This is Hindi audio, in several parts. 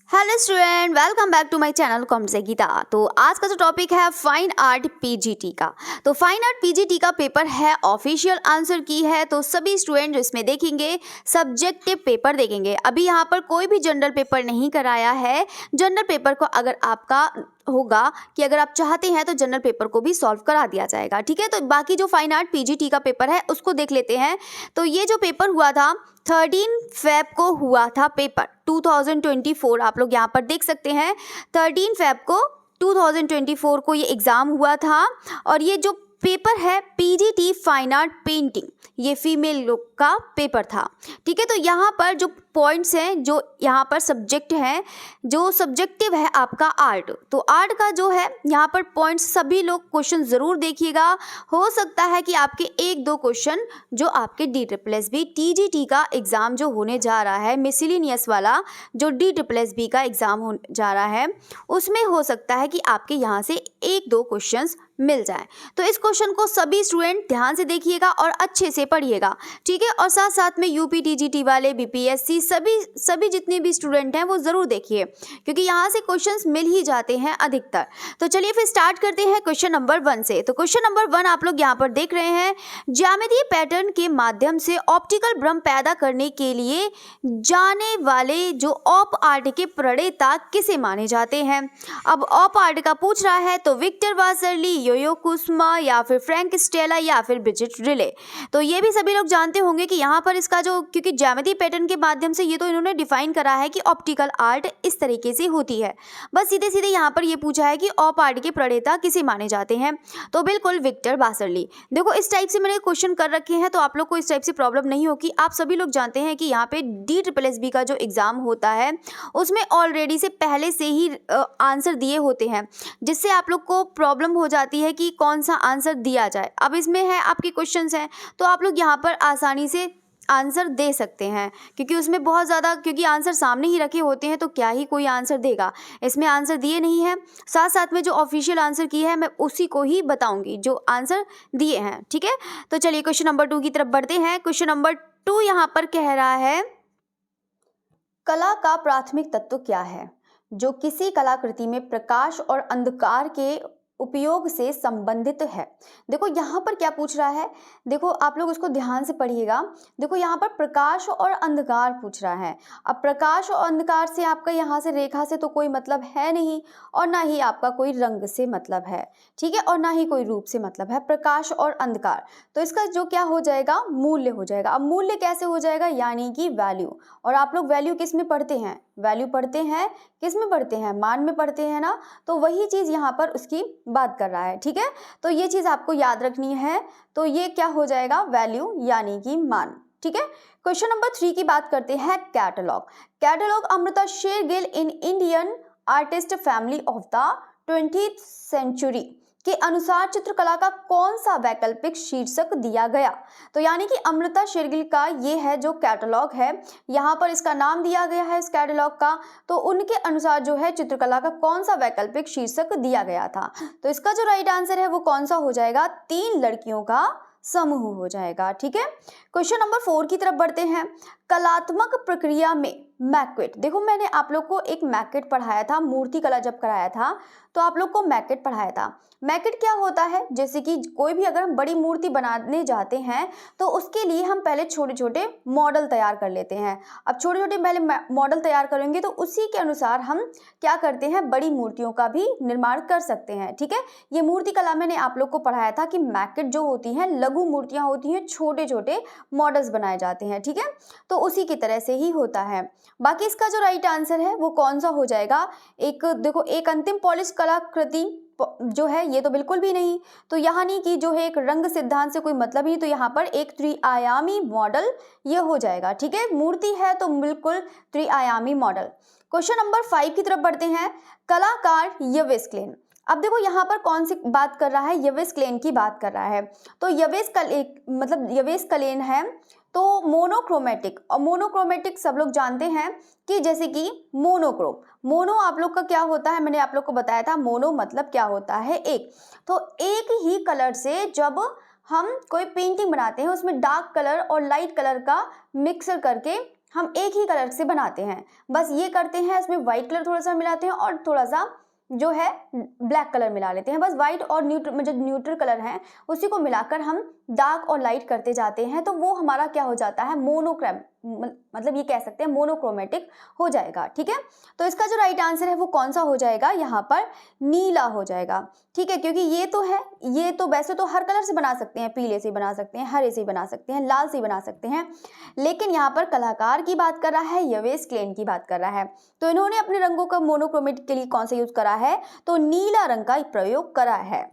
Hello student, welcome back to my channel comedy से गीता। तो आज का जो टॉपिक है फाइन आर्ट पीजीटी का। तो फाइन आर्ट पीजीटी का पेपर है, ऑफिशियल आंसर की है। तो सभी स्टूडेंट जो इसमें देखेंगे सब्जेक्टिव पेपर देखेंगे। अभी यहाँ पर कोई भी जनरल पेपर नहीं कराया है। जनरल पेपर को अगर आपका होगा कि अगर आप चाहते हैं तो जनरल पेपर को भी सॉल्व करा दिया जाएगा, ठीक है। तो बाकी जो फाइन आर्ट पीजीटी का पेपर है उसको देख लेते हैं। तो ये जो पेपर हुआ था 13 फेब को हुआ था पेपर 2024। आप लोग यहाँ पर देख सकते हैं 13 फेब को 2024 को ये एग्ज़ाम हुआ था। और ये जो पेपर है पीजीटी फाइन आर्ट पेंटिंग, ये फीमेल लोग का पेपर था, ठीक है। तो यहाँ पर जो पॉइंट्स हैं, जो यहाँ पर सब्जेक्ट हैं, जो सब्जेक्टिव है आपका आर्ट, तो आर्ट का जो है यहाँ पर पॉइंट्स सभी लोग क्वेश्चन ज़रूर देखिएगा। हो सकता है कि आपके एक दो क्वेश्चन जो आपके DSSB TGT का एग्ज़ाम जो होने जा रहा है, मिसलिनियस वाला जो DSSB का एग्ज़ाम होने जा रहा है, उसमें हो सकता है कि आपके यहाँ से एक दो क्वेश्चंस मिल जाए। तो इस क्वेश्चन को सभी स्टूडेंट ध्यान से देखिएगा और अच्छे से पढ़िएगा, ठीक है। और साथ साथ में यूपी TGT वाले, BPSC सभी जितने भी स्टूडेंट हैं वो ज़रूर देखिए, क्योंकि यहाँ से क्वेश्चंस मिल ही जाते हैं अधिकतर। तो चलिए फिर स्टार्ट करते हैं क्वेश्चन नंबर 1 से। तो क्वेश्चन नंबर 1 आप लोग यहाँ पर देख रहे हैं, ज्यामितीय पैटर्न के माध्यम से ऑप्टिकल भ्रम पैदा करने के लिए जाने वाले जो ऑप आर्ट के प्रणेता किसे माने जाते हैं। अब ऑप आर्ट का पूछ रहा है तो विक्टर वासरली, योयो कुसुमा, या फिर फ्रैंक स्टेला, या फिर ब्रिजिट रिले। तो ये भी सभी लोग जानते होंगे कि यहाँ पर इसका जो, क्योंकि ज्यामितीय पैटर्न के माध्यम से ये तो इन्होंने डिफाइन करा है कि ऑप्टिकल आर्ट इस तरीके से होती है। बस सीधे सीधे यहाँ पर ये पूछा है कि ऑप आर्ट के प्रणेता किसे माने जाते हैं, तो बिल्कुल विक्टर वासरली। देखो इस टाइप से मैंने क्वेश्चन कर रखे हैं तो आप लोग को इस टाइप से प्रॉब्लम नहीं होगी। आप सभी लोग जानते हैं कि यहाँ पे DSSB का जो एग्जाम होता है उसमें ऑलरेडी से पहले से ही आंसर दिए होते हैं, जिससे आप लोग को प्रॉब्लम हो जाती है कि कौन सा आंसर दिया जाए। अब इसमें है आपके क्वेश्चंस हैं तो आप लोग यहाँ पर आसानी से आंसर दे सकते हैं, क्योंकि उसमें बहुत ज़्यादा, क्योंकि आंसर सामने ही रखे होते हैं तो क्या ही कोई आंसर देगा। इसमें आंसर दिए नहीं है, साथ साथ में जो ऑफिशियल आंसर की है मैं उसी को ही बताऊंगी जो आंसर दिए हैं, ठीक है। तो चलिए क्वेश्चन नंबर 2 की तरफ बढ़ते हैं। क्वेश्चन नंबर 2 यहाँ पर कह रहा है, कला का प्राथमिक तत्व क्या है जो किसी कलाकृति में प्रकाश और अंधकार के उपयोग से संबंधित है। देखो यहाँ पर क्या पूछ रहा है, देखो आप लोग उसको ध्यान से पढ़िएगा। देखो यहाँ पर प्रकाश और अंधकार पूछ रहा है। अब प्रकाश और अंधकार से आपका यहाँ से रेखा से तो कोई मतलब है नहीं, और ना ही आपका कोई रंग से मतलब है, ठीक है, और ना ही कोई रूप से मतलब है, प्रकाश और अंधकार। तो इसका जो क्या हो जाएगा, मूल्य हो जाएगा। अब मूल्य कैसे हो जाएगा, यानी कि वैल्यू। और आप लोग वैल्यू किस में पढ़ते हैं, वैल्यू पढ़ते हैं किस में पढ़ते हैं, मान में पढ़ते हैं ना। तो वही चीज़ यहाँ पर उसकी बात कर रहा है, ठीक है। तो ये चीज़ आपको याद रखनी है। तो ये क्या हो जाएगा, वैल्यू यानी कि मान, ठीक है। क्वेश्चन नंबर 3 की बात करते हैं, catalogue. Catalogue Amrita Shergil in Indian artist family of the 20th century के अनुसार चित्रकला का कौन सा वैकल्पिक शीर्षक दिया गया। तो यानी कि अमृता शेरगिल का ये है जो कैटलॉग है, यहाँ पर इसका नाम दिया गया है इस कैटलॉग का। तो उनके अनुसार जो है चित्रकला का कौन सा वैकल्पिक शीर्षक दिया गया था। तो इसका जो राइट आंसर है वो कौन सा हो जाएगा, 3 लड़कियों का समूह हो जाएगा, ठीक है। क्वेश्चन नंबर 4 की तरफ बढ़ते हैं। कलात्मक प्रक्रिया में मैक्वेट, देखो मैंने आप लोग को एक मैकेट पढ़ाया था, मूर्ति कला जब कराया था तो आप लोग को मैकेट पढ़ाया था। मैकेट क्या होता है, जैसे कि कोई भी अगर हम बड़ी मूर्ति बनाने जाते हैं तो उसके लिए हम पहले छोटे छोटे मॉडल तैयार कर लेते हैं। अब छोटे छोटे पहले मॉडल तैयार करेंगे तो उसी के अनुसार हम क्या करते हैं, बड़ी मूर्तियों का भी निर्माण कर सकते हैं, ठीक है। ये मूर्ति कला मैंने आप लोग को पढ़ाया था कि मैकेट जो होती हैं लघु मूर्तियां होती हैं, छोटे छोटे मॉडल्स बनाए जाते हैं, ठीक है। तो उसी की तरह से ही होता है। बाकी इसका जो राइट आंसर है वो कौन सा हो जाएगा, एक देखो एक अंतिम पॉलिश कलाकृति जो है ये तो बिल्कुल भी नहीं। तो यहाँ नहीं कि जो है एक रंग सिद्धांत से कोई मतलब नहीं, तो यहाँ पर एक त्रिआयामी मॉडल ये हो जाएगा, ठीक है। मूर्ति है तो बिल्कुल त्रिआयामी मॉडल। क्वेश्चन नंबर 5 की तरफ बढ़ते हैं। कलाकार यवेस क्लेन, अब देखो यहाँ पर कौन सी बात कर रहा है, यवेस क्लेन की बात कर रहा है। तो यवेस क्लेन है तो मोनोक्रोमेटिक, और मोनोक्रोमेटिक सब लोग जानते हैं कि जैसे कि मोनोक्रोम, मोनो आप लोग का क्या होता है, मैंने आप लोग को बताया था मोनो मतलब क्या होता है, एक। तो एक ही कलर से जब हम कोई पेंटिंग बनाते हैं उसमें डार्क कलर और लाइट कलर का मिक्सर करके हम एक ही कलर से बनाते हैं, बस ये करते हैं इसमें वाइट कलर थोड़ा सा मिलाते हैं और थोड़ा सा जो है ब्लैक कलर मिला लेते हैं, बस वाइट और जो न्यूट्रल कलर है उसी को मिलाकर हम डार्क और लाइट करते जाते हैं, तो वो हमारा क्या हो जाता है, मोनोक्रोम, मतलब ये कह सकते हैं मोनोक्रोमेटिक हो जाएगा। ठीक है, तो इसका जो राइट आंसर है वो कौन सा हो जाएगा, यहाँ पर नीला हो जाएगा। ठीक है, क्योंकि ये तो है, ये तो वैसे तो हर कलर से बना सकते हैं, पीले से बना सकते हैं, हरे से बना सकते हैं, लाल से बना सकते हैं, लेकिन यहाँ पर कलाकार की बात कर रहा है, यवेस क्लेन की बात कर रहा है, तो इन्होंने अपने रंगों का मोनोक्रोमेटिक के लिए कौन सा यूज करा है, तो नीला रंग का प्रयोग करा है।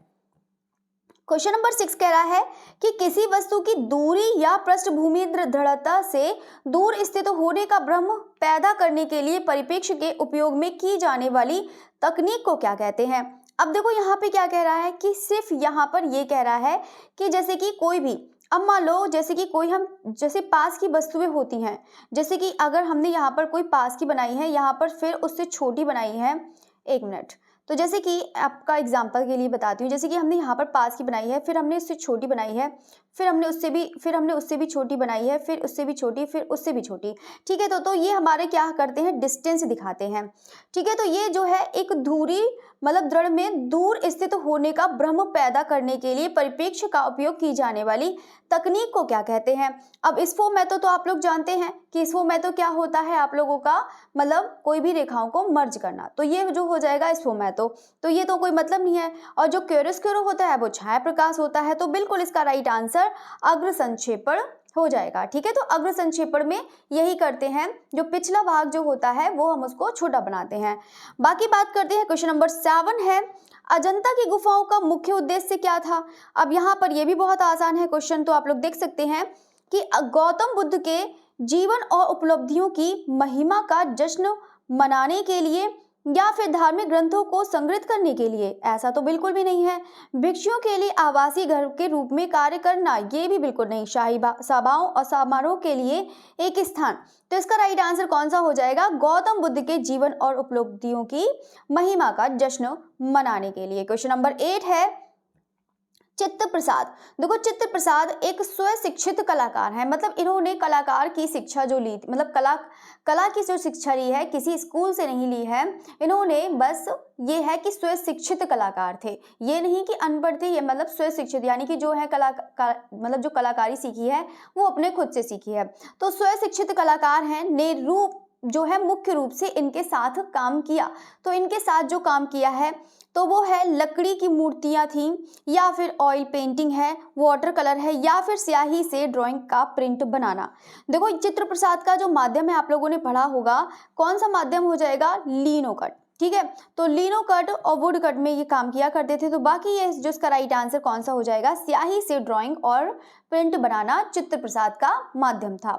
क्वेश्चन नंबर 6 कह रहा है कि किसी वस्तु की दूरी या पृष्ठभूमि दृढ़ता से दूर स्थित होने का भ्रम पैदा करने के लिए परिप्रेक्ष्य के उपयोग में की जाने वाली तकनीक को क्या कहते हैं। अब देखो यहाँ पे क्या कह रहा है कि सिर्फ यहाँ पर ये कह रहा है कि जैसे कि कोई भी, अब मान लो जैसे कि कोई हम जैसे पास की वस्तुएं होती हैं, जैसे कि अगर हमने यहाँ पर कोई पास की बनाई है, यहाँ पर फिर उससे छोटी बनाई है, एक मिनट, तो जैसे कि आपका एग्जांपल के लिए बताती हूँ, जैसे कि हमने यहाँ पर पास की बनाई है, फिर हमने उससे छोटी बनाई है, फिर हमने उससे भी छोटी बनाई है, फिर उससे भी छोटी, फिर उससे भी छोटी। ठीक है, तो ये हमारे क्या करते हैं, डिस्टेंस दिखाते हैं। ठीक है, तो ये जो है एक दूरी मतलब दृढ़ में दूर स्थित होने का भ्रम पैदा करने के लिए परिप्रेक्ष्य का उपयोग की जाने वाली तकनीक को क्या कहते हैं। अब स्फो मेथड तो आप लोग जानते हैं कि स्फो मेथड क्या होता है, आप लोगों का मतलब कोई भी रेखाओं को मर्ज करना, तो ये जो हो जाएगा स्फो मेथड, तो ये तो कोई मतलब नहीं है। और जो क्यूरोस्क्यूरो होता है वो छाया प्रकाश होता है, तो बिल्कुल इसका राइट आंसर अग्र संक्षेपण हो जाएगा। ठीक है, तो अग्र संक्षेपण में यही करते हैं, जो पिछला भाग जो होता है वो हम उसको छोटा बनाते हैं। बाकी बात करते हैं, क्वेश्चन नंबर 7 है, अजंता की गुफाओं का मुख्य उद्देश्य क्या था। अब यहाँ पर यह भी बहुत आसान है क्वेश्चन, तो आप लोग देख सकते हैं कि गौतम बुद्ध के जीवन और उपलब्धियों की महिमा का जश्न मनाने के लिए या फिर धार्मिक ग्रंथों को संग्रहित करने के लिए, ऐसा तो बिल्कुल भी नहीं है। भिक्षुओं के लिए आवासीय घर के रूप में कार्य करना, ये भी बिल्कुल नहीं। शाही सभाओं और समारोह के लिए एक स्थान, तो इसका राइट आंसर कौन सा हो जाएगा, गौतम बुद्ध के जीवन और उपलब्धियों की महिमा का जश्न मनाने के लिए। क्वेश्चन नंबर 8 है, चित्त प्रसाद। देखो चित्त प्रसाद एक स्वशिक्षित कलाकार है, मतलब इन्होंने कलाकार की शिक्षा जो ली, मतलब कला की जो शिक्षा ली है किसी स्कूल से नहीं ली है इन्होंने, बस ये है कि स्वशिक्षित कलाकार थे, ये नहीं कि अनपढ़ थे, ये मतलब स्वशिक्षित, यानी कि जो है मतलब जो कलाकारी सीखी है वो अपने खुद से सीखी है, तो स्वशिक्षित कलाकार हैं, ने रूप जो है मुख्य रूप से इनके साथ काम किया, तो इनके साथ जो काम किया है तो वो है लकड़ी की मूर्तियां थी, या फिर ऑयल पेंटिंग है, वाटर कलर है, या फिर स्याही से ड्राइंग का प्रिंट बनाना। देखो चित्र प्रसाद का जो माध्यम है आप लोगों ने पढ़ा होगा, कौन सा माध्यम हो जाएगा, लिनो कट। ठीक है, तो लिनो कट और वुड कट में ये काम किया करते थे, तो बाकी ये जो इसका राइट आंसर कौन सा हो जाएगा, स्याही से ड्राइंग और प्रिंट बनाना चित्र प्रसाद का माध्यम था।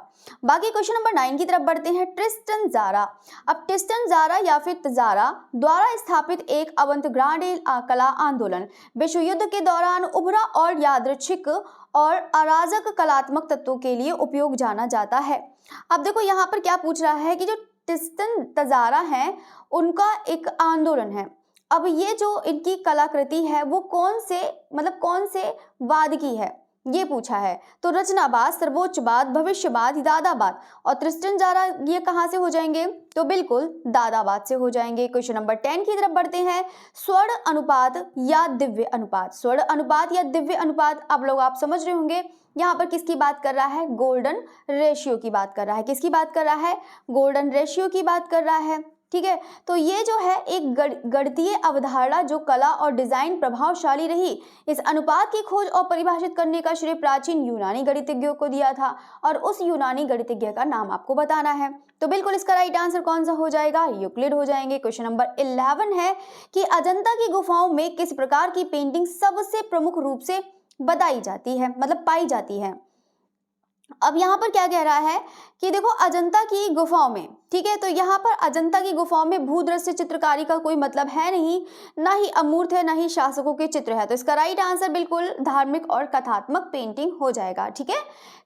बाकी क्वेश्चन नंबर 9 की तरफ बढ़ते हैं, ट्रिस्टन ज़ारा। अब ट्रिस्टन ज़ारा या फिर तजारा द्वारा स्थापित एक अवंतगार्ड कला आंदोलन विश्व युद्ध के दौरान उभरा और यादृच्छिक और अराजक कलात्मक तत्वों के लिए उपयोग जाना जाता है। अब देखो यहाँ पर क्या पूछ रहा है कि जो ट्रिस्टन तजारा है उनका एक आंदोलन है। अब ये जो इनकी कलाकृति है वो कौन से वाद की है, ये पूछा है, तो रचनावाद, सर्वोच्चवाद, भविष्यवाद, दादावाद, और ट्रिस्टन ज़ारा ये कहाँ से हो जाएंगे, तो बिल्कुल दादावाद से हो जाएंगे। क्वेश्चन नंबर 10 की तरफ बढ़ते हैं, स्वर्ण अनुपात या दिव्य अनुपात। स्वर्ण अनुपात या दिव्य अनुपात आप समझ रहे होंगे, यहाँ पर किसकी बात कर रहा है, गोल्डन रेशियो की बात कर रहा है। किसकी बात कर रहा है, गोल्डन रेशियो की बात कर रहा है। ठीक है, तो ये जो है एक गणितीय अवधारणा जो कला और डिजाइन प्रभावशाली रही। इस अनुपात की खोज और परिभाषित करने का श्रेय प्राचीन यूनानी गणितज्ञों को दिया था, और उस यूनानी गणितज्ञ का नाम आपको बताना है, तो बिल्कुल इसका राइट आंसर कौन सा हो जाएगा, यूक्लिड हो जाएंगे। क्वेश्चन नंबर 11 है कि अजंता की गुफाओं में किस प्रकार की पेंटिंग सबसे प्रमुख रूप से बताई जाती है, मतलब पाई जाती है। अब यहाँ पर क्या कह रहा है कि देखो अजंता की गुफाओं में, ठीक है, तो यहाँ पर अजंता की गुफाओं में भूदृश्य चित्रकारी का कोई मतलब है नहीं, ना ही अमूर्त है, ना ही शासकों के चित्र है, तो इसका राइट आंसर बिल्कुल धार्मिक और कथात्मक पेंटिंग हो जाएगा। ठीक है,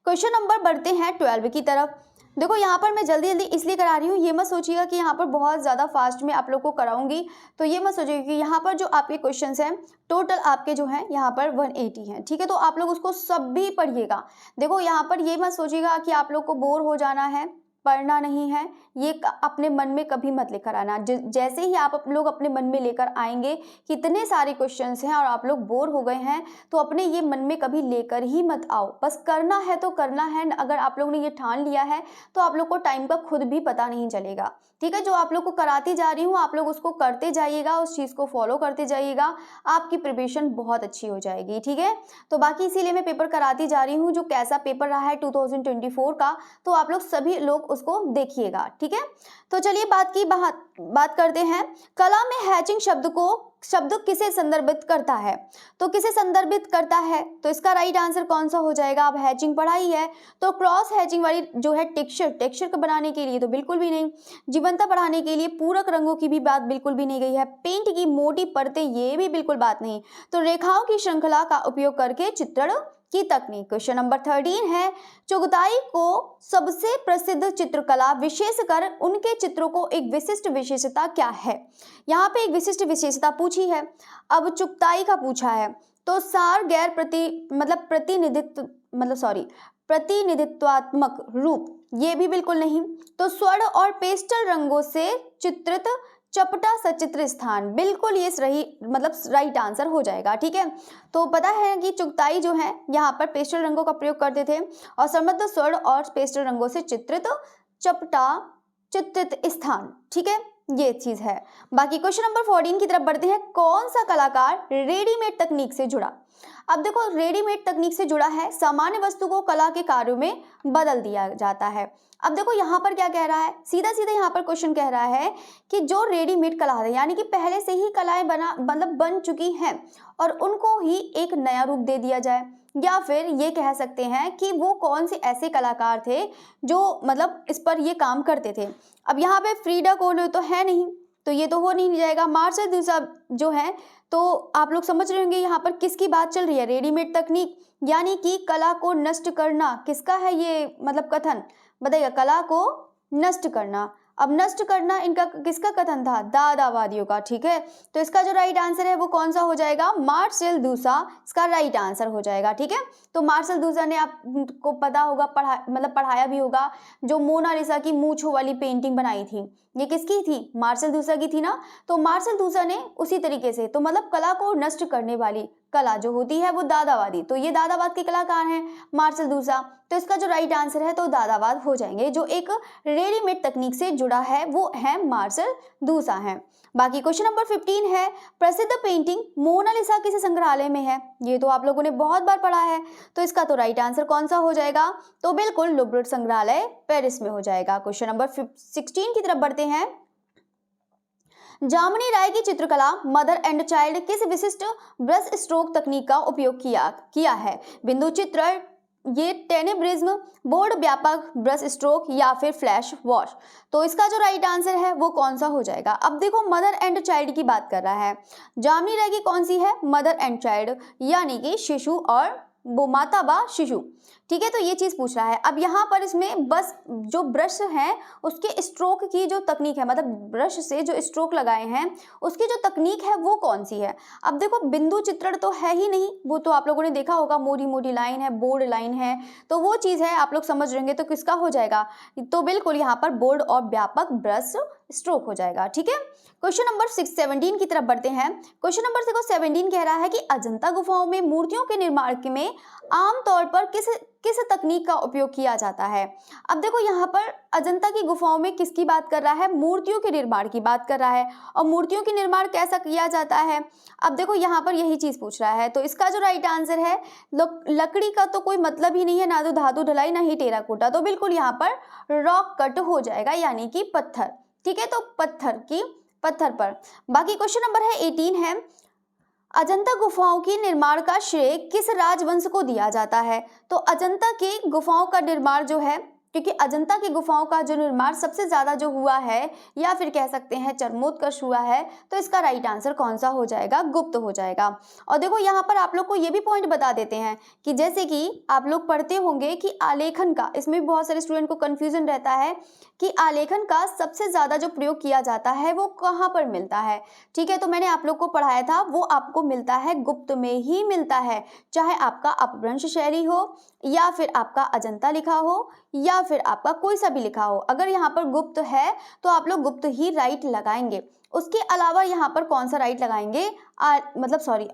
क्वेश्चन नंबर बढ़ते हैं 12 की तरफ। देखो यहाँ पर मैं जल्दी जल्दी इसलिए करा रही हूँ, ये मत सोचिएगा कि यहाँ पर बहुत ज़्यादा फास्ट में आप लोग को कराऊंगी, तो ये मत सोचिएगा कि यहाँ पर जो आपके क्वेश्चंस हैं टोटल आपके जो हैं यहाँ पर 180 हैं। ठीक है, तो आप लोग उसको सब भी पढ़िएगा। देखो यहाँ पर ये मत सोचिएगा कि आप लोग को बोर हो जाना है, पढ़ना नहीं है, ये अपने मन में कभी मत लेकर आना। जैसे ही आप लोग अपने मन में लेकर आएंगे कि इतने सारे क्वेश्चंस हैं और आप लोग बोर हो गए हैं, तो अपने ये मन में कभी लेकर ही मत आओ। बस करना है तो करना है। अगर आप लोग ने ये ठान लिया है तो आप लोग को टाइम का खुद भी पता नहीं चलेगा। ठीक है, जो आप लोग को कराती जा रही हूँ आप लोग उसको करते जाइएगा, उस चीज़ को फॉलो करते जाइएगा, आपकी प्रिपरेशन बहुत अच्छी हो जाएगी। ठीक है, तो बाकी इसीलिए मैं पेपर कराती जा रही हूँ। जो कैसा पेपर रहा है 2024 का, तो आप लोग सभी लोग उसको देखिएगा। ठीक है, तो चलिए बात करते हैं। कला में हैचिंग शब्द किसे संदर्भित करता है? तो किसे संदर्भित करता है, तो इसका राइट आंसर कौन सा हो जाएगा? अब हैचिंग पढ़ाई है तो क्रॉस हैचिंग वाली जो है टेक्सचर को बनाने के लिए तो बिल्कुल भी नहीं। जीवंता बढ़ाने के लिए पूरक रंगों की भी बात बिल्कुल भी नहीं गई है। पेंट की मोटी परतें, ये भी बिल्कुल बात नहीं। तो रेखाओं की श्रृंखला का उपयोग करके चित्रण की तकनीक। क्वेश्चन नंबर 13 है, चुगताई को सबसे प्रसिद्ध चित्रकला विशेषकर उनके चित्रों को एक विशिष्ट विशेषता क्या है? यहाँ पे एक विशिष्ट विशेषता पूछी है। अब चुगताई का पूछा है तो सार गैर प्रतिनिधित्वात्मक रूप, ये भी बिल्कुल नहीं। तो स्वर्ण और पेस्टल रंगों से चित्रित चपटा सचित्र स्थान, बिल्कुल ये राइट आंसर हो जाएगा। ठीक है, तो पता है कि चुगताई जो है यहाँ पर पेस्टल रंगों का प्रयोग करते थे और समृद्ध स्वर्ण और पेस्टल रंगों से चित्रित चपटा चित्रित स्थान। ठीक है, ये चीज है। बाकी क्वेश्चन नंबर 14 की तरफ बढ़ते हैं। कौन सा कलाकार रेडीमेड तकनीक से जुड़ा? अब देखो, रेडीमेड तकनीक से जुड़ा है, सामान्य वस्तु को कला के कार्यों में बदल दिया जाता है। अब देखो यहाँ पर क्या कह रहा है, सीधा सीधा यहाँ पर क्वेश्चन कह रहा है कि जो रेडीमेड कला है, यानी कि पहले से ही कलाएं बन चुकी हैं और उनको ही एक नया रूप दे दिया जाए, या फिर ये कह सकते हैं कि वो कौन से ऐसे कलाकार थे जो इस पर ये काम करते थे। अब यहाँ पे फ्रीडा कोहलो तो है नहीं, तो ये तो हो नहीं जाएगा। मार्शल दूसरा जो है, तो आप लोग समझ रहे होंगे यहाँ पर किसकी बात चल रही है? रेडीमेड तकनीक, यानी कि कला को नष्ट करना। किसका है ये कथन बताइएगा? कला को नष्ट करना। अब नष्ट करना इनका किसका कथन था? दादावादियों का। ठीक है, तो इसका जो राइट आंसर है वो कौन सा हो जाएगा? मार्सेल दूसा इसका राइट आंसर हो जाएगा। ठीक है, तो मार्सेल दूसा ने आपको पता होगा, पढ़ाया भी होगा, जो मोनालिसा की मूंछों वाली पेंटिंग बनाई थी, ये किसकी थी? मार्सेल दूसा की थी ना। तो मार्सेल दूसा ने उसी तरीके से, तो कला को नष्ट करने वाली कला जो होती है वो दादावादी, तो ये दादावाद के कलाकार हैं मार्सेल दूसा। तो इसका जो राइट आंसर है तो दादावाद हो जाएंगे। जो एक रेडीमेड तकनीक से जुड़ा है वो है मार्सेल दूसा है। बाकी क्वेश्चन नंबर 15 है, प्रसिद्ध पेंटिंग मोनालिसा किस संग्रहालय में है? ये तो आप लोगों ने बहुत बार पढ़ा है, तो इसका तो राइट आंसर कौन सा हो जाएगा? तो बिल्कुल लुब्रे संग्रहालय पेरिस में हो जाएगा। क्वेश्चन नंबर 16 की तरफ बढ़ते हैं। जामिनी राय की चित्रकला मदर एंड चाइल्ड किस विशिष्ट ब्रश स्ट्रोक तकनीक का उपयोग किया है? बिंदु चित्रण, ये टेनेब्रिज्म, बोर्ड व्यापक ब्रश स्ट्रोक, या फिर फ्लैश वॉश। तो इसका जो राइट आंसर है वो कौन सा हो जाएगा? अब देखो, मदर एंड चाइल्ड की बात कर रहा है। जामिनी राय की कौन सी है? मदर एंड चाइल्ड, यानी कि शिशु और वो माता व शिशु। ठीक है, तो ये चीज पूछ रहा है। अब यहाँ पर इसमें बस जो ब्रश है उसके स्ट्रोक की जो तकनीक है, ब्रश से जो स्ट्रोक लगाए हैं उसकी जो तकनीक है वो कौन सी है? अब देखो, बिंदु चित्रण तो है ही नहीं, वो तो आप लोगों ने देखा होगा, मोटी मोटी लाइन है, बोर्ड लाइन है, तो वो चीज है, आप लोग समझ रहेंगे। तो किसका हो जाएगा? तो बिल्कुल यहाँ पर बोर्ड और व्यापक ब्रश स्ट्रोक हो जाएगा। ठीक है, क्वेश्चन नंबर 17 की तरफ बढ़ते हैं। क्वेश्चन नंबर 17 कह रहा है कि अजंता गुफाओं में मूर्तियों के निर्माण में आमतौर पर किस तकनीक का उपयोग किया जाता है? अब देखो, यहाँ पर अजंता की गुफाओं में किसकी बात कर रहा है? मूर्तियों के निर्माण की बात कर रहा है। और मूर्तियों के निर्माण कैसा किया जाता है? अब देखो, यहाँ पर यही चीज पूछ रहा है, तो इसका जो राइट आंसर है, लकड़ी का तो कोई मतलब ही नहीं है, ना तो धातु ढलाई ना ही टेराकोटा, तो बिल्कुल यहाँ पर रॉक कट हो जाएगा, यानी कि पत्थर। ठीक है, तो पत्थर पर। बाकी क्वेश्चन नंबर 18 है, अजंता गुफाओं की निर्माण का श्रेय किस राजवंश को दिया जाता है? तो अजंता की गुफाओं का निर्माण जो है, क्योंकि अजंता की गुफाओं का जो निर्माण सबसे ज्यादा जो हुआ है, या फिर कह सकते हैं चरमोत्कर्ष हुआ है, तो इसका राइट आंसर कौन सा हो जाएगा? गुप्त हो जाएगा। और देखो, यहाँ पर आप लोग को ये भी पॉइंट बता देते हैं कि जैसे कि आप लोग पढ़ते होंगे कि आलेखन का, इसमें भी बहुत सारे स्टूडेंट को कंफ्यूजन रहता है कि आलेखन का सबसे ज्यादा जो प्रयोग किया जाता है वो कहाँ पर मिलता है। ठीक है, तो मैंने आप लोग को पढ़ाया था, वो आपको मिलता है गुप्त में ही मिलता है, चाहे आपका अपभ्रंश शैली हो, या फिर आपका अजंता लिखा हो, या या फिर आपका कोई सा भी लिखा हो। अगर यहाँ पर गुप्त है तो आप लोग गुप्त ही राइट लगाएंगे। उसके अलावा यहाँ पर कौन सा राइट लगाएंगे,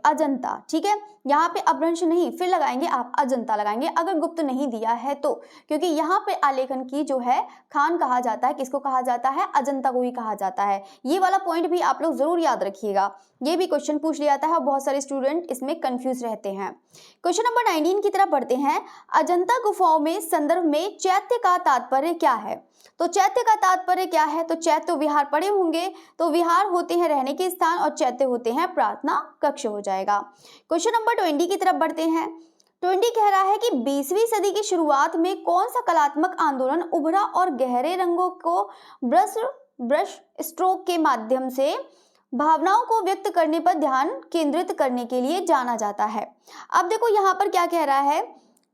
अजंता। ठीक है, यहाँ पे अपभ्रंश नहीं, फिर लगाएंगे आप अजंता लगाएंगे अगर गुप्त नहीं दिया है तो, क्योंकि यहाँ पे आलेखन की जो है खान कहा जाता है, किसको कहा जाता है, अजंता को ही कहा जाता है। ये वाला पॉइंट भी आप लोग जरूर याद रखिएगा, ये भी क्वेश्चन पूछ लिया जाता है और बहुत सारे स्टूडेंट इसमें कंफ्यूज रहते हैं। क्वेश्चन नंबर 19 की तरफ बढ़ते हैं। अजंता गुफाओं में संदर्भ में चैत्य का तात्पर्य क्या है? तो चैत्य का तात्पर्य क्या है? तो चैत्य विहार पढ़े होंगे, तो विहार होते हैं रहने के स्थान और चैत्य होते हैं प्रार्थना कक्ष हो जाएगा। क्वेश्चन नंबर 20 की तरफ बढ़ते हैं। 20 कह रहा है कि 20वीं सदी की शुरुआत में कौन सा कलात्मक आंदोलन उभरा और गहरे रंगों को ब्रश स्ट्रोक के माध्यम से भावनाओं को व्यक्त करने पर ध्यान केंद्रित करने के लिए जाना जाता है? अब देखो यहाँ पर क्या कह रहा है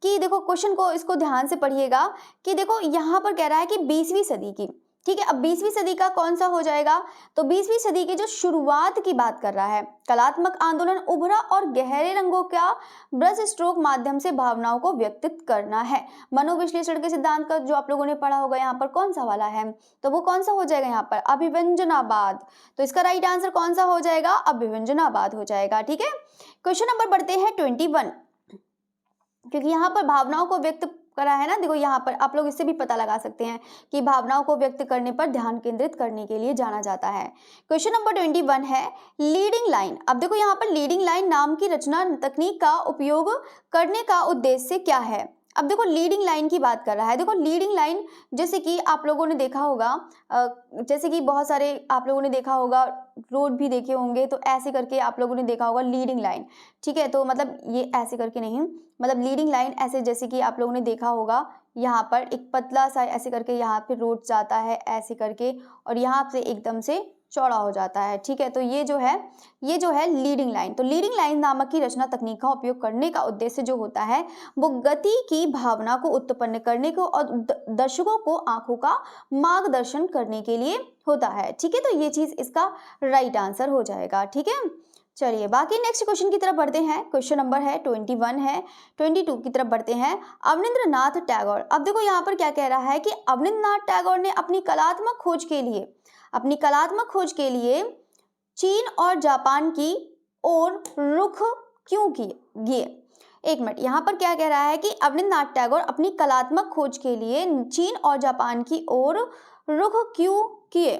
कि देखो क्वेश्चन को इसको ध्यान से पढ़िएगा कि देखो यहाँ पर कह रहा है कि 20वीं सदी की, ठीक है। अब 20वीं सदी का कौन सा हो जाएगा? तो 20वीं सदी की जो शुरुआत की बात कर रहा है, कलात्मक आंदोलन उभरा और गहरे रंगों का ब्रश स्ट्रोक माध्यम से भावनाओं को व्यक्तित करना है। मनोविश्लेषण के सिद्धांत का जो आप लोगों ने पढ़ा होगा, यहाँ पर कौन सा वाला है, तो वो कौन सा हो जाएगा यहाँ पर, अभिव्यंजनावाद। तो इसका राइट आंसर कौन सा हो जाएगा? अभिव्यंजनावाद हो जाएगा। ठीक है, क्वेश्चन नंबर बढ़ते हैं 21, क्योंकि यहाँ पर भावनाओं को व्यक्त करा है ना। देखो यहाँ पर आप लोग इससे भी पता लगा सकते हैं कि भावनाओं को व्यक्त करने पर ध्यान केंद्रित करने के लिए जाना जाता है। क्वेश्चन नंबर 21 है लीडिंग लाइन। अब देखो यहाँ पर लीडिंग लाइन नाम की रचना तकनीक का उपयोग करने का उद्देश्य क्या है? अब देखो लीडिंग लाइन की बात कर रहा है। देखो लीडिंग लाइन जैसे कि आप लोगों ने देखा होगा, जैसे कि बहुत सारे आप लोगों ने देखा होगा, रोड भी देखे होंगे, तो ऐसे करके आप लोगों ने देखा होगा लीडिंग लाइन। ठीक है, तो मतलब ये ऐसे करके नहीं, मतलब लीडिंग लाइन ऐसे, जैसे कि आप लोगों ने देखा होगा यहाँ पर एक पतला सा ऐसे करके यहाँ पे रोड जाता है ऐसे करके, और यहाँ से एकदम से चौड़ा हो जाता है। ठीक है, तो ये जो है लीडिंग लाइन। तो लीडिंग लाइन नामक की रचना तकनीक का उपयोग करने का उद्देश्य जो होता है वो गति की भावना को उत्पन्न करने को और दर्शकों को आंखों का मार्गदर्शन करने के लिए होता है। ठीक है, तो ये चीज इसका राइट आंसर हो जाएगा। ठीक है, चलिए बाकी नेक्स्ट क्वेश्चन की तरफ बढ़ते हैं। क्वेश्चन नंबर है 21 है, 22 की तरफ बढ़ते हैं। अवनींद्रनाथ टैगोर। अब देखो यहाँ पर क्या कह रहा है कि अवनींद्रनाथ टैगोर ने अपनी कलात्मक खोज के लिए चीन और जापान की ओर रुख क्यों किए? एक मिनट, यहाँ पर क्या कह रहा है कि अवनींद्रनाथ टैगोर अपनी कलात्मक खोज के लिए चीन और जापान की ओर रुख क्यों किए?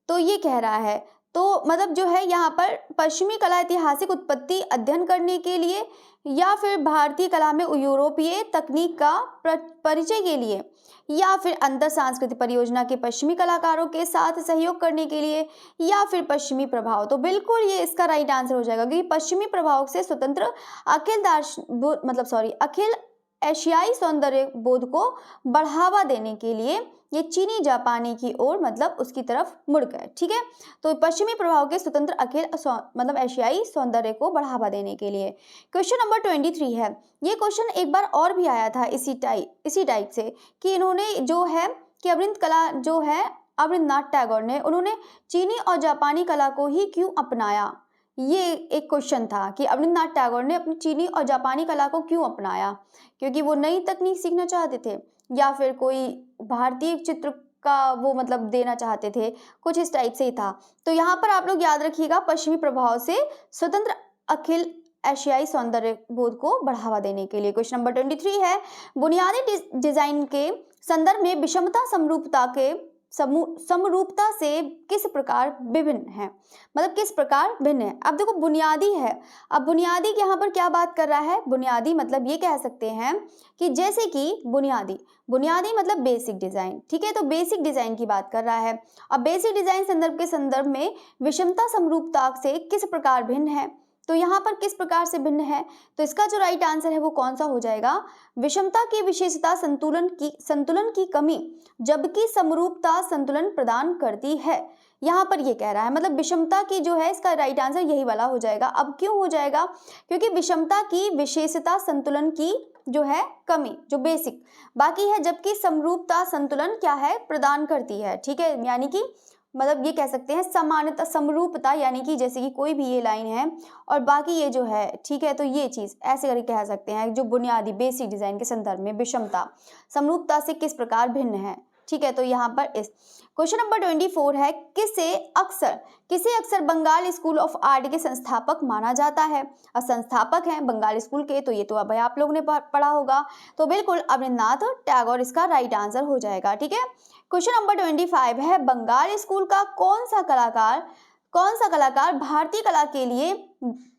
तो ये कह रहा है, तो मतलब जो है यहाँ पर पश्चिमी कला ऐतिहासिक उत्पत्ति अध्ययन करने के लिए, या फिर भारतीय कला में यूरोपीय तकनीक का परिचय के लिए, या फिर अंतर सांस्कृतिक परियोजना के पश्चिमी कलाकारों के साथ सहयोग करने के लिए, या फिर पश्चिमी प्रभाव। तो बिल्कुल ये इसका राइट आंसर हो जाएगा, क्योंकि पश्चिमी प्रभाव से स्वतंत्र अखिल एशियाई सौंदर्य बोध को बढ़ावा देने के लिए ये चीनी जापानी की ओर मतलब उसकी तरफ मुड़ गए। ठीक है, तो पश्चिमी प्रभाव के स्वतंत्र अखिल एशियाई सौंदर्य को बढ़ावा देने के लिए। क्वेश्चन नंबर 23 है। ये क्वेश्चन एक बार और भी आया था इसी टाइप से कि इन्होंने जो है कि अवनींद्रनाथ टैगोर ने उन्होंने चीनी और जापानी कला को ही क्यों अपनाया। ये एक क्वेश्चन था कि अवनींद्रनाथ टैगोर ने अपनी चीनी और जापानी कला को क्यों अपनाया, क्योंकि वो नई तकनीक सीखना चाहते थे, या फिर कोई भारतीय चित्र का वो मतलब देना चाहते थे, कुछ इस टाइप से ही था। तो यहाँ पर आप लोग याद रखिएगा, पश्चिमी प्रभाव से स्वतंत्र अखिल एशियाई सौंदर्य बोध को बढ़ावा देने के लिए। क्वेश्चन नंबर 23 है बुनियादी डिजाइन के संदर्भ में विषमता समरूपता से किस प्रकार विभिन्न है, मतलब किस प्रकार भिन्न है। अब देखो बुनियादी है, अब बुनियादी यहाँ पर क्या बात कर रहा है, बुनियादी मतलब ये कह सकते हैं कि जैसे कि बुनियादी मतलब बेसिक डिजाइन। ठीक है, तो बेसिक डिजाइन की बात कर रहा है। अब बेसिक डिजाइन संदर्भ में विषमता समरूपता से किस प्रकार भिन्न है, तो यहाँ पर किस प्रकार से भिन्न है, तो इसका जो राइट आंसर है वो कौन सा हो जाएगा, विषमता की विशेषता संतुलन की कमी, जबकि समरूपता संतुलन प्रदान करती है। यहाँ पर ये कह रहा है, मतलब विषमता की जो है इसका राइट आंसर यही वाला हो जाएगा। अब क्यों हो जाएगा, क्योंकि विषमता की विशेषता संतुलन की जो है कमी, जो बेसिक बाकी है, जबकि समरूपता संतुलन क्या है प्रदान करती है। ठीक है, यानी कि मतलब ये कह सकते हैं समानता समरूपता, यानी कि जैसे कि कोई भी ये लाइन है और बाकी ये जो है, ठीक है, तो ये चीज़ ऐसे करके कह सकते हैं जो बुनियादी बेसिक डिज़ाइन के संदर्भ में विषमता समरूपता से किस प्रकार भिन्न है, ठीक है। तो यहाँ पर इस क्वेश्चन नंबर 24 है, किसे अक्सर बंगाल स्कूल ऑफ आर्ट के संस्थापक माना जाता है। और संस्थापक हैं बंगाल स्कूल के, तो ये तो अब आप लोगों ने पढ़ा होगा, तो बिल्कुल अवनींद्रनाथ टैगोर इसका राइट आंसर हो जाएगा, ठीक है। क्वेश्चन नंबर 25 है, बंगाल स्कूल का कौन सा कलाकार भारतीय कला के लिए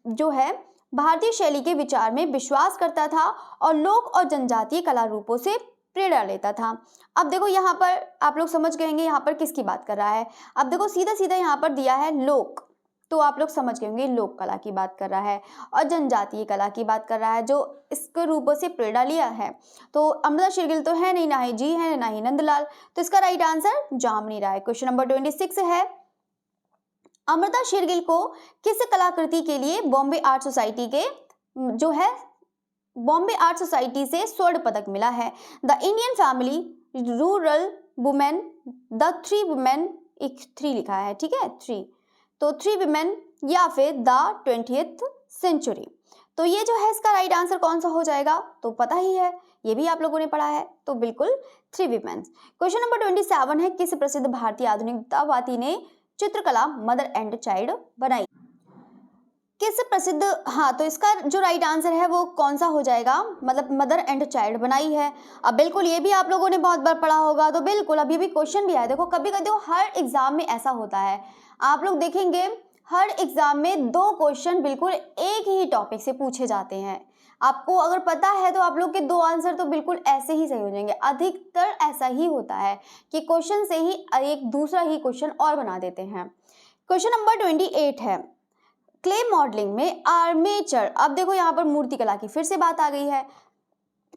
जो है भारतीय शैली के विचार में विश्वास करता था और लोक और जनजातीय कला रूपों से प्रेरणा लेता था। अब देखो यहाँ पर आप लोग समझ गए होंगे यहाँ पर किसकी बात कर रहा है। अब देखो सीधा सीधा यहाँ पर दिया है लोक, तो आप लोग समझ गए होंगे लोक कला की बात कर रहा है, और जनजातीय कला की बात कर रहा है जो इसके रूपों से प्रेरणा लिया है। तो अमृता शेरगिल तो है नहीं, ना ही जी है, ना ही नंदलाल, तो इसका राइट आंसर जामनी राय। क्वेश्चन नंबर 26 है, अमृता शेरगिल को किस कलाकृति के लिए बॉम्बे आर्ट सोसाइटी के जो है बॉम्बे आर्ट सोसाइटी से स्वर्ण पदक मिला है। The Indian family, rural women, the three women, एक 3 लिखा है, ठीक है 3, तो 3 वुमेन या फिर द 20th सेंचुरी। तो ये जो है इसका राइट आंसर कौन सा हो जाएगा, तो पता ही है, ये भी आप लोगों ने पढ़ा है, तो बिल्कुल 3 वुमेन। क्वेश्चन नंबर 27 है, किस प्रसिद्ध भारतीय आधुनिकतावादी ने चित्रकला मदर एंड चाइल्ड बनाई। किस प्रसिद्ध, हाँ, तो इसका जो राइट आंसर है वो कौन सा हो जाएगा, मतलब मदर एंड चाइल्ड बनाई है। अब बिल्कुल ये भी आप लोगों ने बहुत बार पढ़ा होगा, तो बिल्कुल अभी भी क्वेश्चन भी आया। देखो कभी कभी हर एग्जाम में ऐसा होता है, आप लोग देखेंगे हर एग्जाम में 2 क्वेश्चन बिल्कुल एक ही टॉपिक से पूछे जाते हैं। आपको अगर पता है तो आप लोग के 2 आंसर तो बिल्कुल ऐसे ही सही हो जाएंगे। अधिकतर ऐसा ही होता है कि क्वेश्चन से ही एक दूसरा ही क्वेश्चन और बना देते हैं। क्वेश्चन नंबर 28 है, क्ले मॉडलिंग में आर्मेचर, अब देखो यहाँ पर मूर्ति कला की फिर से बात आ गई है।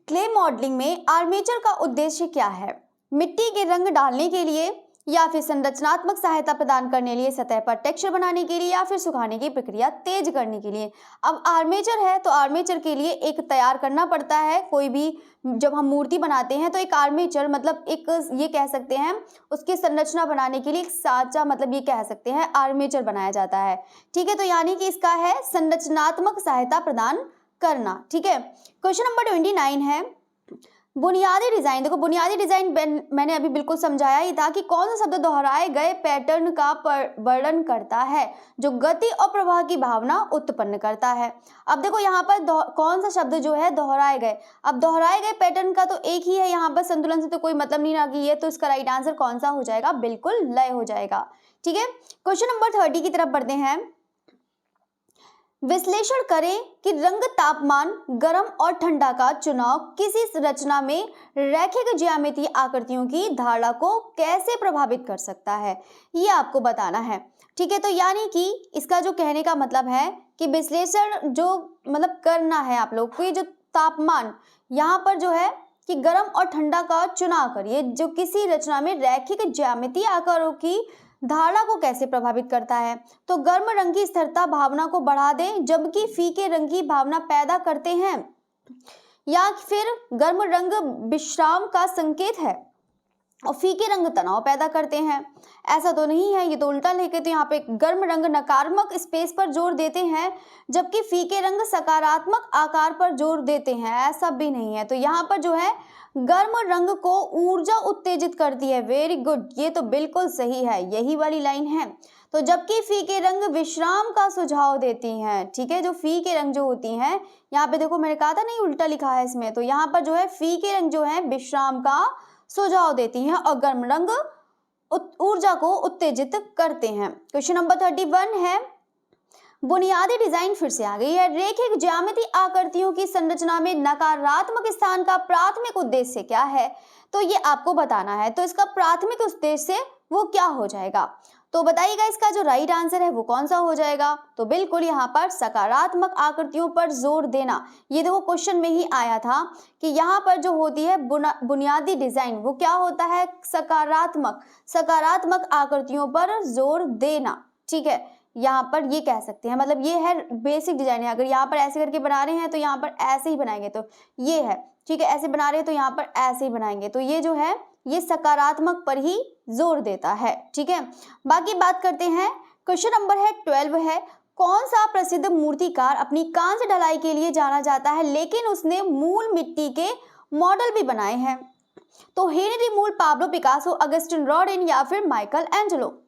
क्ले मॉडलिंग में आर्मेचर का उद्देश्य क्या है, मिट्टी के रंग डालने के लिए, या फिर संरचनात्मक सहायता प्रदान करने के लिए, सतह पर टेक्सचर बनाने के लिए, या फिर सुखाने की प्रक्रिया तेज करने के लिए। अब आर्मेचर है तो आर्मेचर के लिए एक तैयार करना पड़ता है, कोई भी जब हम मूर्ति बनाते हैं तो एक आर्मेचर मतलब एक ये कह सकते हैं उसकी संरचना बनाने के लिए एक साँचा, मतलब ये कह सकते हैं आर्मेचर बनाया जाता है, ठीक है। तो यानी कि इसका है संरचनात्मक सहायता प्रदान करना, ठीक है। क्वेश्चन नंबर 29 है, बुनियादी डिजाइन, देखो बुनियादी डिजाइन मैंने अभी बिल्कुल समझाया ही था कि कौन सा शब्द दोहराए गए पैटर्न का वर्णन करता है जो गति और प्रवाह की भावना उत्पन्न करता है। अब देखो यहाँ पर कौन सा शब्द जो है दोहराए गए, अब दोहराए गए पैटर्न का तो एक ही है, यहाँ पर संतुलन से तो कोई मतलब नहीं ना कि ये, तो इसका राइट आंसर कौन सा हो जाएगा, बिल्कुल लय हो जाएगा, ठीक है। क्वेश्चन नंबर 30 की तरफ बढ़ते हैं, विश्लेषण करें कि रंग, तापमान, गर्म और ठंडा का चुनाव किसी रचना में रैखिक ज्यामितीय आकृतियों की धारणा को कैसे प्रभावित कर सकता है, ये आपको बताना है, ठीक है। तो यानी कि इसका जो कहने का मतलब है कि विश्लेषण जो मतलब करना है आप लोग को, ये जो तापमान यहाँ पर जो है कि गर्म और ठंडा का चुनाव करिए जो किसी रचना में रैखिक ज्यामितीय आकारों की धारणा को कैसे प्रभावित करता है। तो गर्म रंग की स्थिरता भावना को बढ़ा दे, जबकि फीके रंग की भावना पैदा करते हैं, या फिर गर्म रंग विश्राम का संकेत है और फीके रंग तनाव पैदा करते हैं। ऐसा तो नहीं है, ये तो उल्टा लेके, तो यहाँ पे गर्म रंग नकारात्मक स्पेस पर जोर देते हैं जबकि फीके रंग सकारात्मक आकार पर जोर देते हैं, ऐसा भी नहीं है। तो यहाँ पर जो है गर्म रंग को ऊर्जा उत्तेजित करती है, वेरी गुड, ये तो बिल्कुल सही है, यही वाली लाइन है। तो जबकि फीके रंग विश्राम का सुझाव देती हैं, ठीक है, जो फीके रंग जो होती हैं, यहाँ पे देखो मैंने कहा था नहीं उल्टा लिखा है इसमें, तो यहाँ पर जो है फीके रंग जो है विश्राम का सुझाव देती हैं और गर्म रंग ऊर्जा को उत्तेजित करते हैं। क्वेश्चन नंबर 31 है, बुनियादी डिजाइन फिर से आ गई है, रेखिक ज्यामितीय आकृतियों की संरचना में नकारात्मक स्थान का प्राथमिक उद्देश्य क्या है, तो ये आपको बताना है। तो इसका प्राथमिक उद्देश्य वो क्या हो जाएगा, तो बताइएगा इसका जो राइट आंसर है वो कौन सा हो जाएगा। तो बिल्कुल यहाँ पर सकारात्मक आकृतियों पर जोर देना, ये देखो क्वेश्चन में ही आया था कि यहाँ पर जो होती है बुनियादी डिजाइन वो क्या होता है, सकारात्मक आकृतियों पर जोर देना, ठीक है। यहाँ पर ये कह सकते हैं, मतलब ये है बेसिक डिजाइन है, अगर यहाँ पर ऐसे करके बना रहे हैं तो यहाँ पर ऐसे ही बनाएंगे, तो ये है, ठीक है, ऐसे बना रहे हैं तो यहाँ पर ऐसे ही बनाएंगे, तो ये जो है ये सकारात्मक पर ही जोर देता है। ठीक है, बाकी बात करते हैं, क्वेश्चन नंबर है 12 है, कौन सा प्रसिद्ध मूर्तिकार अपनी कांस्य ढलाई के लिए जाना जाता है लेकिन उसने मूल मिट्टी के मॉडल भी बनाए हैं? तो हेनरी मूल, पाब्लो पिकासो, अगस्टिन रॉडिन या फिर माइकल एंजेलो।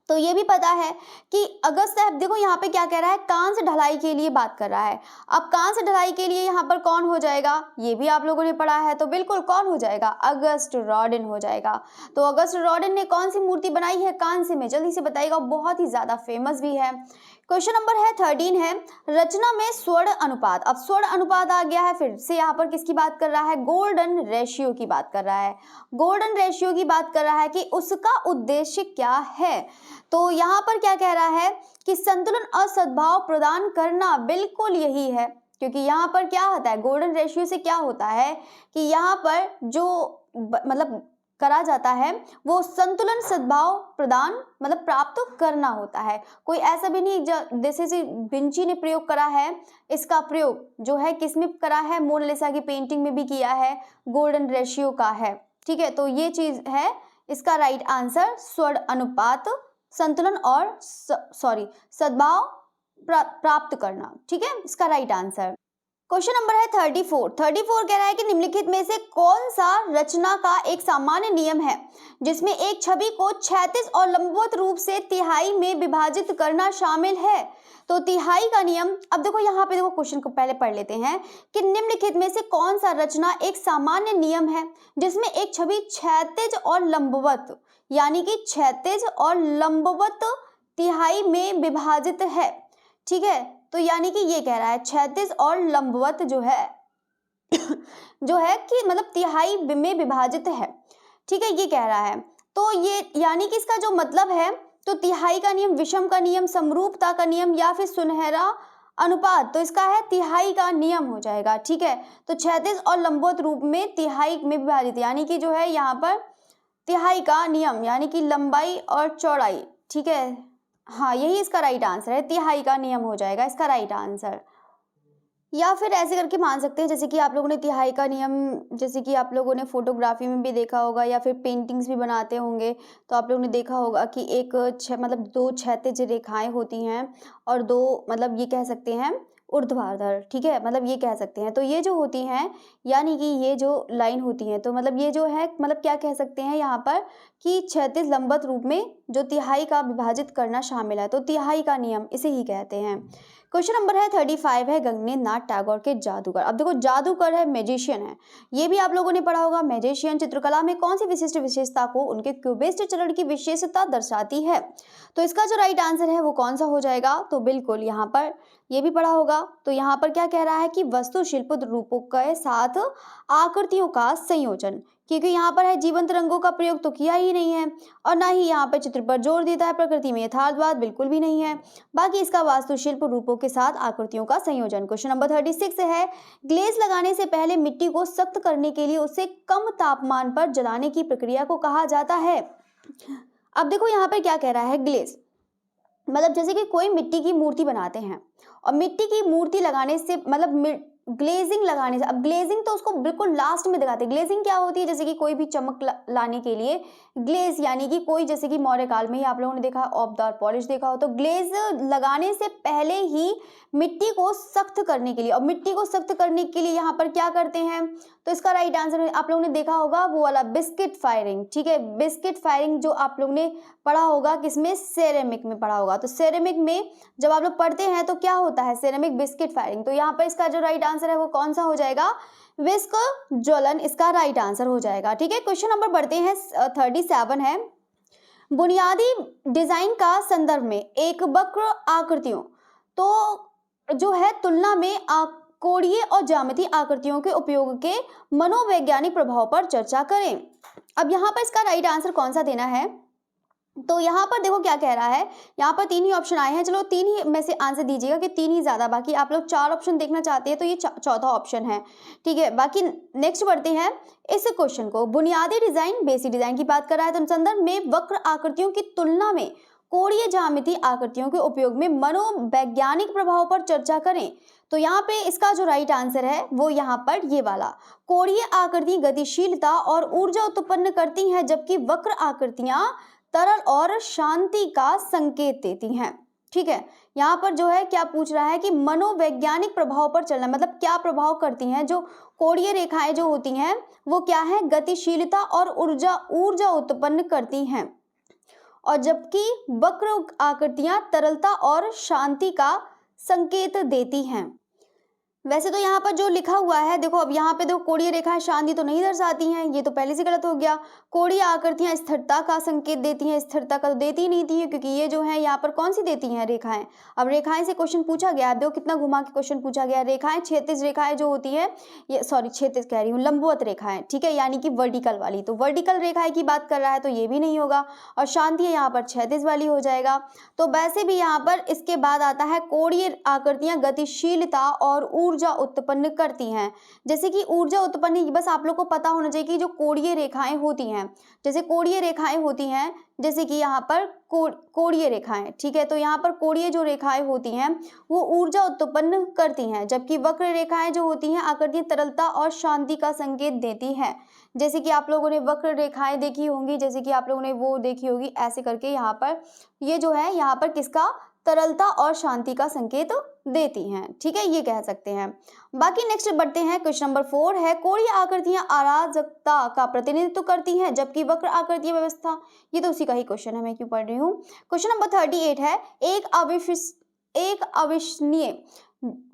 तो ये भी पता है कि अगस्त, देखो यहाँ पे क्या कह रहा है, कांस्य ढलाई के लिए बात कर रहा है। अब कांस्य ढलाई के लिए यहाँ पर कौन हो जाएगा, ये भी आप लोगों ने पढ़ा है, तो बिल्कुल कौन हो जाएगा, अगस्ट रॉडिन हो जाएगा। तो अगस्ट रॉडिन ने कौन सी मूर्ति बनाई है कांस्य में, जल्दी से बताइएगा, बहुत ही ज्यादा फेमस भी है। क्वेश्चन नंबर है 13 है, रचना में स्वर्ण अनुपात। अब स्वर्ण अनुपात आ गया है, फिर से यहाँ पर किसकी बात कर रहा है, गोल्डन रेशियो की बात कर रहा है। गोल्डन रेशियो की बात कर रहा है कि उसका उद्देश्य क्या है। तो यहाँ पर क्या कह रहा है कि संतुलन और सद्भाव प्रदान करना, बिल्कुल यही है, क्योंकि यहाँ पर क्या होता है, गोल्डन रेशियो से क्या होता है कि यहाँ पर जो मतलब करा जाता है वो संतुलन सद्भाव प्रदान मतलब प्राप्त करना होता है। कोई ऐसा भी नहीं जैसे विंची ने प्रयोग करा है, इसका प्रयोग जो है किसमें करा है, मोनालिसा की पेंटिंग में भी किया है, गोल्डन रेशियो का है। ठीक है, तो ये चीज है इसका राइट आंसर, स्वर्ण अनुपात, संतुलन और सद्भाव प्राप्त करना। ठीक है, इसका राइट आंसर। क्वेश्चन नंबर है 34 कह रहा है कि निम्नलिखित में से कौन सा रचना का एक सामान्य नियम है जिसमें एक छवि को क्षैतिज और लंबवत रूप से तिहाई में विभाजित करना शामिल है। तो तिहाई का नियम, अब देखो यहाँ पे देखो क्वेश्चन को पहले पढ़ लेते हैं कि निम्नलिखित में से कौन सा रचना एक सामान्य नियम है जिसमें एक छवि क्षैतिज और लंबवत, यानी कि क्षैतिज और लंबवत तिहाई में विभाजित है। ठीक है, तो यानी कि ये कह रहा है क्षैतिज और लंबवत जो है कि मतलब तिहाई में विभाजित है। ठीक है, ये कह रहा है, तो ये यानी कि इसका जो मतलब है, तो तिहाई का नियम, विषम का नियम, समरूपता का नियम या फिर सुनहरा अनुपात, तो इसका है तिहाई का नियम हो जाएगा। ठीक है, तो क्षैतिज और लंबवत रूप में तिहाई में विभाजित, यानी कि जो है यहाँ पर तिहाई का नियम, यानी कि लंबाई और चौड़ाई। ठीक है, हाँ यही इसका राइट आंसर है, तिहाई का नियम हो जाएगा इसका राइट आंसर। या फिर ऐसे करके मान सकते हैं, जैसे कि आप लोगों ने तिहाई का नियम, जैसे कि आप लोगों ने फोटोग्राफी में भी देखा होगा या फिर पेंटिंग्स भी बनाते होंगे, तो आप लोगों ने देखा होगा कि एक मतलब दो क्षैतिज रेखाएं होती हैं और दो मतलब ये कह सकते हैं ऊर्ध्वाधर। ठीक है, मतलब ये कह सकते हैं, तो ये जो होती हैं यानी कि ये जो लाइन होती हैं, तो मतलब ये जो है मतलब क्या कह सकते हैं यहाँ पर कि क्षैतिज लंबवत रूप में जो तिहाई का विभाजित करना शामिल है, तो तिहाई का नियम इसे ही कहते हैं। क्वेश्चन नंबर है 35 है, गगनेन्द्र टैगोर के जादूगर। अब देखो जादूगर है, मैजिशियन है, ये भी आप लोगों ने पढ़ा होगा। मैजिशियन चित्रकला में कौन सी विशिष्ट विशेषता को उनके क्यूबिस्ट चरण की विशेषता दर्शाती है। तो इसका जो राइट आंसर है वो कौन सा हो जाएगा, तो बिल्कुल यहाँ पर ये भी पढ़ा होगा। तो यहाँ पर क्या कह रहा है कि वस्तु शिल्प रूपों के साथ आकृतियों का संयोजन, क्योंकि यहाँ पर है जीवंत रंगों का प्रयोग तो किया ही नहीं है और ना ही यहाँ पर चित्र पर जोर देता है, प्रकृति में यथार्थवाद बिल्कुल भी नहीं है। बाकी इसका वास्तुशिल्प रूपों के साथ आकृतियों का संयोजन। क्वेश्चन नंबर 36 है, ग्लेज लगाने से पहले मिट्टी को सख्त करने के लिए उसे कम तापमान पर जलाने की प्रक्रिया को कहा जाता है। अब देखो यहाँ पर क्या कह रहा है, ग्लेज मतलब जैसे कि कोई मिट्टी की मूर्ति बनाते हैं और मिट्टी की मूर्ति लगाने से मतलब ग्लेजिंग लगाने से, अब ग्लेजिंग तो उसको बिल्कुल लास्ट में दिखाते हैं। ग्लेजिंग क्या होती है, जैसे कि कोई भी चमक लाने के लिए ग्लेज, यानी कि कोई जैसे कि मौर्य काल में ही आप लोगों ने देखा ऑब्दार पॉलिश देखा हो, तो ग्लेज लगाने से पहले ही मिट्टी को सख्त करने के लिए, और मिट्टी को सख्त करने के लिए यहाँ पर क्या करते हैं, तो इसका राइट आंसर आप लोगों ने देखा होगा वो वाला बिस्किट फायरिंग। ठीक है, बिस्किट फायरिंग जो आप लोगों ने पढ़ा होगा किसमें, सेरेमिक में पढ़ा होगा। तो सेरेमिक में जब आप लोग पढ़ते हैं तो क्या होता है, सेरेमिक बिस्किट फायरिंग। तो यहाँ पर इसका जो राइट आंसर है वो कौन सा हो जाएगा, विस्क ज्वलन इसका राइट आंसर हो जाएगा। ठीक है, क्वेश्चन नंबर बढ़ते हैं 37 है, बुनियादी डिजाइन का संदर्भ में एक वक्र आकृतियों तो जो है तुलना में कोणीय और ज्यामितीय आकृतियों के उपयोग के मनोवैज्ञानिक प्रभाव पर चर्चा करें। अब यहाँ पर इसका राइट आंसर कौन सा देना है, तो यहाँ पर देखो क्या कह रहा है, यहाँ पर 3 ही ऑप्शन आए हैं, चलो 3 ही में से आंसर दीजिएगा कि 3 ही ज्यादा, बाकी आप लोग 4 ऑप्शन देखना चाहते हैं तो ये चौथा ऑप्शन है। ठीक है, बाकी नेक्स्ट बढ़ते हैं इस क्वेश्चन को, बुनियादी डिजाइन बेसिक डिजाइन की बात कर रहा है, तो संदर्भ में वक्र आकृतियों की तुलना में कोणीय ज्यामिति आकृतियों के उपयोग में मनोवैज्ञानिक प्रभाव पर चर्चा करें। तो यहाँ पे इसका जो राइट आंसर है वो यहाँ पर ये वाला, कोणीय आकृति गतिशीलता और ऊर्जा उत्पन्न करती हैं, जबकि वक्र आकृतियां तरल और शांति का संकेत देती हैं। ठीक है, यहाँ पर जो है क्या पूछ रहा है कि मनोवैज्ञानिक प्रभाव पर चलना, मतलब क्या प्रभाव करती हैं। जो कोणीय रेखाएं जो होती हैं वो क्या है, गतिशीलता और ऊर्जा उत्पन्न करती हैं, और जबकि वक्र आकृतियां तरलता और शांति का संकेत देती हैं। वैसे तो यहाँ पर जो लिखा हुआ है देखो, अब यहाँ पे देखो कोणीय रेखाएं शांति तो नहीं दर्शाती हैं, ये तो पहले से गलत हो गया। कोणीय आकृतियां स्थिरता का संकेत देती हैं, स्थिरता का तो देती ही नहीं थी, क्योंकि ये जो है यहाँ पर कौन सी देती हैं, रेखाएं। अब रेखाएं से क्वेश्चन पूछा गया, देखो कितना घुमा के क्वेश्चन पूछा गया। रेखाएं क्षैतिज रेखाएं जो होती है, ये सॉरी क्षैतिज कह रही हूँ, लंबवत रेखाएं, ठीक है, यानी कि वर्टिकल वाली। तो वर्टिकल रेखाएं की बात कर रहा है तो ये भी नहीं होगा, और शांति यहाँ पर क्षैतिज वाली हो जाएगा। तो वैसे भी यहाँ पर इसके बाद आता है कोणीय आकृतियां गतिशीलता और ऊर्जा उत्पन्न करती हैं। जैसे कि ऊर्जा उत्पन्न, बस आप लोग को पता होना चाहिए कि जो कोणीय रेखाएं होती हैं, जैसे कोणीय रेखाएं होती हैं, जैसे कि यहाँ पर कोणीय रेखाएं, ठीक है, तो यहाँ पर कोणीय जो रेखाएं होती हैं वो ऊर्जा उत्पन्न करती हैं, जबकि वक्र रेखाएं जो होती हैं आकृतियां तरलता और शांति का संकेत देती हैं। जैसे कि आप लोगों ने वक्र रेखाएं देखी होंगी, जैसे कि आप लोगों ने वो देखी होगी ऐसे करके, यहाँ पर ये जो है यहाँ पर किसका, तरलता और शांति का संकेत देती हैं। ठीक है, ये कह सकते हैं। बाकी नेक्स्ट बढ़ते हैं, क्वेश्चन नंबर 4 है, कोणीय आकृतियां अराजकता का प्रतिनिधित्व करती हैं, जबकि वक्र आकृतियां व्यवस्था। ये तो उसी का ही क्वेश्चन है, मैं क्यों पढ़ रही हूँ। क्वेश्चन नंबर 38 है, एक अविश्वसनीय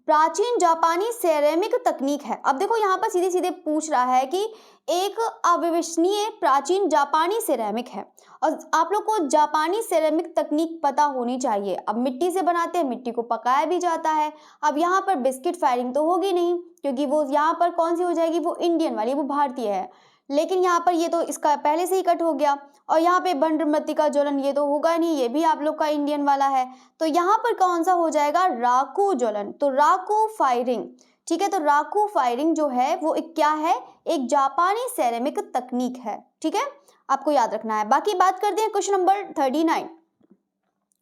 प्राचीन जापानी सेरेमिक तकनीक है। अब देखो यहाँ पर सीधे सीधे पूछ रहा है कि एक अविश्वसनीय प्राचीन जापानी सेरेमिक है, और आप लोग को जापानी सेरेमिक तकनीक पता होनी चाहिए। अब मिट्टी से बनाते हैं, मिट्टी को पकाया भी जाता है। अब यहाँ पर बिस्किट फायरिंग तो होगी नहीं, क्योंकि वो यहाँ पर कौन सी हो जाएगी, वो इंडियन वाली, वो भारतीय है। लेकिन यहाँ पर ये तो इसका पहले से ही कट हो गया, और यहाँ पे भंडारमती का ज्वलन ये तो होगा नहीं, ये भी आप लोग का इंडियन वाला है। तो यहाँ पर कौन सा हो जाएगा, राकू ज्वलन, तो राकू फायरिंग। ठीक है, तो राकू फायरिंग जो है वो एक क्या है, एक जापानी सेरेमिक तकनीक है। ठीक है, आपको याद रखना है। बाकी बात करते हैं क्वेश्चन नंबर 39।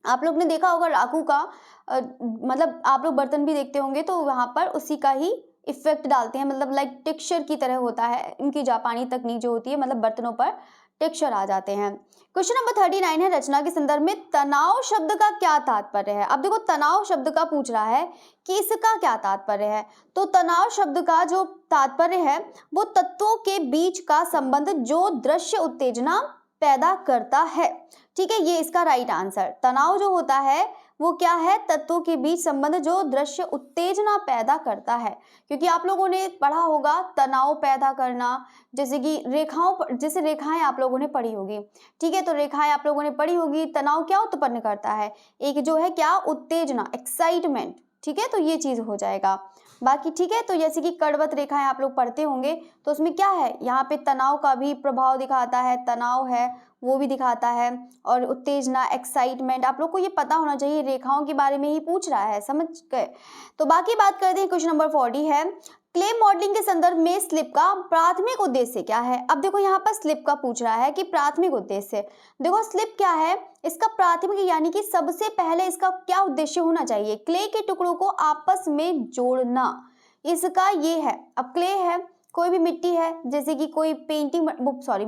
आप लोग ने देखा होगा राकू का मतलब आप लोग बर्तन भी देखते होंगे तो वहां पर उसी का ही इफेक्ट डालते हैं, मतलब लाइक टेक्सचर की तरह होता है इनकी जापानी तकनीक जो होती है, मतलब बर्तनों पर टेक्सचर आ जाते हैं। क्वेश्चन नंबर 39 है, रचना के संदर्भ में तनाव शब्द का क्या तात्पर्य है। अब देखो तनाव शब्द का पूछ रहा है कि इसका क्या तात्पर्य है। तो तनाव शब्द का जो तात्पर्य है वो तत्वों के बीच का संबंध जो दृश्य उत्तेजना पैदा करता है। ठीक है, ये इसका राइट आंसर। तनाव जो होता है वो क्या है, तत्वों के बीच संबंध जो दृश्य उत्तेजना पैदा करता है। क्योंकि आप लोगों ने पढ़ा होगा तनाव पैदा करना, जैसे कि रेखाओं, जैसे रेखाएं आप लोगों ने पढ़ी होगी। ठीक है, तो रेखाएं आप लोगों ने पढ़ी होगी, तनाव क्या उत्पन्न करता है, एक जो है क्या, उत्तेजना, एक्साइटमेंट। ठीक है, तो ये चीज हो जाएगा। बाकी ठीक है, तो जैसे कि कड़वत रेखाएं आप लोग पढ़ते होंगे तो उसमें क्या है, यहाँ पे तनाव का भी प्रभाव दिखाता है, तनाव है वो भी दिखाता है, और उत्तेजना, एक्साइटमेंट, आप लोग को ये पता होना चाहिए, रेखाओं के बारे में ही पूछ रहा है, समझ गए। तो बाकी बात करते हैं, क्वेश्चन नंबर 40 है, क्ले मॉडलिंग के संदर्भ में स्लिप का प्राथमिक उद्देश्य क्या है। अब देखो यहाँ पर स्लिप का पूछ रहा है कि प्राथमिक उद्देश्य, देखो स्लिप क्या है, इसका प्राथमिक यानी कि सबसे पहले इसका क्या उद्देश्य होना चाहिए, क्ले के टुकड़ों को आपस में जोड़ना, इसका ये है। अब क्ले है, कोई भी मिट्टी है, जैसे कि कोई पेंटिंग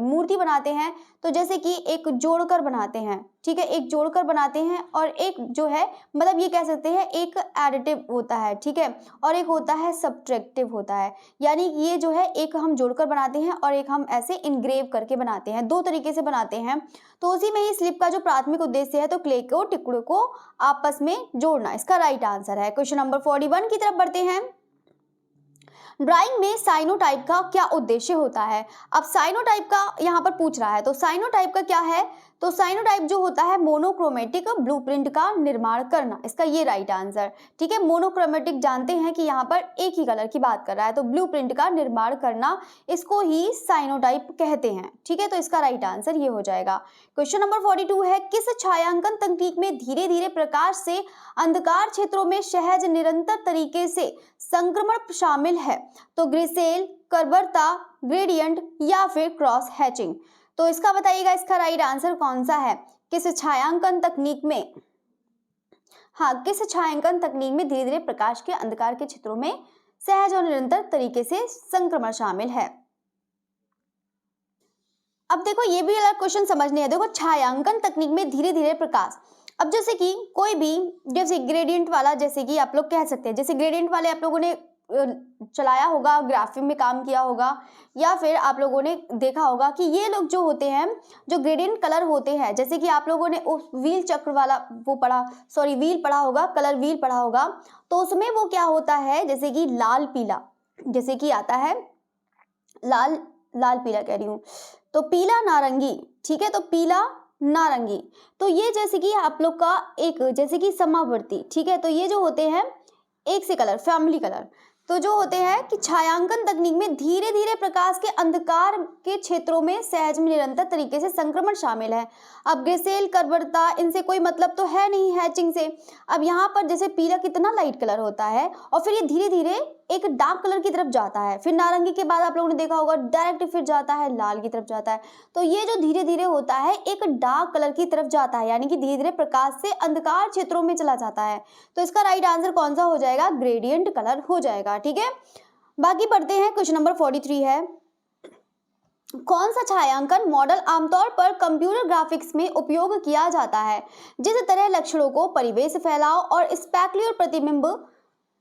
मूर्ति बनाते हैं तो जैसे कि एक जोड़कर बनाते हैं। ठीक है, एक जोड़कर बनाते हैं, और एक जो है मतलब ये कह सकते हैं एक एडिटिव होता है। ठीक है, और एक होता है सब्ट्रैक्टिव होता है, यानी ये जो है एक हम जोड़कर बनाते हैं और एक हम ऐसे इनग्रेव करके बनाते हैं, दो तरीके से बनाते हैं। तो उसी में ही स्लिप का जो प्राथमिक उद्देश्य है तो क्ले को टुकड़ों को आपस में जोड़ना, इसका राइट आंसर है। क्वेश्चन नंबर 41 की तरफ बढ़ते हैं। ड्राइंग में साइनोटाइप का क्या उद्देश्य होता है। अब साइनोटाइप का यहाँ पर पूछ रहा है, तो साइनोटाइप का क्या है, तो साइनोटाइप जो होता है मोनोक्रोमेटिक ब्लूप्रिंट का निर्माण करना, इसका ये राइट आंसर। ठीक है, मोनोक्रोमेटिक जानते हैं कि यहाँ पर एक ही कलर की बात कर रहा है, तो ब्लूप्रिंट का निर्माण करना, इसको ही साइनोटाइप कहते हैं। ठीक है, तो इसका राइट आंसर ये हो जाएगा। क्वेश्चन नंबर 42 है, किस छायांकन तकनीक में धीरे धीरे प्रकाश से अंधकार क्षेत्रों में सहज निरंतर तरीके से संक्रमण शामिल है। तो ग्रिसेल, कर्बरता, ग्रेडियंट या फिर क्रॉस हैचिंग। तो इसका बताइएगा, इसका राइट आंसर कौन सा है, किस छायांकन तकनीक में, हाँ, किस छायांकन तकनीक में धीरे धीरे प्रकाश के अंधकार के क्षेत्रों में सहज और निरंतर तरीके से संक्रमण शामिल है। अब देखो ये भी अलग क्वेश्चन समझने है। देखो छायांकन तकनीक में धीरे धीरे प्रकाश, अब जैसे कि कोई भी, जैसे ग्रेडियंट वाला, जैसे कि आप लोग कह सकते हैं, जैसे ग्रेडियंट वाले आप लोगों ने चलाया होगा, ग्राफिक में काम किया होगा, या फिर आप लोगों ने देखा होगा कि ये लोग जो होते हैं, जो ग्रेडियंट कलर होते हैं, जैसे कि आप लोगों ने व्हील चक्र वाला वो पढ़ा, सॉरी व्हील पढ़ा होगा, कलर व्हील पढ़ा होगा, तो उसमें वो क्या होता है, जैसे कि लाल पीला, जैसे कि आता है लाल पीला कह रही हूँ, तो पीला नारंगी, ठीक है, तो पीला नारंगी, तो ये जैसे कि आप लोग का एक, जैसे कि समावर्ती, ठीक है, तो ये जो होते हैं एक से कलर, फैमिली कलर, तो जो होते हैं कि छायांकन तकनीक में धीरे धीरे प्रकाश के अंधकार के क्षेत्रों में सहज में निरंतर तरीके से संक्रमण शामिल है। अब ग्रेसेल, कर्बरता, इनसे कोई मतलब तो है नहीं, हैचिंग से। अब यहाँ पर जैसे पीला कितना लाइट कलर होता है, और फिर ये धीरे धीरे एक डार्क कलर की तरफ जाता है, फिर नारंगी के बाद आप लोगों ने देखा होगा डायरेक्ट फिर जाता है लाल की तरफ जाता है, तो ये जो धीरे धीरे होता है एक डार्क कलर की तरफ जाता है, यानी कि धीरे धीरे प्रकाश से अंधकार क्षेत्रों में चला जाता है। तो इसका राइट आंसर कौन सा हो जाएगा, ग्रेडियंट कलर हो जाएगा, ठीक है। बाकी पढ़ते हैं, क्वेश्चन नंबर 43 है, कौन सा छायांकन मॉडल आमतौर पर कंप्यूटर ग्राफिक्स में उपयोग किया जाता है, जिस तरह लक्षणों को परिवेश, फैलाव और स्पेक्युलर प्रतिबिंब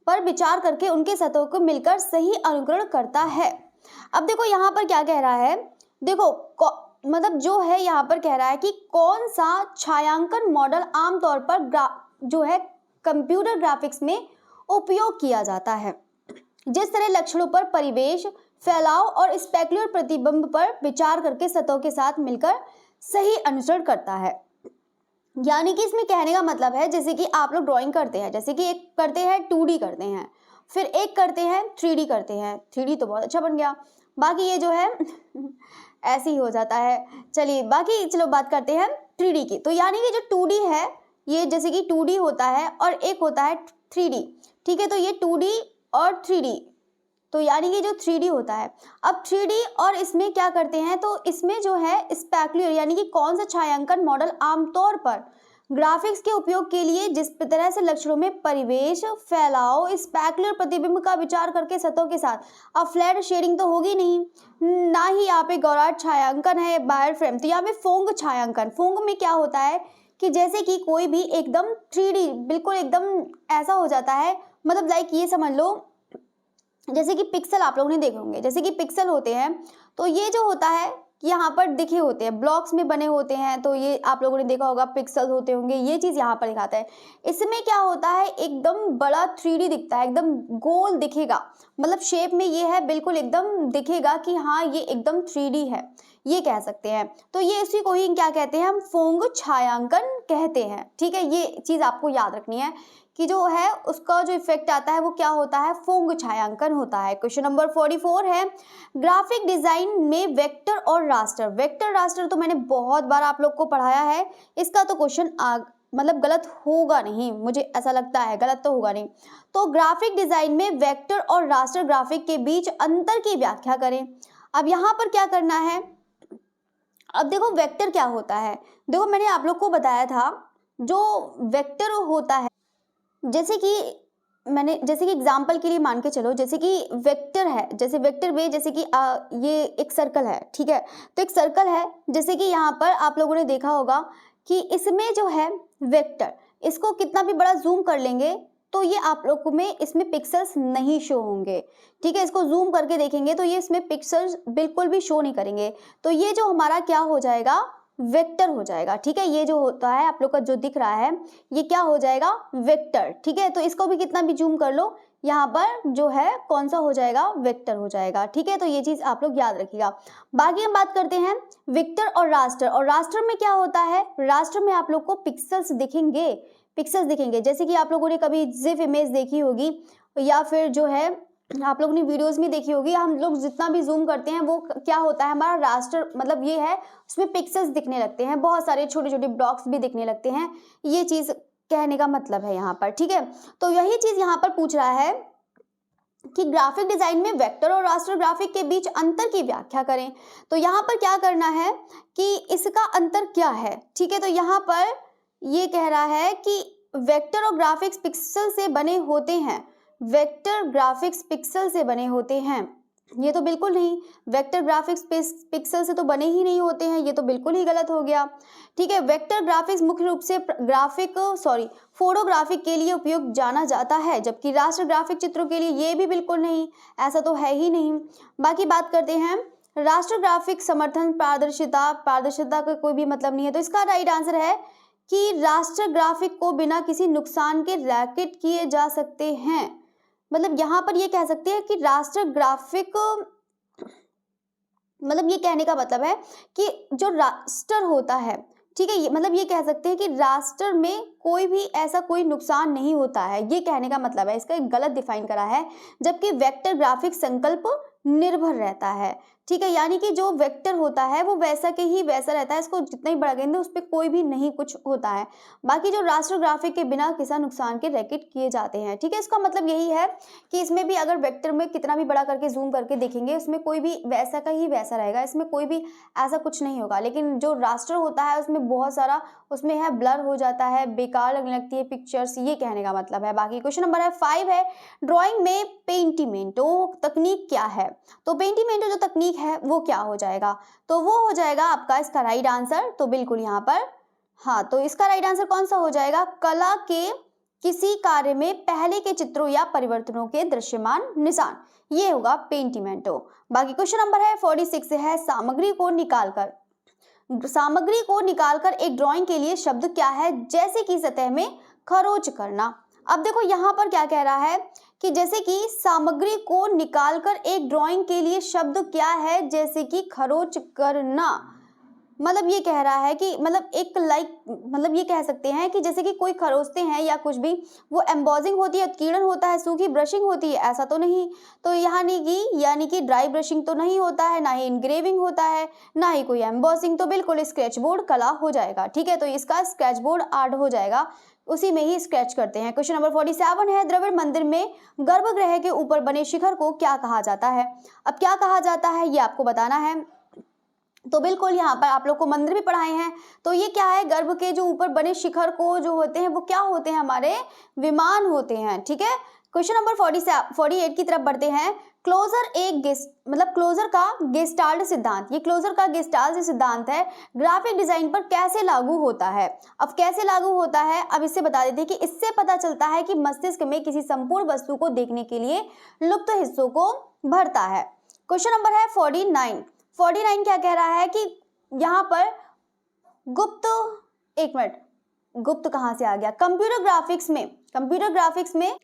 पर विचार करके उनके सतहों को मिलकर सही अनुकरण करता है। अब देखो यहाँ पर क्या कह रहा है, देखो मतलब जो है यहाँ पर कह रहा है कि कौन सा छायांकन मॉडल आमतौर पर जो है कंप्यूटर ग्राफिक्स में उपयोग किया जाता है, जिस तरह लक्षणों पर परिवेश, फैलाव और स्पेक्युलर प्रतिबिंब पर विचार करके सतहों के साथ मिलकर सही अनुसरण करता है। यानी कि इसमें कहने का मतलब है, जैसे कि आप लोग ड्राइंग करते हैं, जैसे कि एक करते हैं 2D करते हैं, फिर एक करते हैं 3D करते हैं, 3D तो बहुत अच्छा बन गया, बाकी ये जो है ऐसे ही हो जाता है। चलिए बाकी चलो बात करते हैं 3D की। तो यानी कि जो 2D है, ये जैसे कि 2D होता है और एक होता है 3D, ठीक है, तो ये 2D और 3D, तो यानी कि जो 3D होता है। अब 3D और इसमें क्या करते हैं, तो इसमें जो है स्पेक्युलर, यानी कि कौन सा छायांकन मॉडल आमतौर पर ग्राफिक्स के उपयोग के लिए जिस तरह से लक्षणों में परिवेश, फैलाव, स्पेक्युलर प्रतिबिंब का विचार करके सतहों के साथ, अब फ्लैट शेडिंग तो होगी नहीं, ना ही यहाँ पे गौराट छायांकन है, बायर फ्रेम, तो यहाँ पे फोंग छायांकन। फोंग में क्या होता है कि जैसे कि कोई भी एकदम 3D बिल्कुल एकदम ऐसा हो जाता है, मतलब लाइक ये समझ लो जैसे कि पिक्सल आप लोगों ने देखे होंगे, जैसे कि पिक्सल होते हैं, तो ये जो होता है यहाँ पर दिखे होते हैं, ब्लॉक्स में बने होते हैं, तो ये आप लोगों ने देखा होगा पिक्सल होते होंगे, ये चीज़ यहाँ पर दिखाता है। इसमें क्या होता है, एकदम बड़ा 3D दिखता है, एकदम गोल दिखेगा, मतलब शेप में ये है, बिल्कुल एकदम दिखेगा कि हाँ ये एकदम 3D है, ये कह सकते हैं। तो ये इसी को ही क्या कहते हैं, हम फोंग छायांकन कहते हैं, ठीक है। ये चीज़ आपको याद रखनी है कि जो है उसका जो इफेक्ट आता है वो क्या होता है, फोंग छायांकन होता है। क्वेश्चन नंबर 44 है, ग्राफिक डिजाइन में वेक्टर और रास्टर। वेक्टर रास्टर तो मैंने बहुत बार आप लोग को पढ़ाया है, इसका तो क्वेश्चन मतलब गलत होगा नहीं, मुझे ऐसा लगता है, गलत तो होगा नहीं। तो ग्राफिक डिजाइन में वेक्टर और रास्टर ग्राफिक के बीच अंतर की व्याख्या करें। अब यहाँ पर क्या करना है, अब देखो वेक्टर क्या होता है, देखो मैंने आप लोग को बताया था, जो वेक्टर होता है, जैसे कि एग्जाम्पल के लिए मान के चलो, जैसे कि वेक्टर है, जैसे वेक्टर में जैसे कि ये एक सर्कल है, ठीक है, तो एक सर्कल है, जैसे कि यहाँ पर आप लोगों ने देखा होगा कि इसमें जो है वेक्टर, इसको कितना भी बड़ा जूम कर लेंगे तो ये आप लोगों में इसमें पिक्सल्स नहीं शो होंगे, ठीक है। इसको जूम करके देखेंगे तो ये इसमें पिक्सल्स बिल्कुल भी शो नहीं करेंगे, तो ये जो हमारा क्या हो जाएगा, वेक्टर हो जाएगा, ठीक है। ये जो होता है आप लोग का जो दिख रहा है ये क्या हो जाएगा, वेक्टर, ठीक है। तो इसको भी कितना भी जूम कर लो, यहाँ पर जो है कौन सा हो जाएगा, वेक्टर हो जाएगा, ठीक है। तो ये चीज आप लोग याद रखिएगा। बाकी हम बात करते हैं वेक्टर और रास्टर। और रास्टर में क्या होता है, रास्टर में आप लोग को पिक्सल्स दिखेंगे, जैसे कि आप लोगों ने कभी जिफ इमेज देखी होगी, या फिर जो है आप लोगों ने वीडियोस में देखी होगी, हम लोग जितना भी जूम करते हैं वो क्या होता है, हमारा रास्टर मतलब ये है, उसमें पिक्सल्स दिखने लगते हैं, बहुत सारे छोटे छोटे ब्लॉक्स भी दिखने लगते हैं, ये चीज़ कहने का मतलब है यहाँ पर, ठीक है। तो यही चीज़ यहाँ पर पूछ रहा है कि ग्राफिक डिजाइन में वेक्टर और रास्टर ग्राफिक के बीच अंतर की व्याख्या करें। तो यहाँ पर क्या करना है कि इसका अंतर क्या है, ठीक है। तो यहाँ पर ये कह रहा है कि वेक्टर और ग्राफिक्स पिक्सल से बने होते हैं, वेक्टर ग्राफिक्स पिक्सल से बने होते हैं, ये तो बिल्कुल नहीं, वेक्टर ग्राफिक्स पिक्सल से तो बने ही नहीं होते हैं, ये तो बिल्कुल ही गलत हो गया, ठीक है। वेक्टर ग्राफिक्स मुख्य रूप से फोटोग्राफिक के लिए उपयोग जाना जाता है, जबकि रास्टर ग्राफिक चित्रों के लिए ये भी बिल्कुल नहीं, ऐसा तो है ही नहीं। बाकी बात करते हैं रास्टर ग्राफिक समर्थन पारदर्शिता का कोई भी मतलब नहीं है। तो इसका राइट आंसर है कि रास्टर ग्राफिक को बिना किसी नुकसान के रैकेट किए जा सकते हैं। मतलब यहाँ पर ये कह सकते हैं कि रास्टर ग्राफिक, मतलब ये कहने का मतलब है कि जो रास्टर होता है, ठीक है, ये मतलब ये कह सकते हैं कि रास्टर में कोई भी ऐसा कोई नुकसान नहीं होता है, ये कहने का मतलब है। इसका एक गलत डिफाइन करा है, जबकि वेक्टर ग्राफिक संकल्प निर्भर रहता है, ठीक है। यानी कि जो वेक्टर होता है वो वैसा के ही वैसा रहता है, इसको जितना ही बड़ा करेंगे उस पर कोई भी नहीं कुछ होता है। बाकी जो रास्टर ग्राफिक के बिना किसी नुकसान के रैकेट किए जाते हैं, ठीक है। इसका मतलब यही है कि इसमें भी अगर वेक्टर में कितना भी बड़ा करके जूम करके देखेंगे उसमें कोई भी वैसा का ही वैसा रहेगा, इसमें कोई भी ऐसा कुछ नहीं होगा। लेकिन जो रास्टर होता है उसमें बहुत सारा उसमें है ब्लर हो जाता है, बेकार लगने लगती है पिक्चर्स, ये कहने का मतलब है। बाकी क्वेश्चन नंबर 5 है ड्राइंग में पेंटिमेंटो तकनीक क्या है। तो पेंटिमेंटो जो तकनीक है वो क्या हो जाएगा, तो वो हो जाएगा आपका इसका राइट आंसर। तो बिल्कुल यहाँ पर हाँ, तो इसका राइट आंसर कौन सा हो जाएगा, कला के किसी कार्य में पहले के चित्रों या परिवर्तनों के दृश्यमान निशान, ये होगा पेंटिमेंटो। बाकी क्वेश्चन नंबर है 46 है सामग्री को निकालकर एक ड्राइंग के लिए शब्द क्या है, जैसे कि सतह में खरोच करना। अब देखो यहाँ पर क्या कह रहा है कि जैसे कि सामग्री को निकालकर एक ड्राइंग के लिए शब्द क्या है, जैसे कि खरोच करना। मतलब ये कह रहा है कि मतलब एक मतलब ये कह सकते हैं कि जैसे कि कोई खरोचते हैं या कुछ भी, वो एम्बोजिंग होती है, उत्कीर्णन होता है, सूखी ब्रशिंग होती है, ऐसा तो नहीं। तो यहाँ नहीं कि यानी कि ड्राई ब्रशिंग तो नहीं होता है, ना ही इनग्रेविंग होता है, ना ही कोई एम्बोसिंग, तो बिल्कुल स्केच बोर्ड कला हो जाएगा, ठीक है। तो इसका स्केच बोर्ड आर्ट हो जाएगा, उसी में ही स्केच करते हैं। क्वेश्चन नंबर 47 है द्रविड़ मंदिर में गर्भगृह के ऊपर बने शिखर को क्या कहा जाता है। अब क्या कहा जाता है ये आपको बताना है। तो बिल्कुल यहाँ पर आप लोग को मंदिर भी पढ़ाए हैं, तो ये क्या है, गर्भ के जो ऊपर बने शिखर को जो होते हैं वो क्या होते हैं, हमारे विमान होते हैं, ठीक है। क्वेश्चन नंबर 48 की तरफ बढ़ते हैं। क्लोजर का गेस्टाल्ट सिद्धांत, ये क्लोजर का गेस्टाल्ट सिद्धांत है, ग्राफिक डिजाइन पर कैसे लागू होता है। अब कैसे लागू होता है, अब इससे बता देते हैं कि इससे पता चलता है कि मस्तिष्क में किसी संपूर्ण वस्तु को देखने के लिए लुप्त हिस्सों को भरता है। क्वेश्चन नंबर है 49 क्या कह रहा है कि यहाँ पर गुप्त कहाँ से आ गया, कंप्यूटर ग्राफिक्स में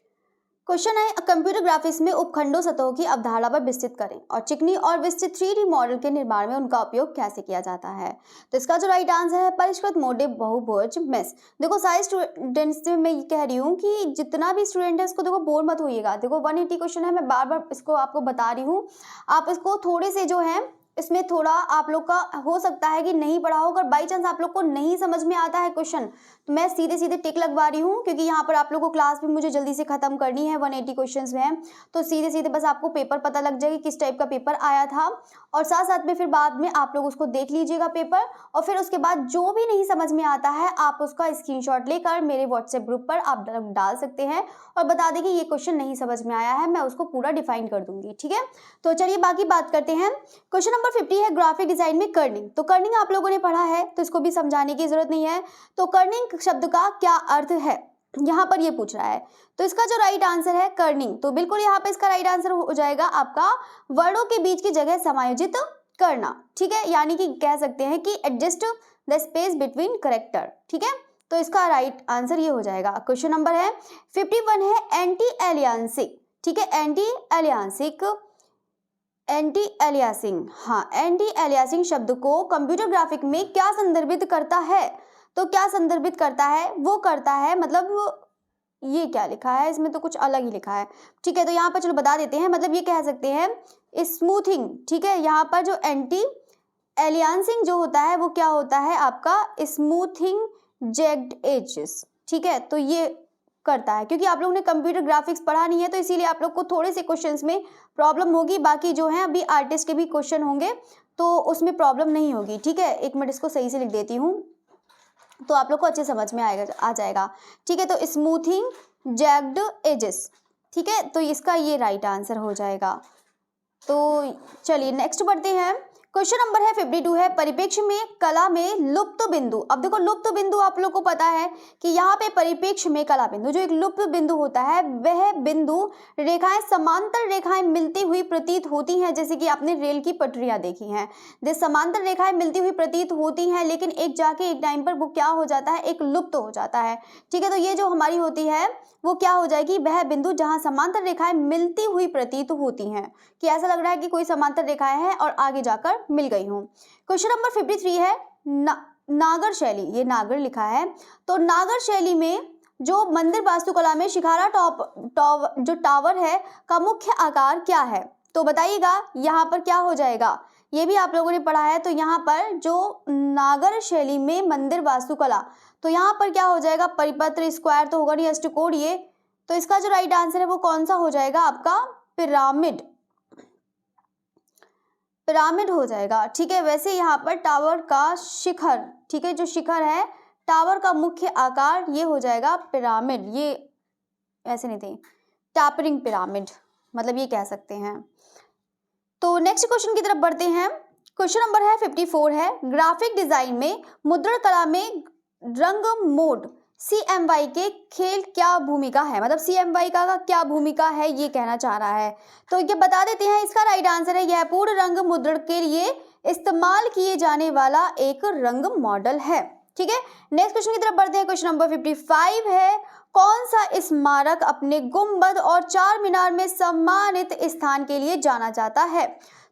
क्वेश्चन है, कंप्यूटर ग्राफिक्स में उपखंडों सतहों की अवधारणा पर विस्तृत करें और चिकनी और विस्तृत 3D मॉडल के निर्माण में उनका उपयोग कैसे किया जाता है। तो इसका जो राइट आंसर है परिष्कृत मोटिव बहुभुज मेस। देखो सारे स्टूडेंट्स से मैं ये कह रही हूँ कि जितना भी स्टूडेंट है इसको देखो बोर मत होइएगा। देखो 180 क्वेश्चन है, मैं बार बार इसको आपको बता रही हूँ, आप इसको थोड़े से जो है इसमें थोड़ा आप लोग का हो सकता है कि नहीं पढ़ा हो, अगर बाई चांस आप लोग को नहीं समझ में आता है क्वेश्चन, तो मैं सीधे टिक लगवा रही हूँ, क्योंकि यहाँ पर आप लोग को क्लास भी मुझे जल्दी से खत्म करनी है, 180 क्वेश्चंस में है, तो सीधे बस आपको पेपर पता लग जाएगा किस टाइप का पेपर आया था, और साथ में फिर बाद में आप लोग उसको देख लीजिएगा पेपर, और फिर उसके बाद जो भी नहीं समझ में आता है आप उसका स्क्रीनशॉट लेकर मेरे व्हाट्सएप ग्रुप पर आप डाल सकते हैं और बता दें कि ये क्वेश्चन नहीं समझ में आया है, मैं उसको पूरा डिफाइन कर दूंगी, ठीक है। तो चलिए बाकी बात करते हैं। क्वेश्चन नंबर 50 है ग्राफिक डिजाइन में कर्निंग। तो कर्निंग आप लोगों ने पढ़ा है तो इसको भी समझाने की जरूरत नहीं है। तो कर्निंग शब्द का क्या अर्थ है, यहाँ पर ये पूछ रहा है। तो इसका जो राइट आंसर है कर्निंग, तो बिल्कुल यहाँ पे इसका राइट आंसर हो जाएगा आपका वर्डों के बीच की जगह समायोजित करना, ठीक है, यानी कि कह सकते हैं कि adjust the space between character, ठीक है। तो इसका राइट आंसर ये हो जाएगा। क्वेश्चन नंबर है 51 है एंटी एलियासिंग, ठीक है, एंटी एलियासिंग शब्द को कंप्यूटर ग्राफिक में क्या संदर्भित करता है। तो क्या संदर्भित करता है, वो करता है मतलब ये क्या लिखा है, इसमें तो कुछ अलग ही लिखा है, ठीक है। तो यहाँ पर चलो बता देते हैं, मतलब ये कह सकते हैं स्मूथिंग, ठीक है। यहाँ पर जो एंटी एलियासिंग जो होता है वो क्या होता है आपका स्मूथिंग जैग्ड एजेस, ठीक है। तो ये करता है, क्योंकि आप लोगों ने कंप्यूटर ग्राफिक्स पढ़ा नहीं है तो इसीलिए आप लोग को थोड़े से क्वेश्चंस में प्रॉब्लम होगी। बाकी जो है अभी आर्टिस्ट के भी क्वेश्चन होंगे तो उसमें प्रॉब्लम नहीं होगी। ठीक है, एक मिनट इसको सही से लिख देती हूँ तो आप लोग को अच्छे समझ में आ जाएगा। ठीक है, तो स्मूथिंग जैग्ड एजेस, ठीक है, तो इसका ये राइट आंसर हो जाएगा। तो चलिए नेक्स्ट बढ़ते हैं। क्वेश्चन नंबर है 52 है, परिप्रेक्ष्य में कला में लुप्त बिंदु। अब देखो लुप्त बिंदु आप लोग को पता है कि यहाँ पे परिप्रेक्ष्य में कला बिंदु, जो एक लुप्त बिंदु होता है वह बिंदु रेखाएं समांतर रेखाएं मिलती हुई प्रतीत होती हैं, जैसे कि आपने रेल की पटरियां देखी हैं, समांतर रेखाएं मिलती हुई प्रतीत होती हैं, लेकिन एक जाके एक टाइम पर वो क्या हो जाता है, एक लुप्त हो जाता है। ठीक है, तो ये जो हमारी होती है वो क्या हो जाएगी, वह बिंदु जहां समांतर रेखाएं मिलती हुई प्रतीत होती हैं, कि ऐसा लग रहा है कि कोई समांतर रेखाएं हैं और आगे जाकर मिल गई हूं। क्वेश्चन नंबर 53 है, नागर शैली, ये नागर लिखा है, तो नागर शैली में जो मंदिर वास्तुकला में शिखरा जो टावर है का मुख्य आकार क्या है, तो बताइएगा यहाँ पर क्या हो जाएगा, ये भी आप लोगों ने पढ़ा है। तो यहाँ पर जो नागर शैली में मंदिर वास्तुकला, तो यहाँ पर क्या हो जाएगा, परिपत्र, स्क्वायर तो होगा नहीं, अष्टकोण, ये तो इसका जो राइट आंसर है वो कौन सा हो जाएगा आपका, पिरामिड, पिरामिड हो जाएगा। ठीक है, वैसे यहाँ पर टावर का शिखर, ठीक है, जो शिखर है टावर का मुख्य आकार ये हो जाएगा पिरामिड, ये ऐसे नहीं थे, टैपरिंग पिरामिड मतलब ये कह सकते हैं। तो नेक्स्ट क्वेश्चन की तरफ बढ़ते हैं। क्वेश्चन नंबर है 54 है, ग्राफिक डिजाइन में मुद्रण कला में रंग मोड CMY के खेल क्या भूमिका है, मतलब CMY का क्या भूमिका है ये कहना चाह रहा है। तो ये बता देते हैं, इसका राइट आंसर है यह पूर्ण रंग मुद्रण के लिए इस्तेमाल किए जाने वाला एक रंग मॉडल है। ठीक है, नेक्स्ट क्वेश्चन की तरफ बढ़ते हैं। क्वेश्चन नंबर 55 है, कौन सा स्मारक अपने गुंबद और चार मीनार में सम्मानित स्थान के लिए जाना जाता है,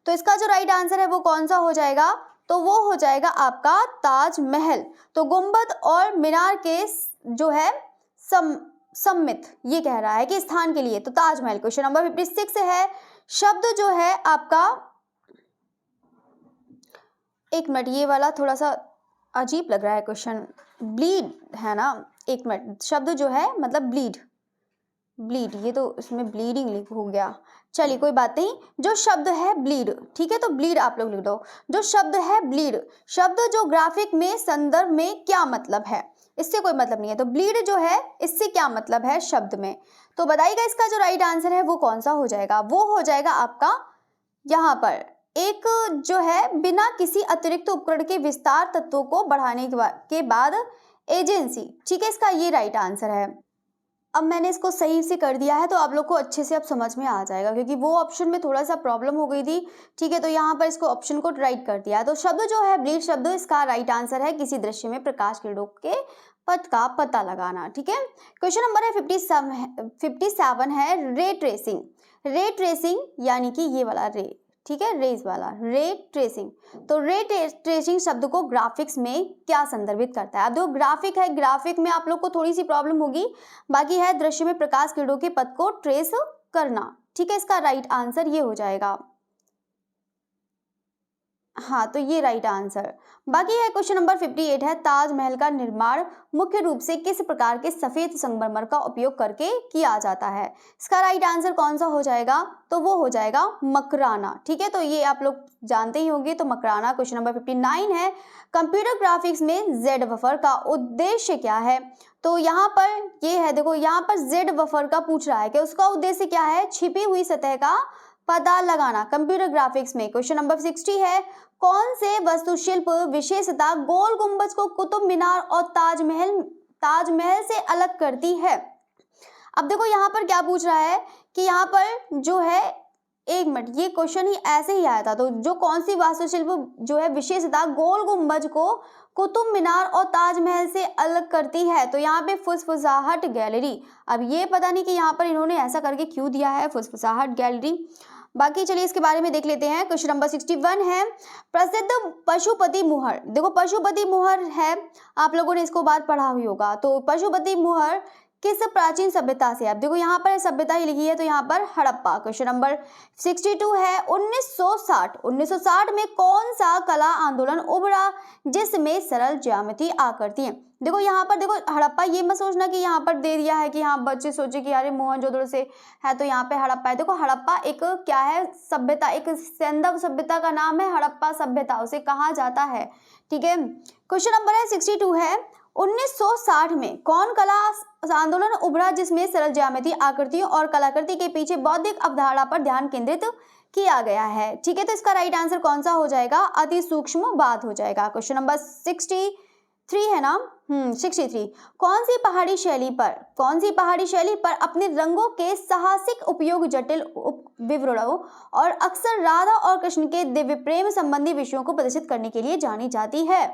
तो इसका जो राइट आंसर है वो कौन सा हो जाएगा, तो वो हो जाएगा आपका ताजमहल। तो गुंबद और मीनार के जो है सम्मित ये कह रहा है कि स्थान के लिए, तो ताजमहल। क्वेश्चन नंबर 56 है, शब्द जो है आपका, एक मिनट ये वाला थोड़ा सा अजीब लग रहा है क्वेश्चन, ब्लीड है ना, एक मिनट, शब्द जो है मतलब ब्लीड, ब्लीड ये तो इसमें ब्लीडिंग हो गया, चलिए कोई बात नहीं, जो शब्द है ब्लीड, ठीक है, तो ब्लीड आप लोग लिख दो। जो शब्द है ब्लीड, शब्द जो ग्राफिक में संदर्भ में क्या मतलब है, इससे कोई मतलब नहीं है, तो ब्लीड जो है इससे क्या मतलब है शब्द में, तो बताइएगा इसका जो राइट आंसर है वो कौन सा हो जाएगा, वो हो जाएगा आपका यहाँ पर एक जो है बिना किसी अतिरिक्त उपकरण के विस्तार तत्वों को बढ़ाने के बाद एजेंसी। ठीक है, इसका ये राइट आंसर है। अब मैंने इसको सही से कर दिया है तो आप लोग को अच्छे से अब समझ में आ जाएगा, क्योंकि वो ऑप्शन में थोड़ा सा प्रॉब्लम हो गई थी। ठीक है, तो यहाँ पर इसको ऑप्शन को राइट कर दिया। तो शब्द जो है ब्लीड शब्द, इसका राइट आंसर है किसी दृश्य में प्रकाश किरणों के पथ का पता लगाना। ठीक है, क्वेश्चन नंबर है 57 है, रे ट्रेसिंग। रे ट्रेसिंग यानी कि ये वाला रे, ठीक है, रेज वाला रे ट्रेसिंग। तो रे ट्रेसिंग शब्द को ग्राफिक्स में क्या संदर्भित करता है, अब जो ग्राफिक है, ग्राफिक में आप लोग को थोड़ी सी प्रॉब्लम होगी, बाकी है दृश्य में प्रकाश किरणों के पथ को ट्रेस करना। ठीक है, इसका राइट आंसर ये हो जाएगा, हाँ तो ये राइट आंसर। बाकी है क्वेश्चन नंबर 58 है, ताजमहल का निर्माण मुख्य रूप से किस प्रकार के सफेद संगमरमर का उपयोग करके किया जाता है, इसका राइट आंसर कौन सा हो जाएगा, तो वो हो जाएगा मकराना। ठीक है, तो ये आप लोग जानते ही होंगे, तो मकराना। क्वेश्चन नंबर 59 है, कंप्यूटर ग्राफिक्स में जेड बफर का उद्देश्य क्या है, तो यहाँ पर ये है, देखो यहाँ पर जेड बफर का पूछ रहा है कि उसका उद्देश्य क्या है, छिपी हुई सतह का पता लगाना कंप्यूटर ग्राफिक्स में। क्वेश्चन नंबर 60 है, कौन से वास्तुशिल्प विशेषता गोल गुंबज को कुतुब मीनार और ताजमहल से अलग करती है। अब देखो यहाँ पर क्या पूछ रहा है कि यहाँ पर जो है, एक मिनट, ये क्वेश्चन ही ऐसे ही आया था, तो जो कौन सी वास्तुशिल्प जो है विशेषता गोल गुंबज को कुतुब मीनार और ताजमहल से अलग करती है, तो यहाँ पे फुसफुसाहट गैलरी। अब ये पता नहीं कि यहाँ पर इन्होंने ऐसा करके क्यों दिया है फुसफुसाहट गैलरी, बाकी चलिए इसके बारे में देख लेते हैं। क्वेश्चन नंबर 61 है, प्रसिद्ध पशुपति मुहर। देखो पशुपति मुहर है, आप लोगों ने इसको बात पढ़ा हुई होगा, तो पशुपति मुहर किस प्राचीन सभ्यता से? अब देखो यहाँ पर सभ्यता ही लिखी है तो यहाँ पर हड़प्पा। क्वेश्चन नंबर 62 है 1960 में कौन सा कला आंदोलन उभरा जिसमें सरल ज्यामिति आकृति है? देखो यहाँ पर देखो हड़प्पा, ये मत सोचना कि यहाँ पर दे दिया है कि हाँ बच्चे सोचे कि अरे मोहनजोदड़ो से है तो यहाँ पे हड़प्पा है। देखो हड़प्पा एक क्या है, सभ्यता, एक सैंधव सभ्यता का नाम है हड़प्पा सभ्यता, उसे कहा जाता है। ठीक है, क्वेश्चन नंबर है 62 है 1960 में कौन कला आंदोलन उभरा जिसमें सरल ज्यामिति आकृतियों और कलाकृति के पीछे बौद्धिक अवधारणा पर ध्यान केंद्रित किया गया है? ठीक है, तो इसका राइट आंसर कौन सा हो जाएगा? अति सूक्ष्म बात हो जाएगा। क्वेश्चन नंबर 63 है ना, 63 कौन सी पहाड़ी शैली पर अपने रंगों के साहसिक उपयोग, जटिल विवरणों और अक्सर राधा और कृष्ण के दिव्य प्रेम संबंधी विषयों को प्रदर्शित करने के लिए जानी जाती है?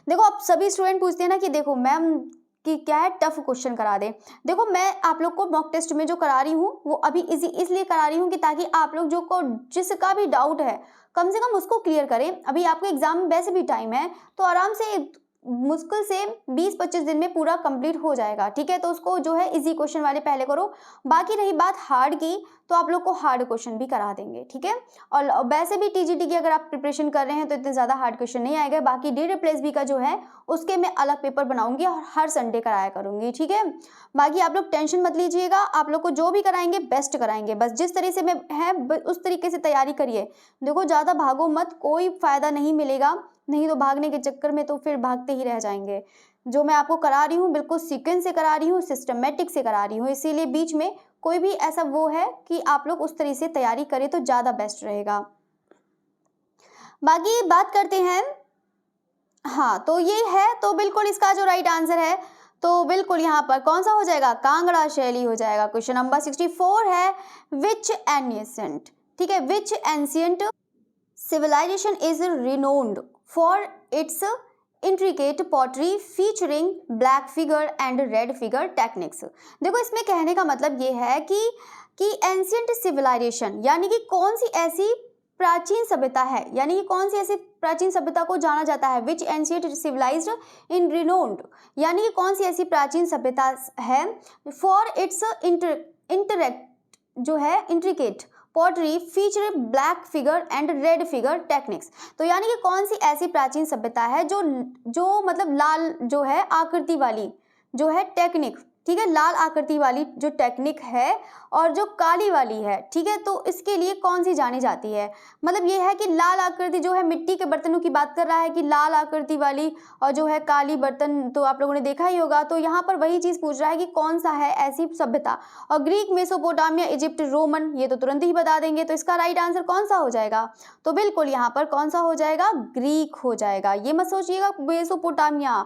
देखो अब सभी स्टूडेंट पूछते हैं ना कि देखो मैम कि क्या है, टफ क्वेश्चन करा दे। देखो मैं आप लोग को मॉक टेस्ट में जो करा रही हूँ वो अभी इजी इसलिए करा रही हूँ कि ताकि आप लोग जो को जिसका भी डाउट है कम से कम उसको क्लियर करें। अभी आपके एग्जाम में वैसे भी टाइम है तो आराम से मुश्किल से 20-25 दिन में पूरा कंप्लीट हो जाएगा। ठीक है, तो उसको जो है इजी क्वेश्चन वाले पहले करो, बाकी रही बात हार्ड की तो आप लोग को हार्ड क्वेश्चन भी करा देंगे। ठीक है, और वैसे भी टीजीटी की अगर आप प्रिपरेशन कर रहे हैं तो इतने ज़्यादा हार्ड क्वेश्चन नहीं आएगा। बाकी DDPLSB का जो है उसके मैं अलग पेपर बनाऊंगी और हर संडे कराया करूंगी। ठीक है, बाकी आप लोग टेंशन मत लीजिएगा, आप लोग को जो भी कराएंगे बेस्ट कराएंगे, बस जिस तरीके से मैं है उस तरीके से तैयारी करिए। देखो ज़्यादा भागो मत, कोई फायदा नहीं मिलेगा, नहीं तो भागने के चक्कर में तो फिर भागते ही रह जाएंगे। जो मैं आपको करा रही हूँ बिल्कुल सीक्वेंस से करा रही हूँ, सिस्टमेटिक से करा रही हूँ, इसीलिए बीच में कोई भी ऐसा वो है कि आप लोग उस तरीके से तैयारी करें तो ज़्यादा बेस्ट रहेगा। बाकी बात करते हैं, हाँ तो ये है, तो बिल्कुल इसका जो राइट आंसर है तो बिल्कुल यहाँ पर कौन सा हो जाएगा? कांगड़ा शैली हो जाएगा। क्वेश्चन नंबर 64 है विच एंशिएंट, ठीक है, विच ancient civilization is renowned for its intricate pottery featuring black figure and red figure techniques। देखो इसमें कहने का मतलब ये है कि एंशिएंट सिविलाइजेशन यानी कि कौन सी ऐसी प्राचीन सभ्यता है, यानी कि कौन सी ऐसी प्राचीन सभ्यता को जाना जाता है। विच एंशिएंट सिविलाइज्ड इन रिनोन्ड, यानी कि कौन सी ऐसी प्राचीन सभ्यता है फॉर इट्स इंटरेक्ट जो है intricate pottery feature black figure and red figure techniques. तो यानी कि कौन सी ऐसी प्राचीन सभ्यता है जो मतलब लाल जो है आकृति वाली जो है टेक्निक, ठीक है, लाल आकृति वाली जो टेक्निक है और जो काली वाली है, ठीक है, तो इसके लिए कौन सी जानी जाती है? मतलब ये है कि लाल आकृति जो है मिट्टी के बर्तनों की बात कर रहा है कि लाल आकृति वाली, और जो है काली बर्तन तो आप लोगों ने देखा ही होगा। तो यहाँ पर वही चीज़ पूछ रहा है कि कौन सा है ऐसी सभ्यता। और ग्रीक, मेसोपोटामिया, इजिप्ट, रोमन, ये तो तुरंत ही बता देंगे। तो इसका राइट आंसर कौन सा हो जाएगा? तो बिल्कुल यहाँ पर कौन सा हो जाएगा? ग्रीक हो जाएगा। ये मत सोचिएगा मेसोपोटामिया,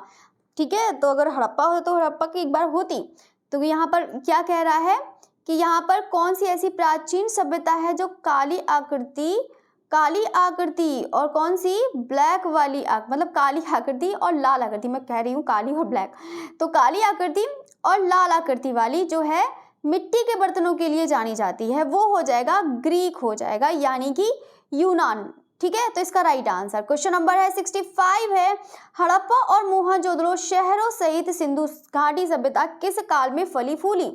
ठीक है। तो अगर हड़प्पा हो तो हड़प्पा की एक बार होती। तो यहाँ पर क्या कह रहा है कि यहाँ पर कौन सी ऐसी प्राचीन सभ्यता है जो काली आकृति और कौन सी ब्लैक वाली मतलब काली आकृति और लाल आकृति, मैं कह रही हूँ काली और ब्लैक, तो काली आकृति और लाल आकृति वाली जो है मिट्टी के बर्तनों के लिए जानी जाती है, वो हो जाएगा ग्रीक हो जाएगा, यानी कि यूनान। ठीक है, तो इसका राइट आंसर क्वेश्चन नंबर है 65 है हड़प्पा और मोहनजोदड़ो शहरों सहित सिंधु घाटी सभ्यता किस काल में फली फूली?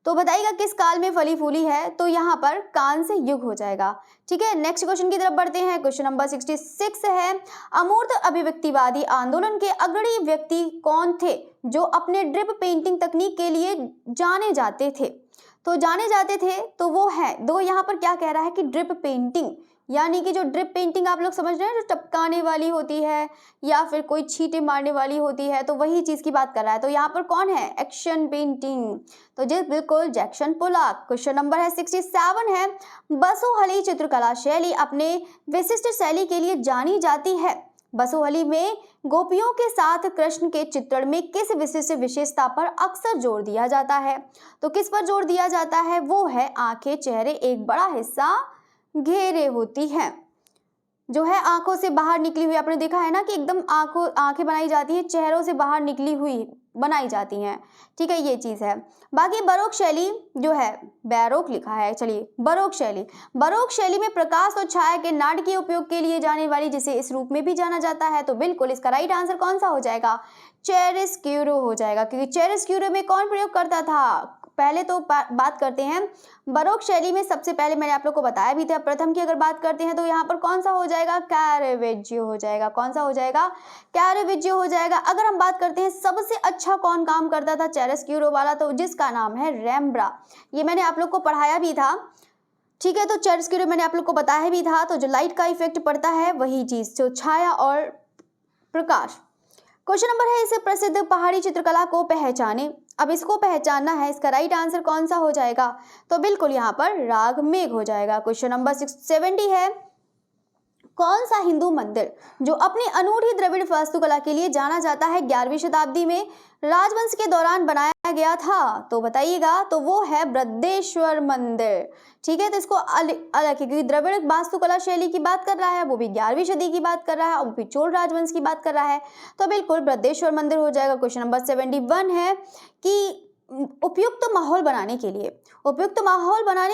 तो बताइएगा किस काल में फली फूली है? तो यहाँ पर कांस्य युग हो जाएगा। ठीक है, नेक्स्ट क्वेश्चन की तरफ बढ़ते हैं। क्वेश्चन नंबर 66 है अमूर्त अभिव्यक्तिवादी आंदोलन के अग्रणी व्यक्ति कौन थे जो अपने ड्रिप पेंटिंग तकनीक के लिए जाने जाते थे? तो वो है दो, यहाँ पर क्या कह रहा है कि ड्रिप पेंटिंग, यानी कि जो ड्रिप पेंटिंग आप लोग समझ रहे हैं, जो टपकाने वाली होती है या फिर कोई छींटे मारने वाली होती है, तो वही चीज़ की बात कर रहा है। तो यहाँ पर कौन है? एक्शन पेंटिंग, तो जी बिल्कुल जैक्सन पोलॉक। क्वेश्चन नंबर है 67 है बसोहली चित्रकला शैली अपने विशिष्ट शैली के लिए जानी जाती है। बसोहली में गोपियों के साथ कृष्ण के चित्रण में किस विशिष्ट विशेषता पर अक्सर जोर दिया जाता है? तो किस पर जोर दिया जाता है? वो है आंखें, चेहरे एक बड़ा हिस्सा घेरे होती है, जो है आंखों से बाहर निकली हुई। आपने देखा है ना कि एकदम आंखें बनाई जाती है चेहरों से बाहर निकली हुई, बनाई जाती हैं। ठीक है, ये चीज़ है। बाकी बरोक शैली जो है, बैरोक लिखा है, चलिए बरोक शैली में प्रकाश और छाया के नाटकीय उपयोग के लिए जाने वाली, जिसे इस रूप में भी जाना जाता है। तो बिल्कुल इसका राइट आंसर कौन सा हो जाएगा? चियरेस्क्यूरो हो जाएगा, क्योंकि चियरेस्क्यूरो में कौन प्रयोग करता था? पहले तो बात करते हैं बरोक शैली में, सबसे पहले मैंने आप लोग को बताया भी था, प्रथम की अगर बात करते हैं तो यहाँ पर कौन सा हो जाएगा? कैरावेज्जियो हो जाएगा। कौन सा हो जाएगा? कैरावेज्जियो हो जाएगा। अगर हम बात करते हैं सबसे अच्छा कौन काम करता था चियरेस्क्यूरो वाला, तो जिसका नाम है रेम्ब्रांट। ये मैंने आप लोग को पढ़ाया भी था। ठीक है, तो चियरेस्क्यूरो मैंने आप लोग को बताया भी था। तो जो लाइट का इफेक्ट पड़ता है वही चीज, जो छाया और प्रकाश। क्वेश्चन नंबर है, इसे प्रसिद्ध पहाड़ी चित्रकला को पहचाने। अब इसको पहचानना है, इसका राइट आंसर कौन सा हो जाएगा? तो बिल्कुल यहाँ पर राग मेघ हो जाएगा। क्वेश्चन नंबर 670 है, कौन सा हिंदू मंदिर जो अपनी अनूठी द्रविड़ वास्तुकला के लिए जाना जाता है 11वीं शताब्दी में राजवंश के दौरान बनाया गया था? तो बताइएगा, तो वो है बृहदेश्वर मंदिर। ठीक है, तो इसको अलग क्योंकि द्रविड़ वास्तुकला शैली की बात कर रहा है, वो भी 11वीं सदी की बात कर रहा है, और भी चोल राजवंश की बात कर रहा है, तो बिल्कुल बृहदेश्वर मंदिर हो जाएगा। क्वेश्चन नंबर 71 है कि उपयुक्त माहौल बनाने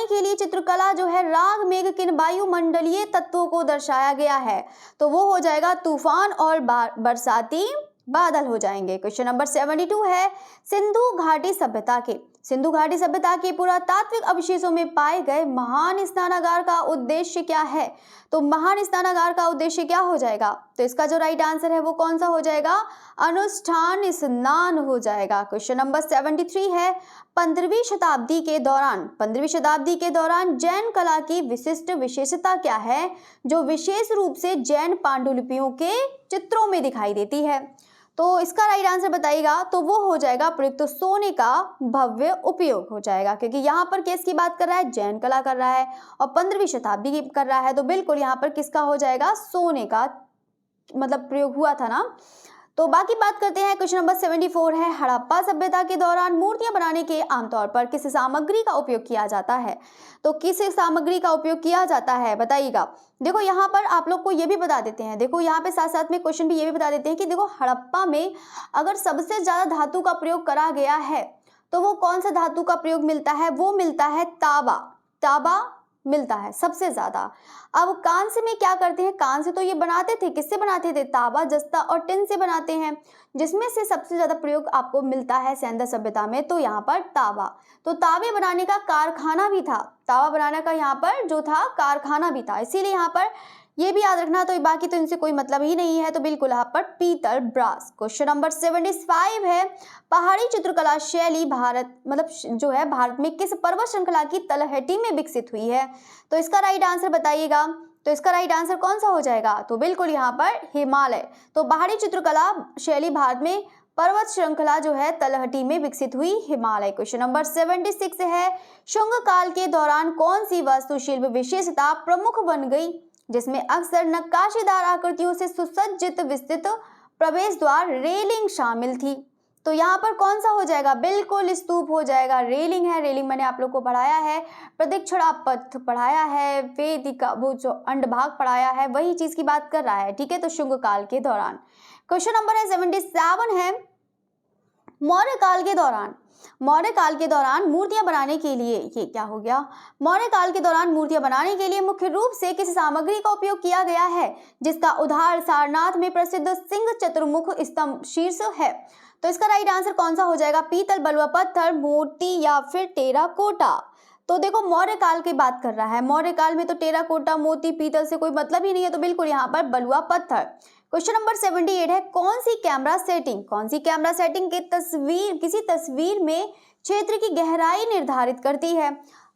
के लिए चित्रकला जो है राग मेघ किन वायुमंडलीय तत्वों को दर्शाया गया है? तो वो हो जाएगा तूफान और बरसाती बादल हो जाएंगे। क्वेश्चन नंबर 72 है, सिंधु घाटी सभ्यता के पुरातात्विक अवशेषों में पाए गए महान स्नानागार का उद्देश्य क्या है? तो महान स्नानागार का उद्देश्य क्या हो जाएगा? तो इसका जो राइट आंसर है वो कौन सा हो जाएगा? अनुष्ठान स्नान हो जाएगा। क्वेश्चन नंबर 73 है, 15वीं शताब्दी के दौरान जैन कला की विशिष्ट विशेषता क्या है, जो विशेष रूप से जैन पांडुलिपियों के चित्रों में दिखाई देती है? तो इसका राइट आंसर बताइएगा, तो वो हो जाएगा प्रयुक्त सोने का भव्य उपयोग हो जाएगा, क्योंकि यहाँ पर किसकी बात कर रहा है? जैन कला कर रहा है और 15वीं शताब्दी की कर रहा है, तो बिल्कुल यहाँ पर किसका हो जाएगा? सोने का मतलब प्रयोग हुआ था ना। तो बाकी बात करते हैं, क्वेश्चन नंबर 74 है, हड़प्पा सभ्यता के दौरान मूर्तियां बनाने के आमतौर पर किस सामग्री का उपयोग किया जाता है? तो किस सामग्री का उपयोग किया जाता है बताइएगा। देखो यहाँ पर आप लोग को ये भी बता देते हैं, देखो यहाँ पे साथ साथ में क्वेश्चन भी ये भी बता देते हैं कि देखो हड़प्पा में अगर सबसे ज्यादा धातु का प्रयोग करा गया है तो वो कौन सा धातु का प्रयोग मिलता है? वो मिलता है तांबा मिलता है सबसे ज्यादा। अब कांस्य में क्या करते हैं? कांस्य तो ये बनाते थे, किससे बनाते थे? तांबा, जस्ता और टिन से बनाते हैं, जिसमें से सबसे ज्यादा प्रयोग आपको मिलता है सेंधर सभ्यता में, तो यहाँ पर तांबा। तो तांबे बनाने का कारखाना भी था, तांबा बनाने का यहाँ पर जो था कारखाना भी था, इसीलिए यहाँ पर ये भी याद रखना। तो बाकी तो इनसे कोई मतलब ही नहीं है, तो बिल्कुल यहाँ पर पीतल, ब्रास। क्वेश्चन नंबर 75 है, पहाड़ी चित्रकला शैली भारत जो है भारत में किस पर्वत श्रृंखला की तलहटी में विकसित हुई है? तो इसका राइट आंसर बताइएगा। तो इसका राइट आंसर कौन सा हो जाएगा? तो बिल्कुल यहाँ पर हिमालय। तो पहाड़ी चित्रकला शैली भारत में पर्वत श्रृंखला जो है तलहटी में विकसित हुई, हिमालय। क्वेश्चन नंबर 76 है, शुंग काल के दौरान कौन सी वास्तुशिल्प विशेषता प्रमुख बन गई, जिसमें अक्सर नक्काशीदार आकृतियों से सुसज्जित विस्तृत प्रवेश द्वार रेलिंग शामिल थी? तो यहाँ पर कौन सा हो जाएगा? बिल्कुल स्तूप हो जाएगा। रेलिंग है, रेलिंग मैंने आप लोग को पढ़ाया है, प्रदक्षिणा पथ पढ़ाया है, वेदिका वो जो अंडभाग पढ़ाया है, वही चीज की बात कर रहा है। ठीक है, तो शुंग काल के दौरान। क्वेश्चन नंबर है 77 है, मौर्य काल के दौरान मूर्तियां बनाने के लिए, ये क्या हो गया? मौर्य काल के दौरान मूर्तियां बनाने के लिए मुख्य रूप से किस सामग्री का उपयोग किया गया है, जिसका उदाहरण सारनाथ में प्रसिद्ध सिंह चतुर्मुख स्तंभ शीर्ष है? तो इसका राइट आंसर कौन सा हो जाएगा? पीतल, बलुआ पत्थर, मोती या फिर टेराकोटा? तो देखो मौर्य काल की बात कर रहा है, मौर्य काल में तो टेराकोटा, मोती, पीतल से कोई मतलब ही नहीं है, तो बिल्कुल यहाँ पर बलुआ पत्थर। क्वेश्चन नंबर 78 है, कौन सी कैमरा सेटिंग की किसी तस्वीर में क्षेत्र की गहराई निर्धारित करती है?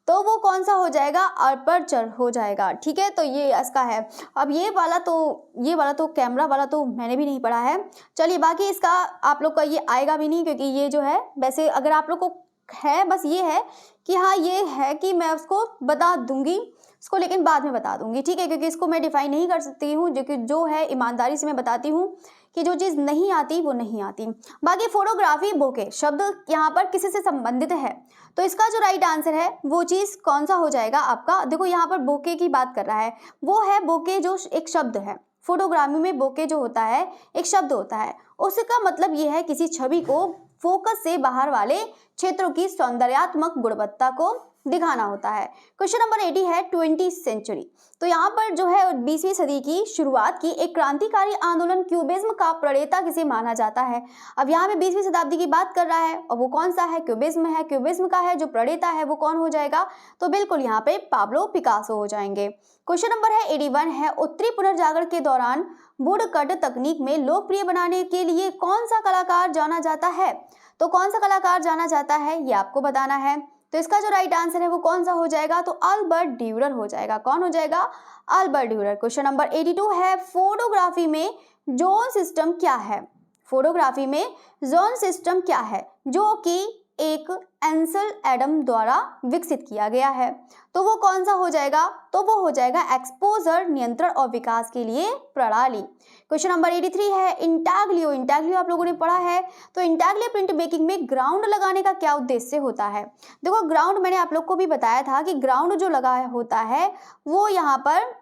तो वो कौन सा हो जाएगा? अपर्चर हो जाएगा। ठीक है, तो ये इसका है। अब ये वाला तो कैमरा वाला तो मैंने भी नहीं पढ़ा है। चलिए बाकी इसका आप लोग का ये आएगा भी नहीं, क्योंकि ये जो है वैसे अगर आप लोग को है, बस ये है कि हाँ ये है कि मैं उसको बता दूंगी इसको, लेकिन बाद में बता दूंगी। ठीक है, क्योंकि इसको मैं डिफाइन नहीं कर सकती हूँ, जो है ईमानदारी से मैं बताती हूँ कि जो चीज़ नहीं आती वो नहीं आती। बाकी फोटोग्राफी, बोके शब्द यहाँ पर किसी से संबंधित है, तो इसका जो राइट आंसर है वो चीज़ कौन सा हो जाएगा आपका? देखो यहाँ पर बोके की बात कर रहा है, वो है बोके जो एक शब्द है, फोटोग्राफी में बोके जो होता है एक शब्द होता है, उसका मतलब ये है किसी छवि को फोकस से बाहर वाले क्षेत्रों की सौंदर्यात्मक गुणवत्ता को दिखाना होता है। क्वेश्चन नंबर 80 है 20th सेंचुरी। तो यहाँ पर जो है 20वीं सदी की शुरुआत की एक क्रांतिकारी आंदोलन क्यूबिज्म का प्रणेता किसे माना जाता है। अब यहाँ पे 20वीं शताब्दी की बात कर रहा है और वो कौन सा है, क्यूबिज्म है। क्यूबिज्म का है जो प्रणेता है वो कौन हो जाएगा, तो बिल्कुल यहाँ पे पाब्लो पिकासो हो जाएंगे। क्वेश्चन नंबर है 81 है उत्तरी पुनर्जागरण के दौरान वुड कट तकनीक में लोकप्रिय बनाने के लिए कौन सा कलाकार जाना जाता है। तो कौन सा कलाकार जाना जाता है ये आपको बताना है। तो इसका जो राइट आंसर है वो कौन सा हो जाएगा, तो अल्बर्ट ड्यूरर हो जाएगा। कौन हो जाएगा, अल्बर्ट ड्यूरर। क्वेश्चन नंबर 82 है फोटोग्राफी में जोन सिस्टम क्या है। फोटोग्राफी में जोन सिस्टम क्या है, जो कि एक एंसल एडम द्वारा विकसित किया गया है। तो वो कौन सा हो जाएगा, तो वो हो जाएगा एक्सपोजर नियंत्रण और विकास के लिए प्रणाली। क्वेश्चन नंबर 83 है इंटाग्लियो। इंटाग्लियो आप लोगों ने पढ़ा है। तो इंटाग्लियो प्रिंट मेकिंग में ग्राउंड लगाने का क्या उद्देश्य होता है। देखो ग्राउंड मैंने आप लोग को भी बताया था कि ग्राउंड जो लगा होता है वो यहाँ पर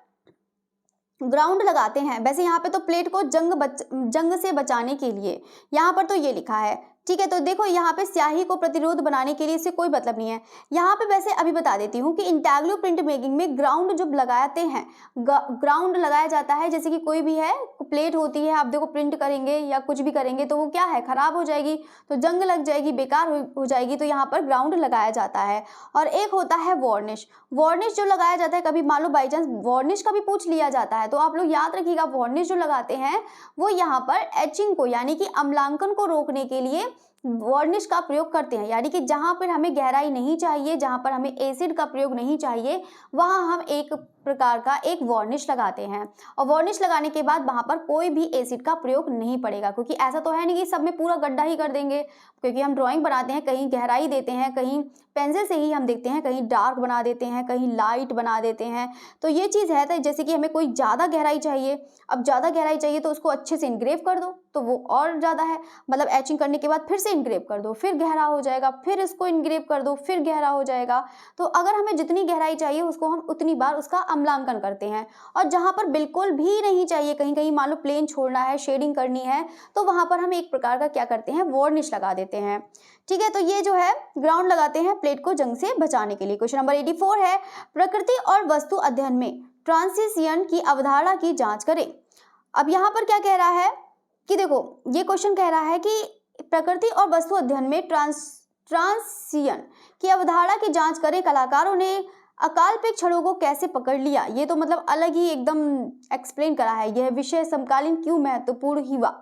ग्राउंड लगाते हैं। वैसे यहाँ पे तो प्लेट को जंग से बचाने के लिए यहाँ पर तो ये लिखा है, ठीक है। तो देखो यहाँ पे स्याही को प्रतिरोध बनाने के लिए इससे कोई मतलब नहीं है। यहाँ पे वैसे अभी बता देती हूँ कि इंटाग्लियो प्रिंट मेकिंग में ग्राउंड जब लगाते हैं, ग्राउंड लगाया जाता है, जैसे कि कोई भी है प्लेट होती है, आप देखो प्रिंट करेंगे या कुछ भी करेंगे तो वो क्या है, खराब हो जाएगी, तो जंग लग जाएगी, बेकार हो जाएगी, तो यहाँ पर ग्राउंड लगाया जाता है। और एक होता है वार्निश। वार्निश जो लगाया जाता है, कभी मान लो बाई चांस वार्निश का भी पूछ लिया जाता है, तो आप लोग याद रखिएगा वार्निश जो लगाते हैं वो यहाँ पर एचिंग को यानी कि अम्लांकन को रोकने के लिए वार्निश का प्रयोग करते हैं। यानी कि जहां पर हमें गहराई नहीं चाहिए, जहां पर हमें एसिड का प्रयोग नहीं चाहिए, वहां हम एक प्रकार का एक वार्निश लगाते हैं। और वार्निश लगाने के बाद वहां पर कोई भी एसिड का प्रयोग नहीं पड़ेगा, क्योंकि ऐसा तो है नहीं कि सब में पूरा गड्ढा ही कर देंगे, क्योंकि हम ड्राइंग बनाते हैं, कहीं गहराई देते हैं, कहीं पेंसिल से ही हम देखते हैं, कहीं डार्क बना देते हैं, कहीं लाइट बना देते हैं। तो ये चीज़ है, तो जैसे कि हमें कोई ज़्यादा गहराई चाहिए, अब ज़्यादा गहराई चाहिए तो उसको अच्छे से इनग्रेव कर दो, तो वो और ज़्यादा है, मतलब एचिंग करने के बाद फिर से इनग्रेव कर दो, फिर गहरा हो जाएगा, फिर इसको इनग्रेव कर दो, फिर गहरा हो जाएगा। तो अगर हमें जितनी गहराई चाहिए उसको हम उतनी बार उसका अम्लांकन करते हैं। और जहाँ पर बिल्कुल भी नहीं चाहिए, कहीं कहीं मान लो प्लेन छोड़ना है, शेडिंग करनी है, तो वहाँ पर हम एक प्रकार का क्या करते हैं, वार्निश लगा देते हैं, ठीक है। तो ये जो है ग्राउंड लगाते हैं प्लेट को जंग से बचाने के लिए। क्वेश्चन नंबर 84 है प्रकृति और वस्तु अध्ययन में ट्रांजिशन की अवधारणा की जांच करें। अब यहाँ पर क्या कह रहा है कि देखो ये क्वेश्चन कह रहा है कि प्रकृति और वस्तु अध्ययन में ट्रांजिशन की अवधारणा की जांच करें, कलाकारों ने अकाल्पनिक क्षणों को कैसे पकड़ लिया। ये तो मतलब अलग ही एकदम एक्सप्लेन करा है, यह विषय समकालीन क्यों महत्वपूर्ण हुआ।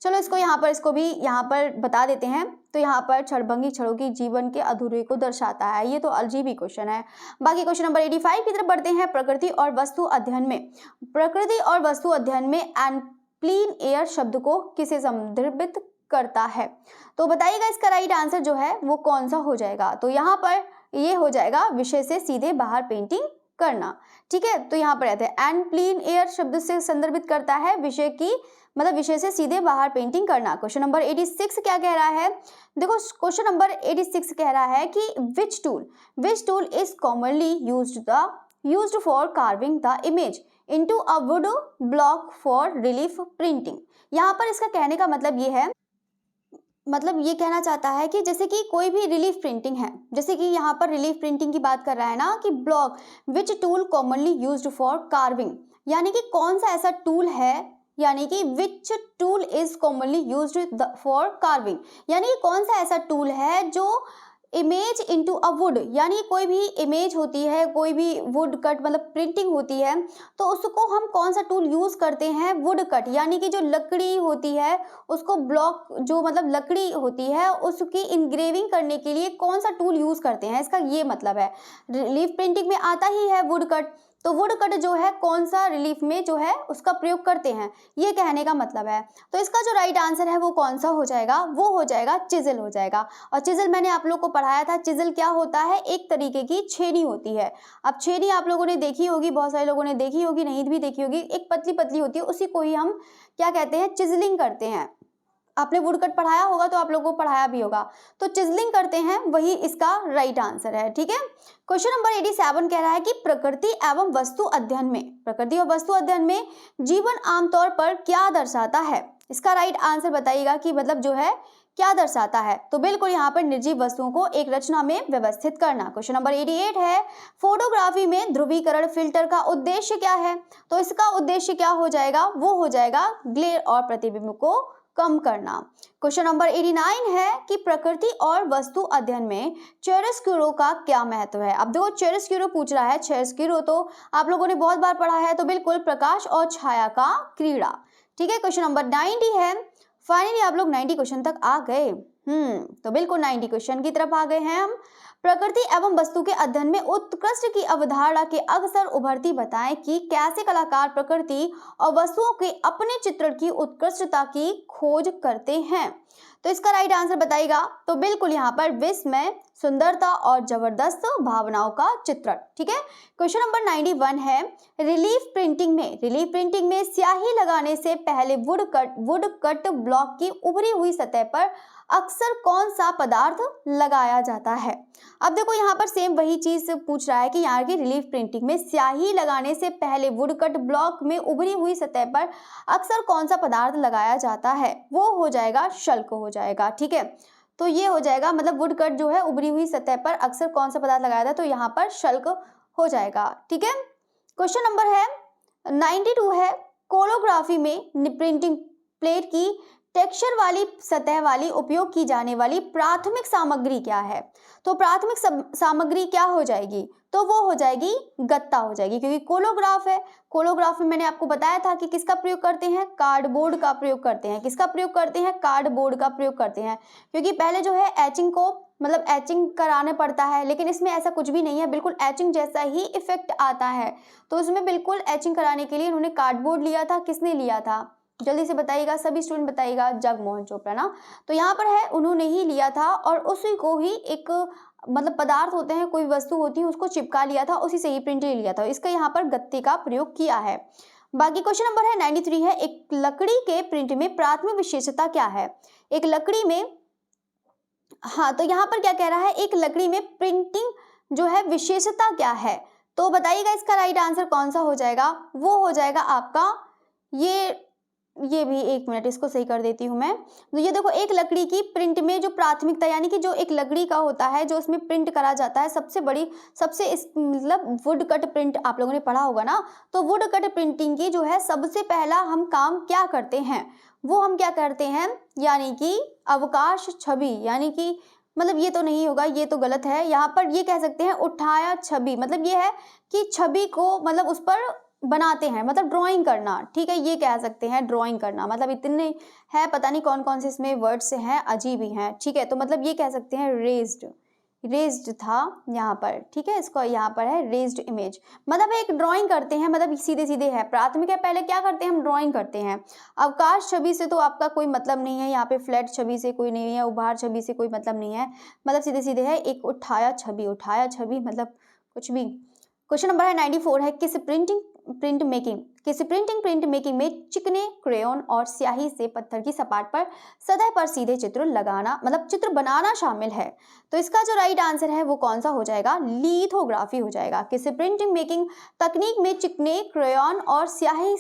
चलो इसको इसको भी यहाँ पर बता देते हैं। तो यहाँ पर क्षणभंगी क्षणों की जीवन के अधूरे को दर्शाता है। ये तो अजीब ही क्वेश्चन है। बाकी क्वेश्चन नंबर 85 की तरफ बढ़ते हैं। प्रकृति और वस्तु अध्ययन में एनप्लीन एयर शब्द को किसे संदर्भित करता है। तो बताइएगा इसका राइट आंसर जो है वो कौन सा हो जाएगा। तो यहाँ पर ये हो जाएगा विषय से सीधे बाहर पेंटिंग करना, ठीक है। तो यहाँ पर रहते हैं एनप्लीन एयर शब्द से संदर्भित करता है विषय से सीधे बाहर पेंटिंग करना। क्वेश्चन नंबर 86 क्या कह रहा है, देखो क्वेश्चन नंबर 86 कह रहा है कि which tool is commonly used for carving the image into a would block for relief printing. यहाँ पर इसका कहने का मतलब ये है, मतलब ये कहना चाहता है कि जैसे कि कोई भी रिलीफ प्रिंटिंग है, जैसे कि यहाँ पर रिलीफ प्रिंटिंग की बात कर रहा है ना कि block which tool commonly used for carving, यानी कि कौन सा ऐसा टूल है, यानी कि which tool is commonly used for carving, यानी कि कौन सा ऐसा टूल है जो इमेज इनटू अ वुड, यानी कोई भी इमेज होती है, कोई भी वुड कट मतलब प्रिंटिंग होती है, तो उसको हम कौन सा टूल यूज़ करते हैं, वुड कट, यानी कि जो लकड़ी होती है उसको ब्लॉक जो मतलब लकड़ी होती है उसकी इंग्रेविंग करने के लिए कौन सा टूल यूज़ करते हैं, इसका ये मतलब है। रिलीफ प्रिंटिंग में आता ही है वुड कट, तो वुड कट जो है कौन सा रिलीफ में जो है उसका प्रयोग करते हैं, ये कहने का मतलब है। तो इसका जो राइट आंसर है वो कौन सा हो जाएगा, वो हो जाएगा चिजल हो जाएगा। और चिजल मैंने आप लोग को पढ़ाया था, चिजल क्या होता है, एक तरीके की छेनी होती है। अब छेनी आप लोगों ने देखी होगी, बहुत सारे लोगों ने देखी होगी, नहीं भी देखी होगी, एक पतली पतली होती है, उसी को ही हम क्या कहते हैं, चिजलिंग करते हैं। आपने वुड कट पढ़ाया होगा तो आप लोगों को पढ़ाया भी होगा, तो चिजलिंग करते हैं, वही इसका राइट आंसर है, ठीक है। क्वेश्चन नंबर 87 कह रहा है कि प्रकृति और वस्तु अध्ययन में जीवन आमतौर पर क्या दर्शाता है। इसका राइट आंसर बताइएगा कि मतलब जो है क्या दर्शाता है? तो बिल्कुल यहाँ पर निर्जीव वस्तुओं को एक रचना में व्यवस्थित करना। क्वेश्चन नंबर 88 है, फोटोग्राफी में ध्रुवीकरण फिल्टर का उद्देश्य क्या है? तो इसका उद्देश्य क्या हो जाएगा? वो हो जाएगा ग्लेर और प्रतिबिंब को कम करना। क्वेश्चन नंबर 89 है कि प्रकृति और वस्तु अध्ययन में चियरोस्क्यूरो का क्या महत्व है? अब देखो चियरोस्क्यूरो पूछ रहा है, चियरोस्क्यूरो तो आप लोगों ने बहुत बार पढ़ा है, तो बिल्कुल प्रकाश और छाया का क्रीड़ा। ठीक है, क्वेश्चन नंबर 90 है, फाइनली आप लोग 90 क्वेश्चन तक आ गए। तो बिल्कुल 90 क्वेश्चन की तरफ आ गए हैं हम। प्रकृति एवं वस्तु के अध्ययन में उत्कृष्ट की अवधारणा के अक्सर उभरती बताएं कि कैसे कलाकार प्रकृति और वस्तुओं के अपने चित्रण की उत्कृष्टता की खोज करते हैं। तो इसका राइट आंसर बताइएगा। तो बिल्कुल यहाँ पर विस्मय, सुंदरता और जबरदस्त भावनाओं का चित्रण। ठीक है, क्वेश्चन नंबर 91 है, रिलीफ प्रिंटिंग में स्याही लगाने से पहले वुड कट ब्लॉक की उभरी हुई सतह पर अक्सर कौन सा पदार्थ लगाया जाता है? अब देखो यहाँ पर सेम वही चीज पूछ रहा है कि यहाँ की रिलीफ प्रिंटिंग में स्याही लगाने से पहले वुड कट ब्लॉक में उभरी हुई सतह पर अक्सर कौन सा पदार्थ लगाया जाता है? वो हो जाएगा शल्क हो जाएगा। ठीक है, तो ये हो जाएगा, मतलब वुड कट जो है उभरी हुई सतह पर अक्सर कौन सा पदार्थ लगाया जाता है? तो यहाँ पर शल्क हो जाएगा। ठीक है, क्वेश्चन नंबर है 92 है, कोलोग्राफी में प्रिंटिंग प्लेट की टेक्सचर वाली सतह वाली उपयोग की जाने वाली प्राथमिक सामग्री क्या है? तो प्राथमिक सामग्री क्या हो जाएगी? तो वो हो जाएगी गत्ता हो जाएगी, क्योंकि कोलोग्राफ है। कोलोग्राफ में मैंने आपको बताया था कि किसका प्रयोग करते हैं? कार्डबोर्ड का प्रयोग करते हैं। किसका प्रयोग करते हैं? कार्डबोर्ड का प्रयोग करते हैं, क्योंकि पहले जो है एचिंग को मतलब एचिंग कराने पड़ता है, लेकिन इसमें ऐसा कुछ भी नहीं है, बिल्कुल एचिंग जैसा ही इफेक्ट आता है। तो उसमें बिल्कुल एचिंग कराने के लिए उन्होंने कार्डबोर्ड लिया था। किसने लिया था? जल्दी से बताइएगा, सभी स्टूडेंट बताइएगा। जगमोहन चोपड़ा ना। तो यहाँ पर है उन्होंने ही लिया था और उसी को ही एक मतलब पदार्थ होते हैं, कोई वस्तु होती है, उसको चिपका लिया था, उसी से ही प्रिंट ले लिया था। इसका यहाँ पर गत्ते का प्रयोग किया है। बाकी क्वेश्चन नंबर है 93 है, एक लकड़ी के प्रिंट में प्राथमिक विशेषता क्या है? एक लकड़ी में, हाँ तो यहाँ पर क्या कह रहा है, एक लकड़ी में प्रिंटिंग जो है विशेषता क्या है? तो बताइएगा इसका राइट आंसर कौन सा हो जाएगा? वो हो जाएगा आपका ये भी, एक मिनट इसको सही कर देती हूँ मैं। तो ये देखो, एक लकड़ी की प्रिंट में जो प्राथमिकता, यानी कि जो एक लकड़ी का होता है जो उसमें प्रिंट करा जाता है, सबसे मतलब वुड कट प्रिंट आप लोगों ने पढ़ा होगा ना। तो वुड कट प्रिंटिंग की जो है सबसे पहला हम काम क्या करते हैं? वो हम क्या करते हैं, यानी कि अवकाश छवि, यानी कि मतलब ये तो नहीं होगा, ये तो गलत है। यहाँ पर ये कह सकते हैं उठाया छवि, मतलब ये है कि छवि को मतलब उस पर बनाते हैं, मतलब ड्राइंग करना। ठीक है, ये कह सकते हैं ड्राइंग करना, मतलब इतने हैं, पता नहीं कौन कौन से इसमें वर्ड्स हैं, अजीब ही हैं। ठीक है, तो मतलब ये कह सकते हैं रेज्ड था यहाँ पर। ठीक है, इसको यहाँ पर है रेज्ड इमेज, मतलब एक ड्राइंग करते हैं, मतलब सीधे सीधे है। प्राथमिक है, पहले क्या करते हैं हम? ड्राइंग करते हैं। अवकाश छवि से तो आपका कोई मतलब नहीं है, यहाँ पे फ्लैट छवि से कोई नहीं है, उभार छवि से कोई मतलब नहीं है, मतलब सीधे सीधे है। एक उठाया छवि मतलब कुछ भी। क्वेश्चन नंबर है 94 है, किस प्रिंट मेकिंग में चिकने क्रेयॉन और स्याही से पत्थर की सपाट पर सतह पर सीधे चित्र लगाना, मतलब चित्र बनाना शामिल है? तो इसका जो राइट आंसर है वो कौन सा हो जाएगा? लिथोग्राफी हो जाएगा। किस प्रिंटिंग मेकिंग तकनीक में चिकने क्रेयॉन और स्याही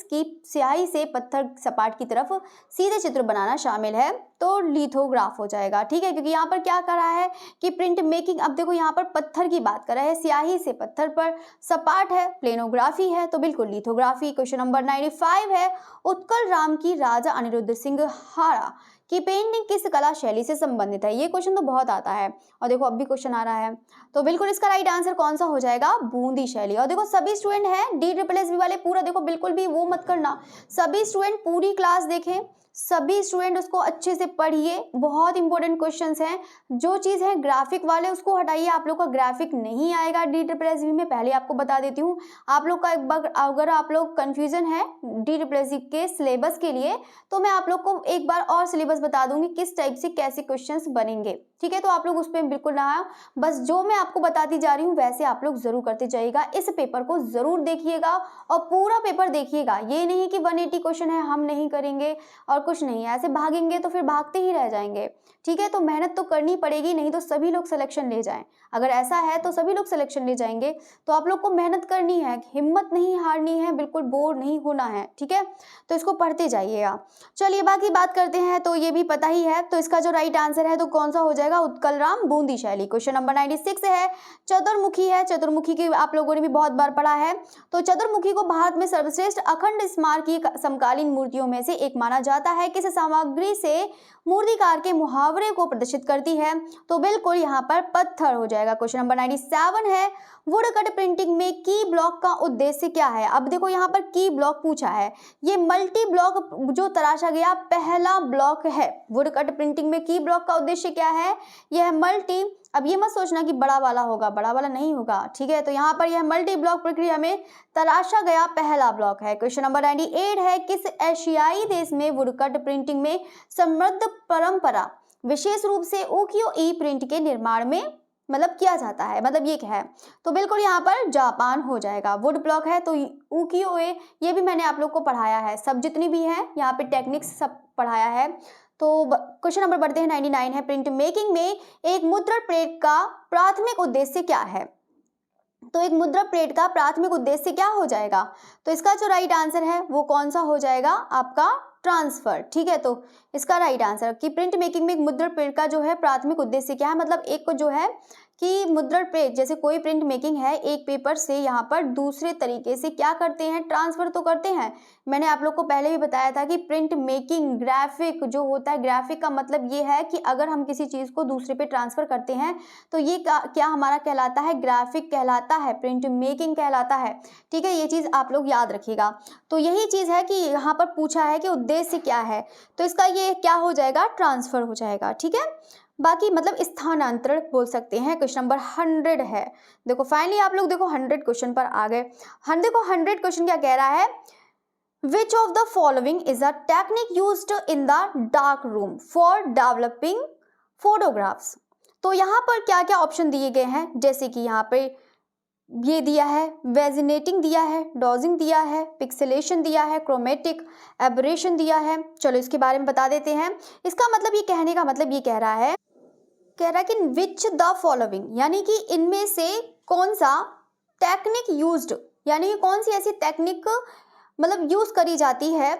से पत्थर सपाट की तरफ सीधे चित्र बनाना शामिल है? तो लिथोग्राफ हो जाएगा। ठीक है, क्योंकि यहाँ पर क्या कर रहा है कि प्रिंट मेकिंग, अब देखो यहाँ पर पत्थर की बात कर रहा है, स्याही से पत्थर पर सपाट है, प्लेनोग्राफी है, तो बिल्कुल लिथोग्राफी। क्वेश्चन नंबर 95 है, उत्कल राम की राजा अनिरुद्ध सिंह हारा की पेंटिंग किस कला शैली से संबंधित है? ये क्वेश्चन तो बहुत आता है, और देखो अब भी क्वेश्चन आ रहा है। तो बिल्कुल इसका राइट आंसर कौन सा हो जाएगा? बूंदी शैली। और देखो सभी स्टूडेंट हैं DSSB वाले, पूरा देखो, बिल्कुल भी वो मत करना, सभी स्टूडेंट पूरी क्लास देखें, सभी स्टूडेंट उसको अच्छे से पढ़िए, बहुत इंपॉर्टेंट क्वेश्चंस हैं। जो चीज़ है ग्राफिक वाले उसको हटाइए, आप लोग का ग्राफिक नहीं आएगा DSSB में, पहले आपको बता देती हूँ। आप लोग का अगर आप लोग कन्फ्यूजन है DSSB के सिलेबस के लिए, तो मैं आप लोग को एक बार और सिलेबस बता दूंगी किस टाइप से कैसे क्वेश्चंस बनेंगे। ठीक है, तो आप लोग उस पर बिल्कुल ना आए, बस जो मैं आपको बताती जा रही हूँ वैसे आप लोग जरूर करते जाइएगा। इस पेपर को जरूर देखिएगा और पूरा पेपर देखिएगा, ये नहीं कि 180 क्वेश्चन है हम नहीं करेंगे और और कुछ नहीं है। ऐसे भागेंगे तो फिर भागते ही रह जाएंगे, ठीक है। तो मेहनत तो करनी पड़ेगी, नहीं तो सभी लोग सिलेक्शन ले जाएं। अगर ऐसा है तो सभी लोग सिलेक्शन ले जाएंगे, तो आप लोग को मेहनत करनी है, हिम्मत नहीं हारनी है, बिल्कुल बोर नहीं होना है, ठीक है। तो इसको पढ़ते जाइएगा। चलिए बाकी बात करते हैं। तो ये भी पता ही है, तो इसका जो राइट आंसर है तो कौन सा हो जाएगा, उत्कल राम बूंदी शैली। क्वेश्चन नंबर 96 है, चतुर्मुखी है। चतुर्मुखी की आप लोगों ने भी बहुत बार पढ़ा है। तो चतुर्मुखी को भारत में सर्वश्रेष्ठ अखंड स्मारकीय समकालीन मूर्तियों में से एक माना जाता है। किस सामग्री से मूर्तिकार के मुहावरे को प्रदर्शित करती है, तो बिल्कुल यहाँ पर पत्थर हो जाएगा। क्वेश्चन नंबर 97 है, वुड कट प्रिंटिंग में की ब्लॉक का उद्देश्य क्या है। अब देखो यहाँ पर की ब्लॉक पूछा है, ये मल्टी ब्लॉक जो तराशा गया पहला ब्लॉक है। वुड कट प्रिंटिंग में की ब्लॉक का उद्देश्य क्या है, यह है मल्टी। अब ये मत सोचना कि बड़ा वाला होगा, बड़ा वाला नहीं होगा, ठीक है। तो यहाँ पर यह मल्टी ब्लॉक प्रक्रिया में तराशा गया पहला ब्लॉक है। क्वेश्चन नंबर 98 है, किस एशियाई देश में वुडकट प्रिंटिंग में समृद्ध परंपरा विशेष रूप से उकियो ई प्रिंट के निर्माण में मतलब किया जाता है, मतलब ये क्या है, तो बिल्कुल यहाँ पर जापान हो जाएगा। वुड ब्लॉक है तो उकियो ए, ये भी मैंने आप लोग को पढ़ाया है, सब जितनी भी है यहाँ पे टेक्निक्स सब पढ़ाया है। तो क्वेश्चन नंबर बढ़ते हैं 99 है, प्रिंट मेकिंग में एक मुद्रण प्लेट का प्राथमिक उद्देश्य क्या है। तो एक मुद्रण प्लेट का प्राथमिक उद्देश्य क्या हो जाएगा, तो इसका जो राइट आंसर है वो कौन सा हो जाएगा, आपका ट्रांसफर, ठीक है। तो इसका राइट आंसर कि प्रिंट मेकिंग में एक मुद्रण प्लेट का जो है प्राथमिक उद्देश्य क्या है, मतलब एक को जो है कि मुद्रण प्लेट, जैसे कोई प्रिंट मेकिंग है, एक पेपर से यहाँ पर दूसरे तरीके से क्या करते हैं, ट्रांसफर तो करते हैं। मैंने आप लोग को पहले भी बताया था कि प्रिंट मेकिंग ग्राफिक जो होता है, ग्राफिक का मतलब ये है कि अगर हम किसी चीज़ को दूसरे पे ट्रांसफर करते हैं तो ये क्या हमारा कहलाता है, ग्राफिक कहलाता है, प्रिंट मेकिंग कहलाता है, ठीक है। ये चीज़ आप लोग याद रखिएगा। तो यही चीज़ है कि यहाँ पर पूछा है कि उद्देश्य क्या है, तो इसका ये क्या हो जाएगा, ट्रांसफर हो जाएगा, ठीक है। बाकी मतलब स्थानांतरण बोल सकते हैं। क्वेश्चन नंबर 100 है, देखो फाइनली आप लोग देखो 100 क्वेश्चन पर आ गए। देखो 100 क्वेश्चन क्या कह रहा है, which of the following is a technique used in the dark room for developing photographs. तो यहाँ पर क्या क्या ऑप्शन दिए गए हैं, जैसे कि यहाँ पे ये दिया है, वेजिनेटिंग दिया है, डॉजिंग दिया है, पिक्सेलेशन दिया है, क्रोमेटिक एबरेशन दिया है। चलो इसके बारे में बता देते हैं। इसका मतलब ये कहने का मतलब ये कह रहा है कि विच द फॉलोइंग, यानी कि इनमें से कौन सा टेक्निक यूज्ड, यानी कि कौन सी ऐसी टेक्निक मतलब यूज करी जाती है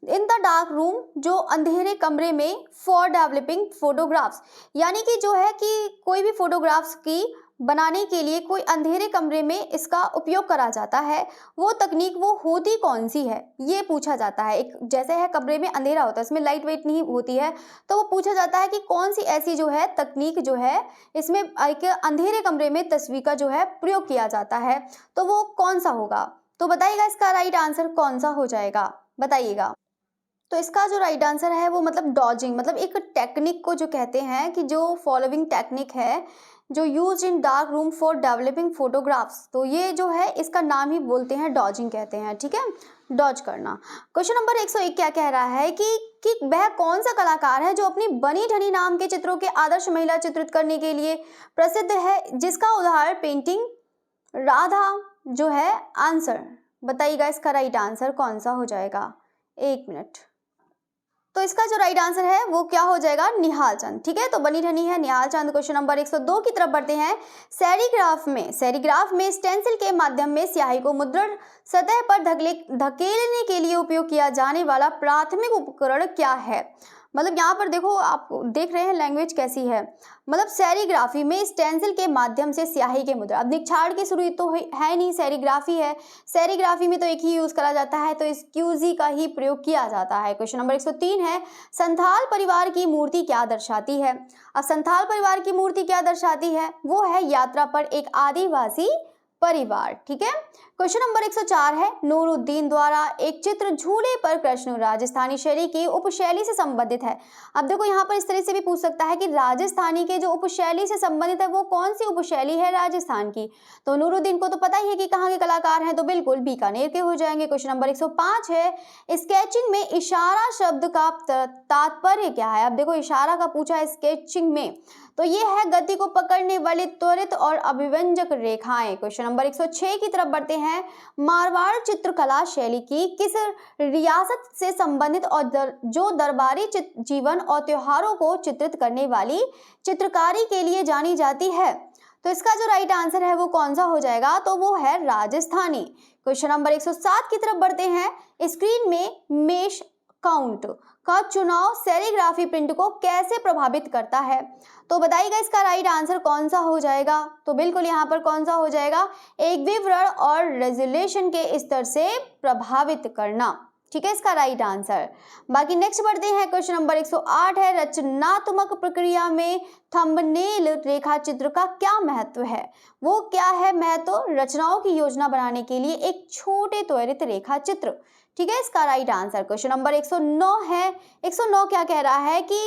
इन द डार्क रूम, जो अंधेरे कमरे में, फॉर डेवलपिंग फोटोग्राफ्स, यानी कि जो है कि कोई भी फोटोग्राफ्स की बनाने के लिए कोई अंधेरे कमरे में इसका उपयोग करा जाता है, वो तकनीक वो होती कौन सी है, ये पूछा जाता है। एक जैसे है कमरे में अंधेरा होता है, इसमें लाइट वेट नहीं होती है, तो वो पूछा जाता है कि कौन सी ऐसी जो है तकनीक जो है इसमें एक अंधेरे कमरे में तस्वीर का जो है प्रयोग किया जाता है, तो वो कौन सा होगा। तो बताइएगा इसका राइट आंसर कौन सा हो जाएगा, बताइएगा। तो इसका जो राइट आंसर है वो मतलब डॉजिंग, मतलब एक टेक्निक को जो कहते हैं कि जो फॉलोइंग टेक्निक है जो use in dark room for developing photographs, तो ये जो है इसका नाम ही बोलते हैं डॉजिंग कहते हैं, ठीक है, डॉज करना। क्वेश्चन नंबर 101 क्या कह रहा है कि वह कौन सा कलाकार है जो अपनी बनी ठनी नाम के चित्रों के आदर्श महिला चित्रित करने के लिए प्रसिद्ध है, जिसका उदाहरण पेंटिंग राधा जो है। आंसर बताइएगा इसका राइट आंसर कौन सा हो जाएगा, 1 मिनट। तो इसका जो राइट आंसर है वो क्या हो जाएगा, निहाल चंद, ठीक है। तो बनी ठनी है निहाल चंद। क्वेश्चन नंबर 102 की तरफ बढ़ते हैं। सेरीग्राफ में स्टेंसिल के माध्यम में स्याही को मुद्रण सतह पर धकेलने के लिए उपयोग किया जाने वाला प्राथमिक उपकरण क्या है। मतलब यहाँ पर देखो, आप देख रहे हैं लैंग्वेज कैसी है, मतलब सेरीग्राफी में स्टेंसिल के माध्यम से स्याही के मुद्रण। अब निक्षाड़ की शुरू तो है नहीं, सेरीग्राफी है, सेरीग्राफी में तो एक ही यूज करा जाता है, तो इस क्यूजी का ही प्रयोग किया जाता है। क्वेश्चन नंबर 103 है, संथाल परिवार की मूर्ति क्या दर्शाती है। अब संथाल परिवार की मूर्ति क्या दर्शाती है, वो है यात्रा पर एक आदिवासी परिवार, ठीक है। क्वेश्चन नंबर 104 है, नूरुद्दीन द्वारा एक चित्र झूले पर कृष्ण राजस्थानी शैली की उपशैली से संबंधित है। अब देखो यहाँ पर इस तरह से भी पूछ सकता है कि राजस्थानी के जो उपशैली से संबंधित है वो कौन सी उपशैली है राजस्थान की। तो नूरुद्दीन को तो पता ही है कि कहाँ के कलाकार हैं, तो बिल्कुल बीकानेर के हो जाएंगे। क्वेश्चन नंबर 105 है, स्केचिंग में इशारा शब्द का तात्पर्य क्या है। अब देखो इशारा का पूछा है स्केचिंग में, तो ये है गति को पकड़ने वाली त्वरित और अभिव्यंजक रेखाएं। क्वेश्चन नंबर 106 की तरफ बढ़ते हैं। मारवाड़ चित्रकला शैली की किस रियासत से संबंधित और जो दरबारी जीवन और त्योहारों को चित्रित करने वाली चित्रकारी के लिए जानी जाती है? तो इसका जो राइट आंसर है वो कौन सा हो जाएगा? तो वो है राजस्थानी। क्वेश्चन नंबर 107 की तरफ बढ़ते हैं। स्क्रीन में मेश काउंट का चुनाव सेरीग्राफी प्रिंट को कैसे प्रभावित करता है? तो बताइएगा इसका राइट आंसर कौन सा हो जाएगा? तो बिल्कुल यहाँ पर कौन सा हो जाएगा? एक विवरण और रेजोल्यूशन के स्तर से प्रभावित करना, ठीक है, इसका राइट आंसर। बाकी नेक्स्ट बढ़ते हैं। क्वेश्चन नंबर 108 है। रचनात्मक प्रक्रिया में थंबनेल रेखा चित्र का क्या महत्व है? वो क्या है महत्व? रचनाओं की योजना बनाने के लिए एक छोटे त्वरित रेखा चित्र, ठीक है, इसका राइट आंसर। क्वेश्चन नंबर 109 है। 109 क्या कह रहा है कि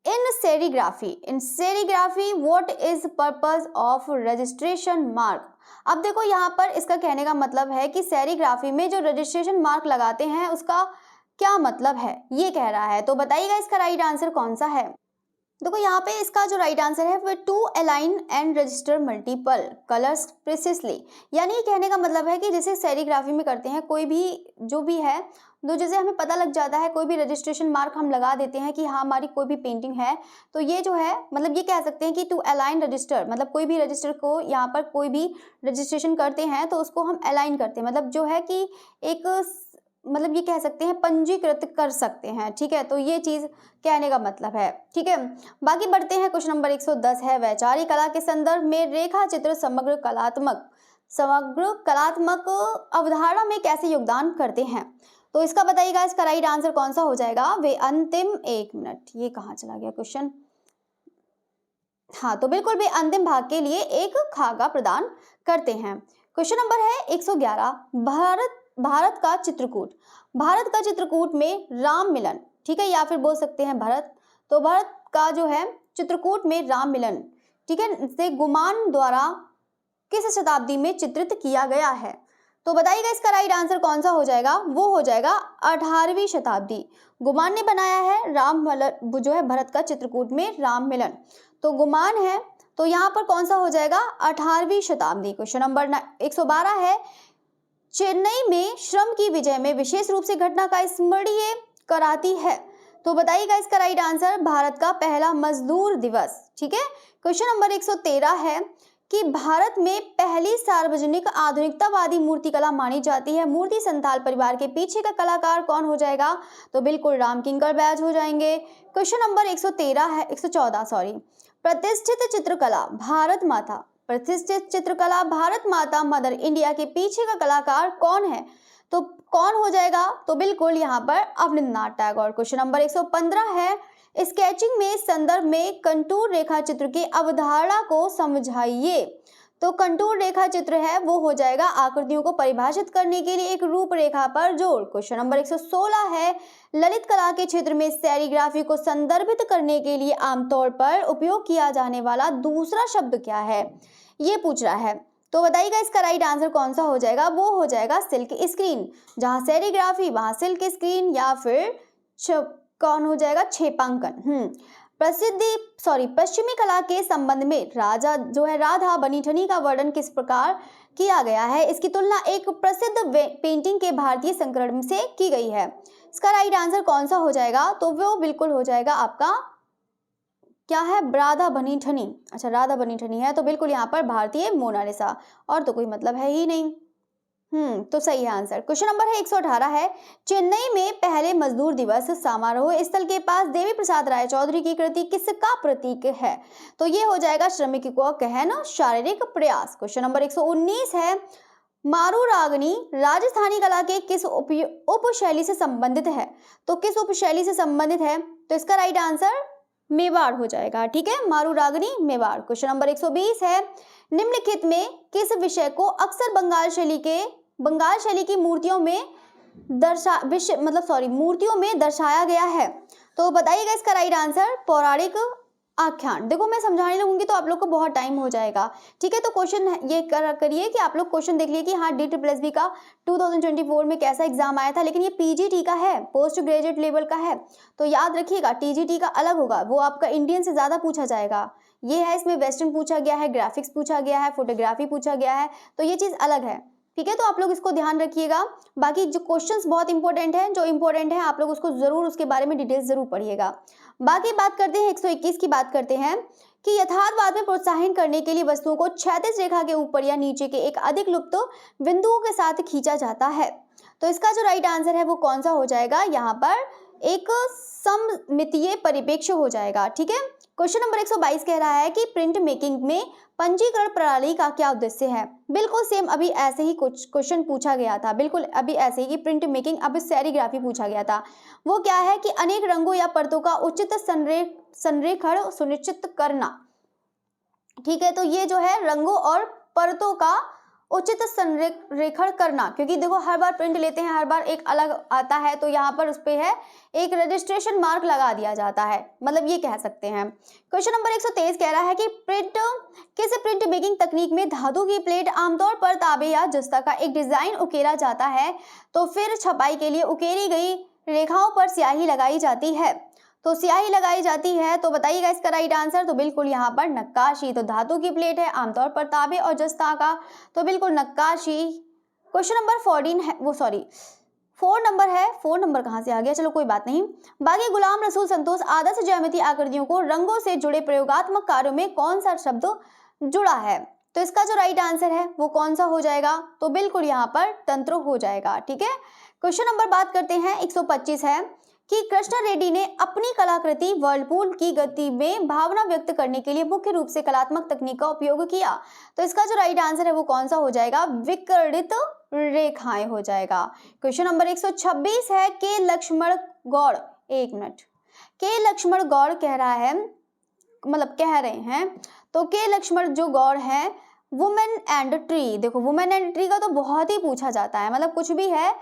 in serigraphy what is purpose of registration mark? अब देखो यहाँ पर इसका कहने का मतलब है कि सेरीग्राफी में जो रजिस्ट्रेशन मार्क लगाते हैं उसका क्या मतलब है, ये कह रहा है। तो बताइएगा इसका राइट आंसर कौन सा है? देखो यहाँ पे इसका जो राइट आंसर है वो to align and register multiple colours precisely, यानी कहने का मतलब है कि जैसे सेरीग्राफी में करते हैं कोई भी जो भी है, तो जैसे हमें पता लग जाता है कोई भी रजिस्ट्रेशन मार्क हम लगा देते हैं कि हाँ हमारी कोई भी पेंटिंग है, तो ये जो है मतलब ये कह सकते हैं कि टू अलाइन रजिस्टर, मतलब कोई भी रजिस्टर को यहाँ पर कोई भी रजिस्ट्रेशन करते हैं तो उसको हम अलाइन करते हैं, मतलब जो है कि एक मतलब ये कह सकते हैं पंजीकृत कर सकते हैं, ठीक है, तो ये चीज कहने का मतलब है, ठीक है। बाकी बढ़ते हैं। क्वेश्चन नंबर 110 है। वैचारिक कला के संदर्भ में रेखा चित्र समग्र कलात्मक अवधारणा में कैसे योगदान करते हैं? तो इसका बताइएगा इसका राइट आंसर कौन सा हो जाएगा? वे अंतिम, एक मिनट ये कहाँ चला गया क्वेश्चन, हाँ तो बिल्कुल वे अंतिम भाग के लिए एक खाका प्रदान करते हैं। क्वेश्चन नंबर है 111। भारत का चित्रकूट में राम मिलन, ठीक है, या फिर बोल सकते हैं भरत, तो भारत का जो है चित्रकूट में राम मिलन, ठीक है, से गुमान द्वारा किस शताब्दी में चित्रित किया गया है? तो बताइएगा इसका राइट आंसर कौन सा हो जाएगा? वो हो जाएगा 18वीं शताब्दी। गुमान ने बनाया है राम मिलन जो है भरत का चित्रकूट में राम मिलन, तो गुमान है, तो यहाँ पर कौन सा हो जाएगा? 18वीं शताब्दी। क्वेश्चन नंबर 112 है। चेन्नई में श्रम की विजय में विशेष रूप से घटना का स्मरणीय कराती है, तो बताइएगा इसका राइट आंसर? भारत का पहला मजदूर दिवस, ठीक है। क्वेश्चन नंबर 113 है कि भारत में पहली सार्वजनिक आधुनिकतावादी मूर्तिकला मानी जाती है। मूर्ति संथाल परिवार के पीछे का कलाकार कौन हो जाएगा? तो बिल्कुल रामकिंकर बैज हो जाएंगे। क्वेश्चन नंबर 114 प्रतिष्ठित चित्रकला भारत माता मदर इंडिया के पीछे का कलाकार कौन है? तो कौन हो जाएगा? तो बिल्कुल यहाँ पर अवनींद्रनाथ टैगोर। क्वेश्चन नंबर 115 है। स्केचिंग में संदर्भ में कंटूर रेखा चित्र की अवधारणा को समझाइए। तो कंटूर रेखा चित्र है वो हो जाएगा आकृतियों को परिभाषित करने के लिए एक रूपरेखा पर जोर। क्वेश्चन नंबर 116 है। ललित कला के क्षेत्र में सेरीग्राफी को संदर्भित करने के लिए आमतौर पर उपयोग किया जाने वाला दूसरा शब्द क्या है, ये पूछ रहा है। तो बताइएगा इसका राइट आंसर कौन सा हो जाएगा? वो हो जाएगा सिल्क स्क्रीन। जहां सेरीग्राफी वहां सिल्क स्क्रीन, या फिर कौन हो जाएगा? छेपांकन। पश्चिमी कला के संबंध में राधा बनीठनी का वर्णन किस प्रकार किया गया है? इसकी तुलना एक प्रसिद्ध पेंटिंग के भारतीय संस्करण से की गई है। इसका राइट आंसर कौन सा हो जाएगा? तो वो बिल्कुल हो जाएगा आपका क्या है? राधा बनीठनी। अच्छा राधा बनीठनी है, तो बिल्कुल यहाँ पर भारतीय मोनालिसा, और तो कोई मतलब है ही नहीं। तो सही है आंसर। क्वेश्चन नंबर है 118 है। चेन्नई में पहले मजदूर दिवस समारोह स्थल के पास देवी प्रसाद राय चौधरी की कृति किसका प्रतीक है? तो ये हो जाएगा श्रमिक को गहन शारीरिक प्रयास। क्वेश्चन नंबर 119 है। मारू रागनी राजस्थानी कला के किस उपशैली से संबंधित है? तो किस उपशैली से संबंधित है? तो इसका राइट आंसर मेवाड़ हो जाएगा, ठीक है, मारू रागनी मेवाड़। क्वेश्चन नंबर 120 है। निम्नलिखित में किस विषय को अक्सर बंगाल शैली की मूर्तियों में दर्शाया गया है? तो बताइएगा इसका राइट आंसर? पौराणिक आख्यान। देखो मैं समझाने लगूंगी तो आप लोग को बहुत टाइम हो जाएगा, ठीक है। तो क्वेश्चन ये करिए कि आप लोग क्वेश्चन देख लिए कि हाँ DSSB का 2024 में कैसा एग्जाम आया था, लेकिन ये पीजीटी का है, पोस्ट ग्रेजुएट लेवल का है। तो याद रखिएगा टीजीटी का अलग होगा, वो आपका इंडियन से ज़्यादा पूछा जाएगा। ये है, इसमें वेस्टर्न पूछा गया है, ग्राफिक्स पूछा गया है, फोटोग्राफी पूछा गया है, तो ये चीज़ अलग है, ठीक है। तो आप लोग इसको ध्यान रखिएगा। बाकी जो क्वेश्चंस बहुत इंपॉर्टेंट है, जो इंपॉर्टेंट है आप लोग उसको जरूर, उसके बारे में डिटेल्स जरूर पढ़िएगा। बाकी बात करते हैं 121 की बात करते हैं कि यथार्थवाद में प्रोत्साहन करने के लिए वस्तुओं को क्षैतिज रेखा के ऊपर या नीचे के एक अधिक लुप्त बिंदुओं के साथ खींचा जाता है। तो इसका जो राइट आंसर है वो कौन सा हो जाएगा, यहाँ पर एक सममितीय परिप्रेक्ष्य हो जाएगा, ठीक है। क्वेश्चन नंबर 122 कह रहा है कि प्रिंट मेकिंग में पंजीकरण प्रणाली का क्या उद्देश्य है। बिल्कुल सेम अभी ऐसे ही कुछ क्वेश्चन पूछा गया था, बिल्कुल अभी ऐसे ही कि प्रिंट मेकिंग, अब सेरीग्राफी पूछा गया था। वो क्या है कि अनेक रंगों या परतों का उचित संरेखण सुनिश्चित करना, ठीक है। तो ये जो है रंगों और परतों का उचित संरेखण करना, क्योंकि देखो हर बार प्रिंट लेते हैं, हर बार एक अलग आता है, तो यहाँ पर उस पे है एक रजिस्ट्रेशन मार्क लगा दिया जाता है, मतलब ये कह सकते हैं। क्वेश्चन नंबर 123 कह रहा है कि किस प्रिंट मेकिंग तकनीक में धातु की प्लेट आमतौर पर तांबे या जस्ता का एक डिजाइन उकेरा जाता है, तो फिर छपाई के लिए उकेरी गई रेखाओं पर स्याही लगाई जाती है। तो स्याही लगाई जाती है, तो बताइएगा इसका राइट आंसर। तो बिल्कुल यहाँ पर नक्काशी, तो धातु की प्लेट है आमतौर पर तांबे और जस्ता का, तो बिल्कुल नक्काशी। क्वेश्चन नंबर 14 है, वो सॉरी 4 नंबर है, 4 नंबर कहाँ से आ गया, चलो कोई बात नहीं। बाकी गुलाम रसूल संतोष आदर्श ज्यामितीय आकृतियों को रंगों से जुड़े प्रयोगात्मक कार्यों में कौन सा शब्द जुड़ा है। तो इसका जो राइट आंसर है वो कौन सा हो जाएगा, तो बिल्कुल यहाँ पर तंत्र हो जाएगा, ठीक है। क्वेश्चन नंबर बात करते हैं 125 है कि कृष्णा रेड्डी ने अपनी कलाकृति वर्लपूल की गति में भावना व्यक्त करने के लिए मुख्य रूप से कलात्मक तकनीक का उपयोग किया। तो इसका जो राइट आंसर है वो कौन सा हो जाएगा, विकर्णित रेखाएं हो जाएगा। क्वेश्चन नंबर 126 है के लक्ष्मण गौड़, एक मिनट, के लक्ष्मण गौड़ कह रहा है, मतलब कह रहे हैं, तो के लक्ष्मण जो गौड़ है वुमेन एंड ट्री। देखो वुमेन एंड ट्री का तो बहुत ही पूछा जाता है, मतलब कुछ भी है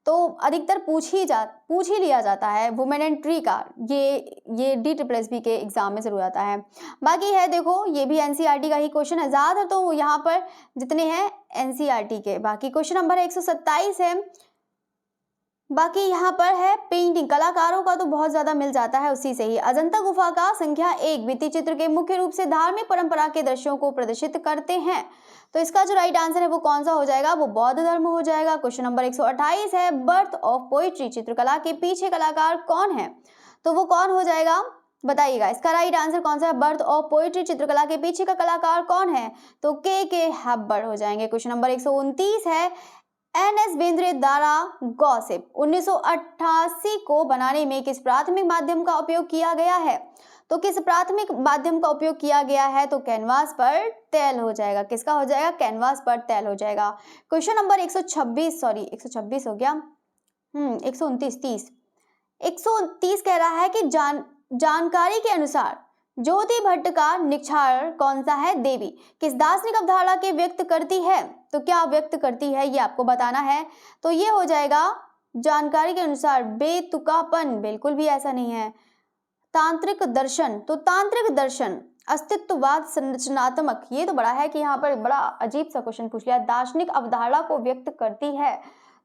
तो अधिकतर पूछ ही लिया जाता है वुमेन एंड ट्री का, ये DSSB के एग्जाम में जरूर आता है। बाकी है देखो ये भी NCERT का ही क्वेश्चन है, ज़्यादातर तो यहाँ पर जितने हैं NCERT के। बाकी क्वेश्चन नंबर 127 है, बाकी यहाँ पर है पेंटिंग, कलाकारों का तो बहुत ज्यादा मिल जाता है उसी से ही। अजंता गुफा का संख्या 1 भित्ति चित्र के मुख्य रूप से धार्मिक परंपरा के दृश्यों को प्रदर्शित करते हैं। तो इसका जो राइट आंसर है वो कौन सा हो जाएगा, वो बौद्ध धर्म हो जाएगा। क्वेश्चन नंबर 128 है बर्थ ऑफ पोइट्री चित्रकला के पीछे कलाकार कौन है। तो वो कौन हो जाएगा बताइएगा, इसका राइट आंसर कौन सा है, बर्थ ऑफ पोइट्री चित्रकला के पीछे का कलाकार कौन है, तो के हैबर हो जाएंगे। क्वेश्चन नंबर 129 है NS बेंद्रे द्वारा गॉसिप 1988 को बनाने में किस प्राथमिक माध्यम का उपयोग किया गया है। तो किस प्राथमिक माध्यम का उपयोग किया गया है, तो कैनवास पर तैल हो जाएगा। किसका हो जाएगा, कैनवास पर तैल हो जाएगा। क्वेश्चन नंबर 126 हो गया, 129 कह रहा है कि जानकारी के अनुसार ज्योति भट्ट का निक्षारण कौन सा है, देवी किस दार्शनिक अवधारणा के व्यक्त करती है। तो क्या व्यक्त करती है ये आपको बताना है। तो ये हो जाएगा जानकारी के अनुसार बेतुकापन, बिल्कुल भी ऐसा नहीं है। तांत्रिक दर्शन, तो तांत्रिक दर्शन अस्तित्ववाद संरचनात्मक, ये तो बड़ा है कि यहाँ पर बड़ा अजीब सा क्वेश्चन पूछ लिया, दार्शनिक अवधारणा को व्यक्त करती है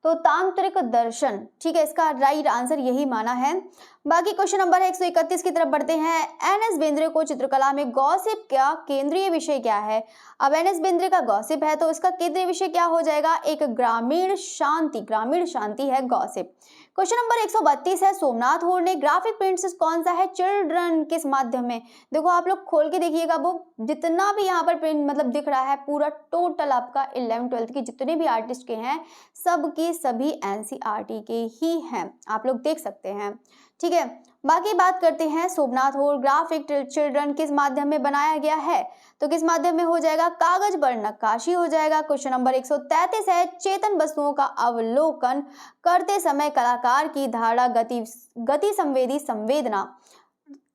तो तांत्रिक दर्शन, ठीक है, इसका राइट आंसर यही माना है। बाकी क्वेश्चन नंबर 131 की तरफ बढ़ते हैं। NS बेंद्रे को चित्रकला में गॉसिप का केंद्रीय विषय क्या है। अब NS बेंद्रे का गॉसिप है तो इसका केंद्रीय विषय क्या हो जाएगा, एक ग्रामीण शांति है गॉसिप। क्वेश्चन नंबर 132 है सोमनाथ होर ने ग्राफिक प्रिंट्स कौन सा है चिल्ड्रन किस माध्यम में। देखो आप लोग खोल के देखिएगा, वो जितना भी यहाँ पर प्रिंट मतलब दिख रहा है पूरा टोटल आपका 11th-12th की जितने भी आर्टिस्ट के हैं सबकी सभी NCERT के ही हैं, आप लोग देख सकते हैं, ठीक है। बाकी बात करते हैं सोमनाथ होर ग्राफिक चिल्ड्रन किस माध्यम में बनाया गया है। तो किस माध्यम में हो जाएगा, कागज पर नक्काशी हो जाएगा। क्वेश्चन नंबर 133 है चेतन वस्तुओं का अवलोकन करते समय कलाकार की धारणा गति संवेदी संवेदना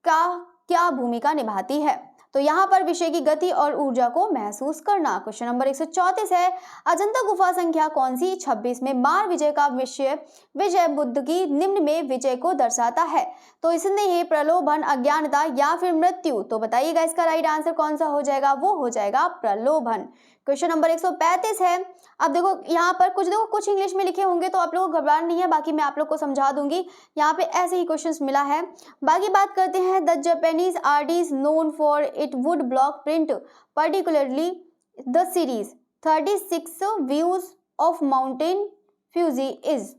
का क्या भूमिका निभाती है। तो तो यहाँ पर विषय की गति और ऊर्जा को महसूस करना। क्वेश्चन नंबर 134 है, अजंता गुफा संख्या कौन सी 26 में मार विजय का विजय बुद्ध की निम्न में विजय को दर्शाता है? तो इसमें ये प्रलोभन, अज्ञानता या फिर मृत्यु। तो बताइएगा इसका राइट आंसर कौन सा हो जाएगा? वो हो जाएगा प्रलोभन। क्वेश्चन नंबर 135 है, अब देखो यहाँ पर कुछ इंग्लिश में लिखे होंगे तो आप लोगों को घबराना नहीं है, बाकी मैं आप लोग को समझा दूंगी। यहाँ पे ऐसे ही क्वेश्चंस मिला है। बाकी बात करते हैं, the Japanese artist known for it wood block print particularly the series 36 views of mountain Fuji is.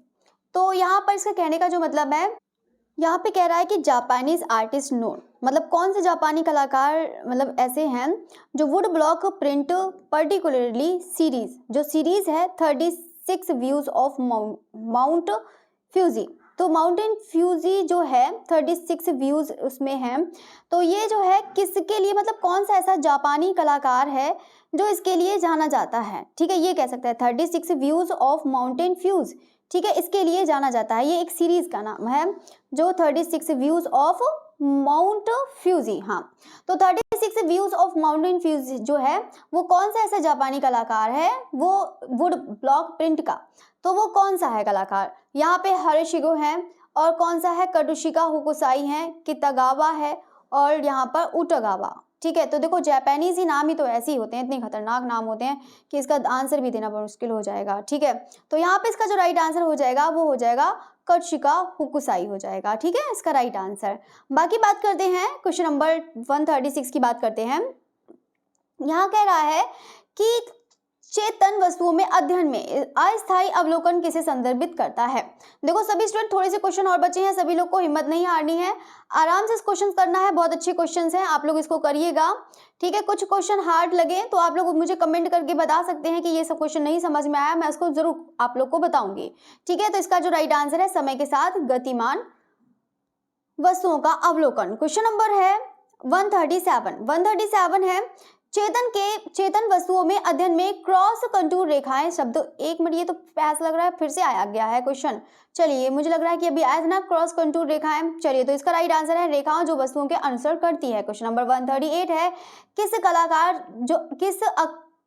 तो यहाँ पर इसका कहने का जो मतलब है, यहाँ पे कह रहा है कि जापानीज आर्टिस्ट नोन मतलब कौन से जापानी कलाकार मतलब ऐसे हैं जो would block print particularly series, जो सीरीज है 36 व्यूज ऑफ माउंट फ्यूजी। तो माउंटेन फ्यूजी जो है 36 व्यूज उसमें है। तो ये जो है किसके लिए, मतलब कौन सा ऐसा जापानी कलाकार है जो इसके लिए जाना जाता है, ठीक है, ये कह सकते हैं 36 व्यूज ऑफ माउंटेन फ्यूज, ठीक है, इसके लिए जाना जाता है। ये एक सीरीज का नाम है जो 36 व्यूज ऑफ माउंट फ्यूजी। हाँ, तो 36 व्यूज ऑफ माउंटेन फ्यूजी जो है वो कौन सा ऐसा जापानी कलाकार है, वो वुड ब्लॉक प्रिंट का। तो वो कौन सा है कलाकार? यहाँ पे हरेशिगो है, और कौन सा है, कटुशिका होकुसाई है, कितागावा है, और यहाँ पर उटागावा, ठीक है। तो देखो जापानीज ही नाम ही तो ऐसे ही होते हैं, इतने खतरनाक नाम होते हैं कि इसका आंसर भी देना मुश्किल हो जाएगा, ठीक है। तो यहाँ पे इसका जो राइट आंसर हो जाएगा वो हो जाएगा कटशिका होकुसाई हो जाएगा, ठीक है, इसका राइट आंसर। बाकी बात करते हैं क्वेश्चन नंबर 136 की बात करते हैं। यहाँ कह रहा है कि चेतन वस्तुओं में अध्ययन में अस्थायी अवलोकन किसे संदर्भित करता है? देखो सभी स्टूडेंट, थोड़े से क्वेश्चन और बचे हैं, सभी लोग को हिम्मत नहीं हारनी है, आराम से क्वेश्चन करना है, बहुत अच्छे क्वेश्चन हैं, आप लोग इसको करिएगा, ठीक है। कुछ क्वेश्चन हार्ड लगे तो आप लोग मुझे कमेंट करके बता सकते हैं कि ये सब क्वेश्चन नहीं समझ में आया, मैं इसको जरूर आप लोग को बताऊंगी, ठीक है। तो इसका जो राइट आंसर है, समय के साथ गतिमान वस्तुओं का अवलोकन। क्वेश्चन नंबर है 137 है, चेतन वस्तुओं में अध्ययन में क्रॉस कंटूर रेखाएं शब्द, एक मिनट, ये तो प्यास लग रहा है, फिर से आया गया है क्वेश्चन। चलिए, मुझे लग रहा है कि अभी आया था ना क्रॉस कंटूर रेखाएं। चलिए, तो इसका राइट आंसर है रेखाओं जो वस्तुओं के अनुसरण करती है। क्वेश्चन नंबर 138 है,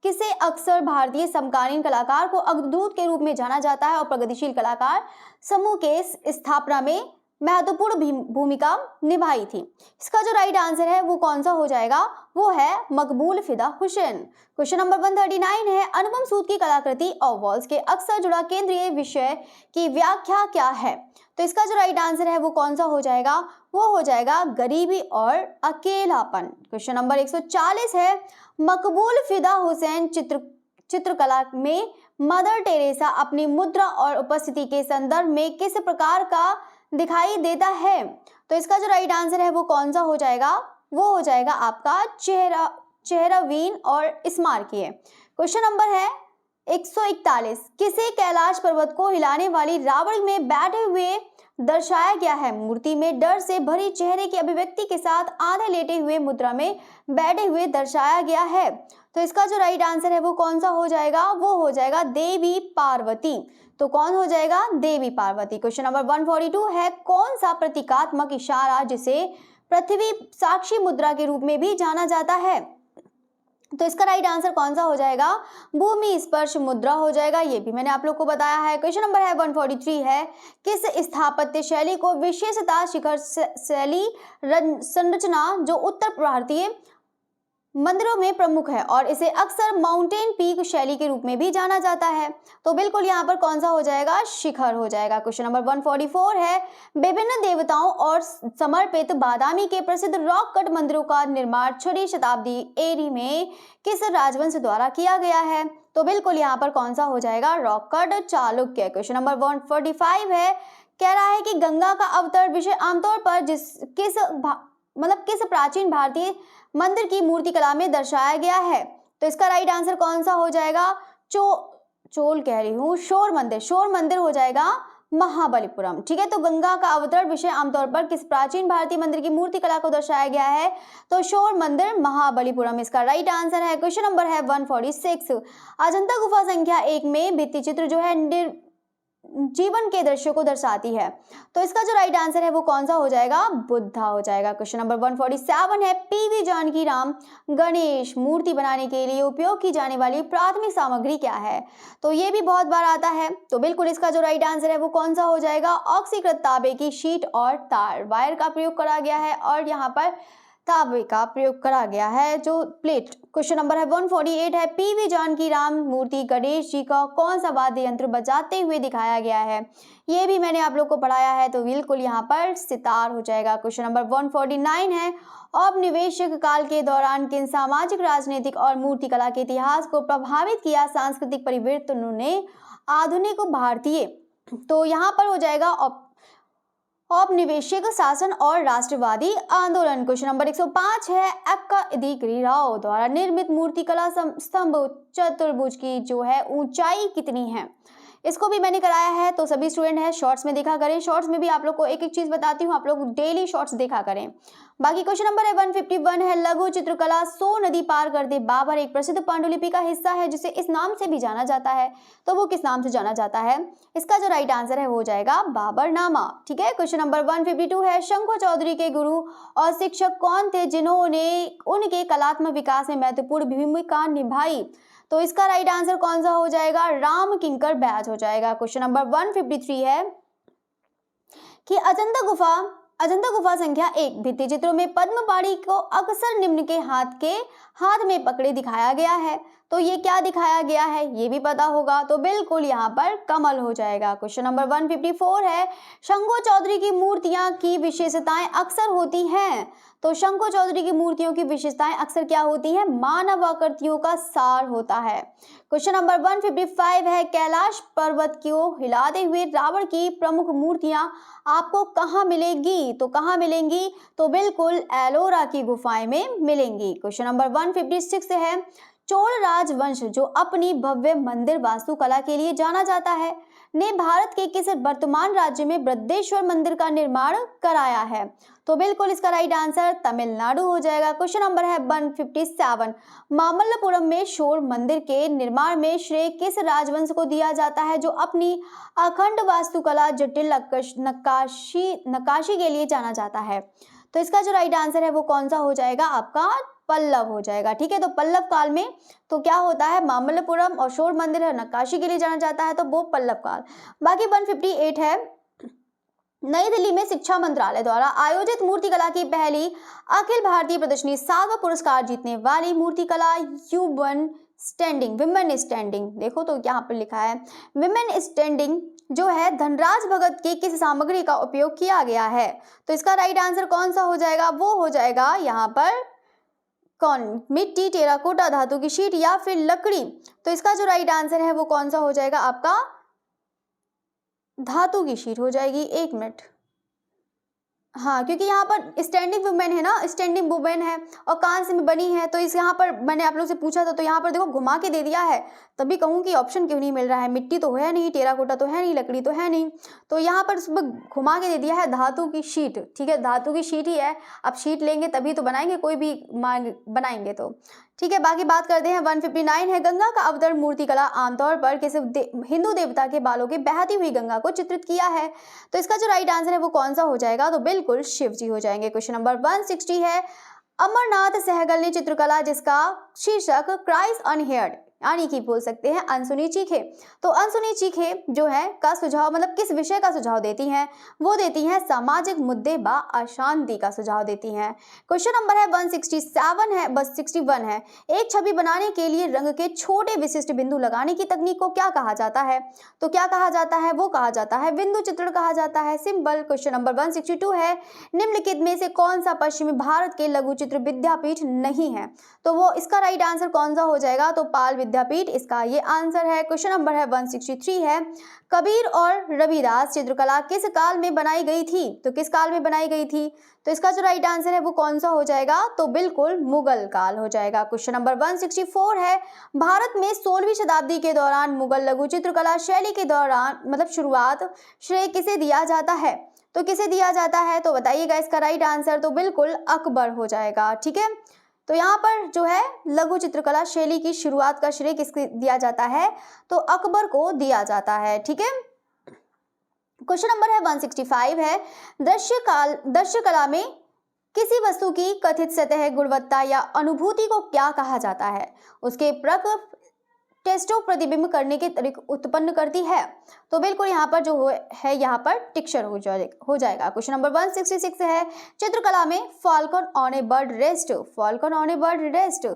किसे अक्सर भारतीय समकालीन कलाकार को अग्रदूत के रूप में जाना जाता है और प्रगतिशील कलाकार समूह के स्थापना में महत्वपूर्ण भूमिका निभाई थी? इसका जो राइट आंसर है वो कौन सा हो जाएगा? वो है मकबूल फिदा हुसैन। क्वेश्चन नंबर 139 है, अनुपम सूद की कलाकृति ओवॉल्स के अक्सर जुड़ा केंद्रीय विषय की व्याख्या क्या है? तो इसका जो राइट आंसर है वो कौन सा हो जाएगा? वो हो जाएगा गरीबी और अकेलापन। क्वेश्चन नंबर 140 है, मकबूल फिदा हुसैन चित्रकला में मदर टेरेसा अपनी मुद्रा और उपस्थिति के संदर्भ में किस प्रकार का दिखाई देता है? तो इसका जो राइट आंसर है वो कौन सा हो जाएगा? वो हो जाएगा आपका चेहरावीन और स्मारकीय। क्वेश्चन नंबर है 141, किसे कैलाश पर्वत को हिलाने वाली रावण में बैठे हुए दर्शाया गया है? मूर्ति में डर से भरी चेहरे की अभिव्यक्ति के साथ आधे लेटे हुए मुद्रा में बैठे हुए दर्शाया गया है। तो इसका जो राइट आंसर है वो कौन सा हो जाएगा? वो हो जाएगा देवी पार्वती। तो कौन हो जाएगा? देवी पार्वती। क्वेश्चन नंबर 142 है, कौन सा प्रतीकात्मक इशारा जिसे पृथ्वी साक्षी मुद्रा के रूप में भी जाना जाता है? तो इसका राइट आंसर कौन सा हो जाएगा? भूमि स्पर्श मुद्रा हो जाएगा, ये भी मैंने आप लोग को बताया है। क्वेश्चन नंबर है 143 है, किस स्थापत्य शैली को विशेषता शिखर शैली संरचना जो उत्तर भारतीय मंदिरों में प्रमुख है और इसे अक्सर माउंटेन पीक शैली के रूप में भी जाना जाता है? तो बिल्कुल यहाँ पर कौन सा हो जाएगा? शिखर हो जाएगा। क्वेश्चन नंबर 144 है, विभिन्न देवताओं और समर्पित बादामी के प्रसिद्ध रॉक कट मंदिरों का निर्माण 6वीं शताब्दी एडी में किस राजवंश द्वारा किया गया है? तो बिल्कुल यहाँ पर कौन सा हो जाएगा? Rock cut Chalukya. Question number 145 है, कह रहा है कि गंगा का अवतरण विषय आमतौर पर किस प्राचीन भारतीय मंदिर की मूर्ति कला में दर्शाया गया है? तो इसका राइट आंसर कौन सा हो जाएगा? शोर मंदिर हो जाएगा महाबलीपुरम, ठीक है। तो गंगा का अवतरण विषय आमतौर पर किस प्राचीन भारतीय मंदिर की मूर्ति कला को दर्शाया गया है? तो शोर मंदिर महाबलीपुरम इसका राइट आंसर है। क्वेश्चन नंबर है 146, अजंता गुफा संख्या 1 में भित्ति चित्र जो है जीवन के दृश्यों को दर्शाती है। तो इसका जो राइट आंसर है वो कौन सा हो जाएगा, बुद्धा हो जाएगा। क्वेश्चन नंबर 147 है, पीवी जानकी राम गणेश मूर्ति बनाने के लिए उपयोग की जाने वाली प्राथमिक सामग्री क्या है। तो ये भी बहुत बार आता है, तो बिल्कुल इसका जो राइट आंसर है वो कौन सा हो जाएगा, ऑक्सीकृत तांबे की शीट और तार वायर का प्रयोग करा गया है और यहाँ पर तांबे का प्रयोग करा गया है जो प्लेट। क्वेश्चन नंबर है 148 है, पीवी जानकी राम मूर्ति गणेश जी का कौन सा वाद्य यंत्र बजाते हुए दिखाया गया है। ये भी मैंने आप लोग को पढ़ाया है, तो बिल्कुल यहाँ पर सितार हो जाएगा। क्वेश्चन नंबर 149 है, औपनिवेशिक काल के दौरान किन सामाजिक, राजनीतिक और मूर्तिकला के इतिहास को प्रभावित किया सांस्कृतिक परिवर्तनों ने आधुनिक भारतीय। तो यहाँ पर हो जाएगा औपनिवेशिक शासन और राष्ट्रवादी आंदोलन। क्वेश्चन नंबर 105 है, अक्का इदिगिरी राव द्वारा निर्मित मूर्तिकला स्तंभ चतुर्भुज की जो है ऊंचाई कितनी है। इसको भी मैंने कराया है, तो सभी स्टूडेंट है शॉर्ट्स में देखा करें। शॉर्ट्स में भी आप लोग को एक एक चीज बताती हूँ, आप लोग डेली शॉर्ट्स देखा करें। बाकी क्वेश्चन नंबर है 151 है, लघु चित्रकला सो नदी पार करते बाबर एक प्रसिद्ध पांडुलिपि का हिस्सा है जिसे इस नाम से भी जाना जाता है, तो वो किस नाम से जाना जाता है। इसका जो राइट आंसर है वो हो जाएगा बाबरनामा। ठीक है। क्वेश्चन नंबर 152 है, शंखु चौधरी के गुरु और शिक्षक कौन थे जिन्होंने उनके कलात्मक विकास में महत्वपूर्ण भूमिका निभाई। तो इसका राइट आंसर कौन सा हो जाएगा, राम किंकर बैज हो जाएगा। क्वेश्चन नंबर 153 है कि अजंता गुफा संख्या 1 भित्ति चित्रों में पद्म पाणी को अक्सर निम्न के हाथ में पकड़े दिखाया गया है, तो ये क्या दिखाया गया है ये भी पता होगा, तो बिल्कुल यहाँ पर कमल हो जाएगा। क्वेश्चन नंबर 154 है, शंखु चौधरी की मूर्तियां की विशेषताएं अक्सर होती हैं। तो शंखु चौधरी की मूर्तियों की विशेषताएं अक्सर क्या होती हैं, मानव आकृतियों का सार होता है। क्वेश्चन नंबर 155 है, कैलाश पर्वत को हिलाते हुए रावण की प्रमुख मूर्तियां आपको कहाँ मिलेगी। तो कहाँ मिलेंगी, तो बिल्कुल एलोरा की गुफाएं में मिलेंगी। क्वेश्चन नंबर 156 है, चोल राजवंश जो अपनी भव्य मंदिर वास्तुकला के लिए जाना जाता है ने भारत के किस वर्तमान राज्य में बृहदेश्वर मंदिर का निर्माण कराया है। तो बिल्कुल इसका राइट आंसर तमिलनाडु हो जाएगा। क्वेश्चन नंबर है 157, मामल्लपुरम में शोर मंदिर के निर्माण में श्रेय किस राजवंश को दिया जाता है जो अपनी अखंड वास्तुकला जटिल नक्काशी के लिए जाना जाता है। तो इसका जो राइट आंसर है वो कौन सा हो जाएगा, आपका पल्लव हो जाएगा। ठीक है। तो पल्लव काल में तो क्या होता है, मामल्लपुरम और शोर मंदिर है नक्काशी के लिए जाना जाता है, तो वो पल्लव काल। बाकी 158 है, नई दिल्ली में शिक्षा मंत्रालय द्वारा आयोजित मूर्तिकला की पहली अखिल भारतीय प्रदर्शनी सागर पुरस्कार जीतने वाली मूर्तिकला वुमेन स्टैंडिंग। देखो तो यहाँ पर लिखा है वुमेन स्टैंडिंग जो है धनराज भगत की किस सामग्री का उपयोग किया गया है। तो इसका राइट आंसर कौन सा हो जाएगा, वो हो जाएगा यहाँ पर मिट्टी, टेराकोटा, धातु की शीट या फिर लकड़ी। तो इसका जो राइट आंसर है वो कौन सा हो जाएगा, आपका धातु की शीट हो जाएगी। 1 मिनट, हाँ, क्योंकि यहाँ पर स्टैंडिंग वुमेन है ना, स्टैंडिंग वुमेन है और कांस्य में बनी है, तो इस यहाँ पर मैंने आप लोग से पूछा था, तो यहाँ पर देखो घुमा के दे दिया है, तभी कहूँ कि ऑप्शन क्यों नहीं मिल रहा है। मिट्टी तो है नहीं, टेराकोटा तो है नहीं, लकड़ी तो है नहीं, तो यहाँ पर घुमा के दे दिया है धातु की शीट। ठीक है, धातु की शीट ही है। अब शीट लेंगे तभी तो बनाएंगे, कोई भी बनाएंगे तो। ठीक है। बाकी बात करते हैं 159 है, गंगा का अवतरण मूर्तिकला आमतौर पर किसी हिंदू देवता के बालों की बहती हुई गंगा को चित्रित किया है। तो इसका जो राइट आंसर है वो कौन सा हो जाएगा, तो बिल्कुल शिव जी हो जाएंगे। क्वेश्चन नंबर 160 है, अमरनाथ सहगल ने चित्रकला जिसका शीर्षक क्राइस्ट अनहेयर्ड यानी कि बोल सकते हैं अनसुनी चीखे। तो अनसुनी चीखे जो है का सुझाव मतलब किस विषय का सुझाव देती हैं, वो देती हैं सामाजिक मुद्दे व अशांति का सुझाव देती हैं। क्वेश्चन नंबर है 161 है, एक छवि बनाने के लिए रंग के छोटे विशिष्ट बिंदु लगाने की तकनीक को क्या कहा जाता है। तो क्या कहा जाता है, वो कहा जाता है बिंदु चित्रण कहा जाता है, सिंपल। क्वेश्चन नंबर 162 है, निम्नलिखित में से कौन सा पश्चिमी भारत के लघु चित्र विद्यापीठ नहीं है। तो वो इसका राइट आंसर कौन सा हो जाएगा, तो पाल विद्यापीठ इसका ये आंसर है। क्वेश्चन नंबर है 163 है, कबीर और रविदास चित्रकला किस काल में बनाई गई थी। तो किस काल में बनाई गई थी, तो इसका जो राइट आंसर है वो कौन सा हो जाएगा, तो बिल्कुल मुगल काल हो जाएगा। क्वेश्चन नंबर 164 है, भारत में 16वीं शताब्दी के दौरान मुगल लघु चित्रकला शैली के दौरान मतलब शुरुआत श्रेय किसे दिया जाता है। तो किसे दिया जाता है, तो बताइएगा इसका राइट आंसर, तो बिल्कुल अकबर हो जाएगा। ठीक है। तो यहाँ पर जो है लघु चित्रकला शैली की शुरुआत का श्रेय किसको दिया जाता है, तो अकबर को दिया जाता है। ठीक है। क्वेश्चन नंबर है 165 है, दृश्य कला में किसी वस्तु की कथित सतह गुणवत्ता या अनुभूति को क्या कहा जाता है? उसके प्रक टेस्टो प्रतिबिंब करने के तरीके उत्पन्न करती है। तो बिल्कुल यहाँ पर जो है यहाँ पर टिक्चर हो जाएगा। क्वेश्चन नंबर 166 है, चित्रकला में Falcon on A bird rest, Falcon on A bird rest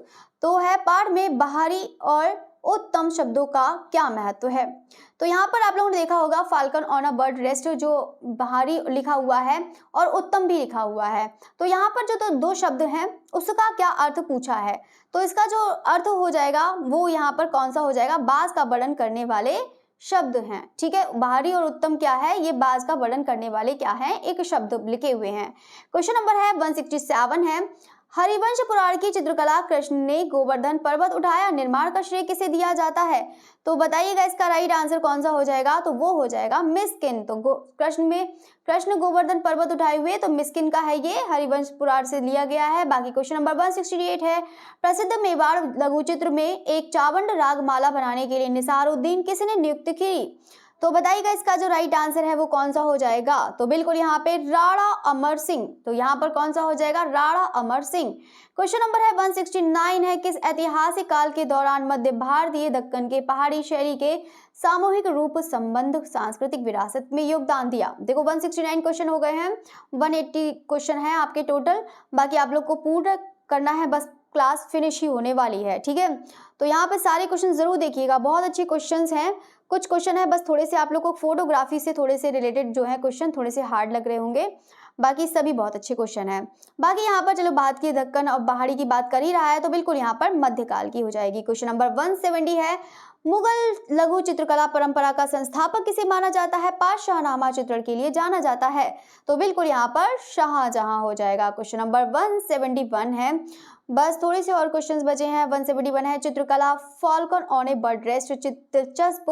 तो है पाठ में बाहरी और उत्तम शब्दों का क्या महत्व है? तो यहाँ पर आप लोगों ने देखा होगा falcon on a bird rest जो बाहरी लिखा हुआ है और उत्तम भी लिखा हुआ है। तो यहाँ पर जो तो दो शब्द हैं उसका क्या अर्थ पूछा है, तो इसका जो अर्थ हो जाएगा वो यहाँ पर कौन सा हो जाएगा? बाज का वर्णन करने वाले शब्द हैं। ठीक है, बाहरी और उत्तम क्या है? ये बाज का वर्णन करने वाले क्या है? एक शब्द लिखे हुए हैं। क्वेश्चन नंबर है 167 है, हरिवंश पुराण की चित्रकला कृष्ण ने गोवर्धन पर्वत उठाया, निर्माण का श्रेय किसे दिया जाता है? तो बताइएगा इसका राइट आंसर कौन सा हो जाएगा? तो वो हो जाएगा मिस्किन। तो कृष्ण गोवर्धन पर्वत उठाए हुए, तो मिस्किन का है ये, हरिवंश पुराण से लिया गया है। बाकी क्वेश्चन नंबर 168 है, प्रसिद्ध मेवाड़ लघु चित्र में एक चावंड राग माला बनाने के लिए निसारुद्दीन किसने नियुक्त की? तो बताइएगा इसका जो राइट आंसर है वो कौन सा हो जाएगा? तो बिल्कुल यहाँ पे राणा अमर सिंह। तो यहाँ पर कौन सा हो जाएगा? राणा अमर सिंह। क्वेश्चन नंबर है 169 है, किस ऐतिहासिक काल के दौरान मध्य भारतीय दक्कन के पहाड़ी शैली के सामूहिक रूप संबंध सांस्कृतिक विरासत में योगदान दिया? देखो 169 क्वेश्चन हो गए हैं, 180 क्वेश्चन है आपके टोटल। बाकी आप लोग को पूरा करना है, बस क्लास फिनिश ही होने वाली है। ठीक है, तो यहाँ पे सारे क्वेश्चन जरूर देखिएगा, बहुत अच्छे क्वेश्चंस हैं। कुछ क्वेश्चन है बस थोड़े से आप लोग को फोटोग्राफी से थोड़े से रिलेटेड जो है क्वेश्चन थोड़े से हार्ड लग रहे होंगे, बाकी सभी बहुत अच्छे क्वेश्चन हैं। बाकी यहाँ पर चलो बात की दक्कन और पहाड़ी की बात कर ही रहा है तो बिल्कुल यहाँ पर मध्यकाल की हो जाएगी। क्वेश्चन नंबर 170 है, मुगल लघु चित्रकला परंपरा का संस्थापक किसे माना जाता है? पातशाहनामा चित्रण के लिए जाना जाता है, तो बिल्कुल यहाँ पर शाहजहां हो जाएगा। क्वेश्चन नंबर 171 है, बस थोड़े से और क्वेश्चंस बचे हैं। 171 है, चित्रकला Falcon on A bird rest दिलचस्प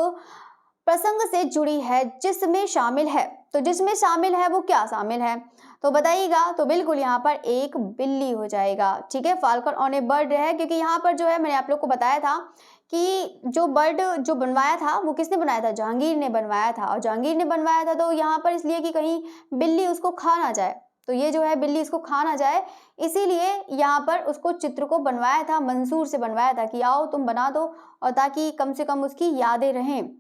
प्रसंग से जुड़ी है जिसमें शामिल है, तो जिसमें शामिल है वो क्या शामिल है? तो बताइएगा। तो बिल्कुल यहाँ पर एक बिल्ली हो जाएगा। ठीक है, फाल्कन ऑन ए बर्ड है क्योंकि यहाँ पर जो है मैंने आप लोग को बताया था कि जो बर्ड जो बनवाया था वो किसने बनाया था? जहांगीर ने बनवाया था, और जहांगीर ने बनवाया था तो यहाँ पर इसलिए कि कहीं बिल्ली उसको खा ना जाए, तो ये जो है बिल्ली इसको खा ना जाए, इसीलिए यहाँ पर उसको चित्र को बनवाया था, मंसूर से बनवाया था कि आओ तुम बना दो, और ताकि कम से कम उसकी यादें रहें।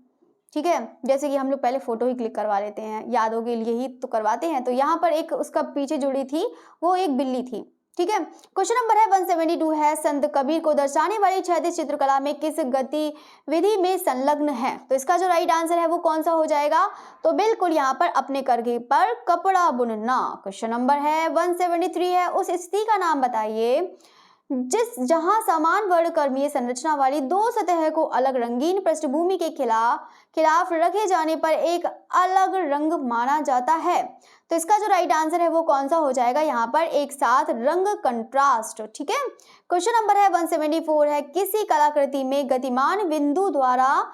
ठीक है, जैसे कि हम लोग पहले फोटो ही क्लिक करवा लेते हैं, यादों के लिए ही तो करवाते हैं, तो यहाँ पर एक उसका पीछे जुड़ी थी वो एक बिल्ली थी। ठीक है, क्वेश्चन नंबर है 172 है, संत कबीर को दर्शाने वाली क्षैतिज चित्रकला में किस गतिविधि में संलग्न है? तो इसका जो राइट आंसर है वो कौन सा हो जाएगा? तो बिल्कुल यहाँ पर अपने करघे पर कपड़ा बुनना। क्वेश्चन नंबर है 173 है, उस स्थिति का नाम बताइए जहां समान वर्णक्रमीय संरचना वाली दो सतह को अलग रंगीन पृष्ठभूमि के खिलाफ रखे जाने पर एक अलग रंग माना जाता है। तो इसका जो राइट आंसर है वो कौन सा हो जाएगा? यहाँ पर एक साथ रंग कंट्रास्ट। ठीक है, क्वेश्चन नंबर है 174 है, किसी कलाकृति में गतिमान बिंदु द्वारा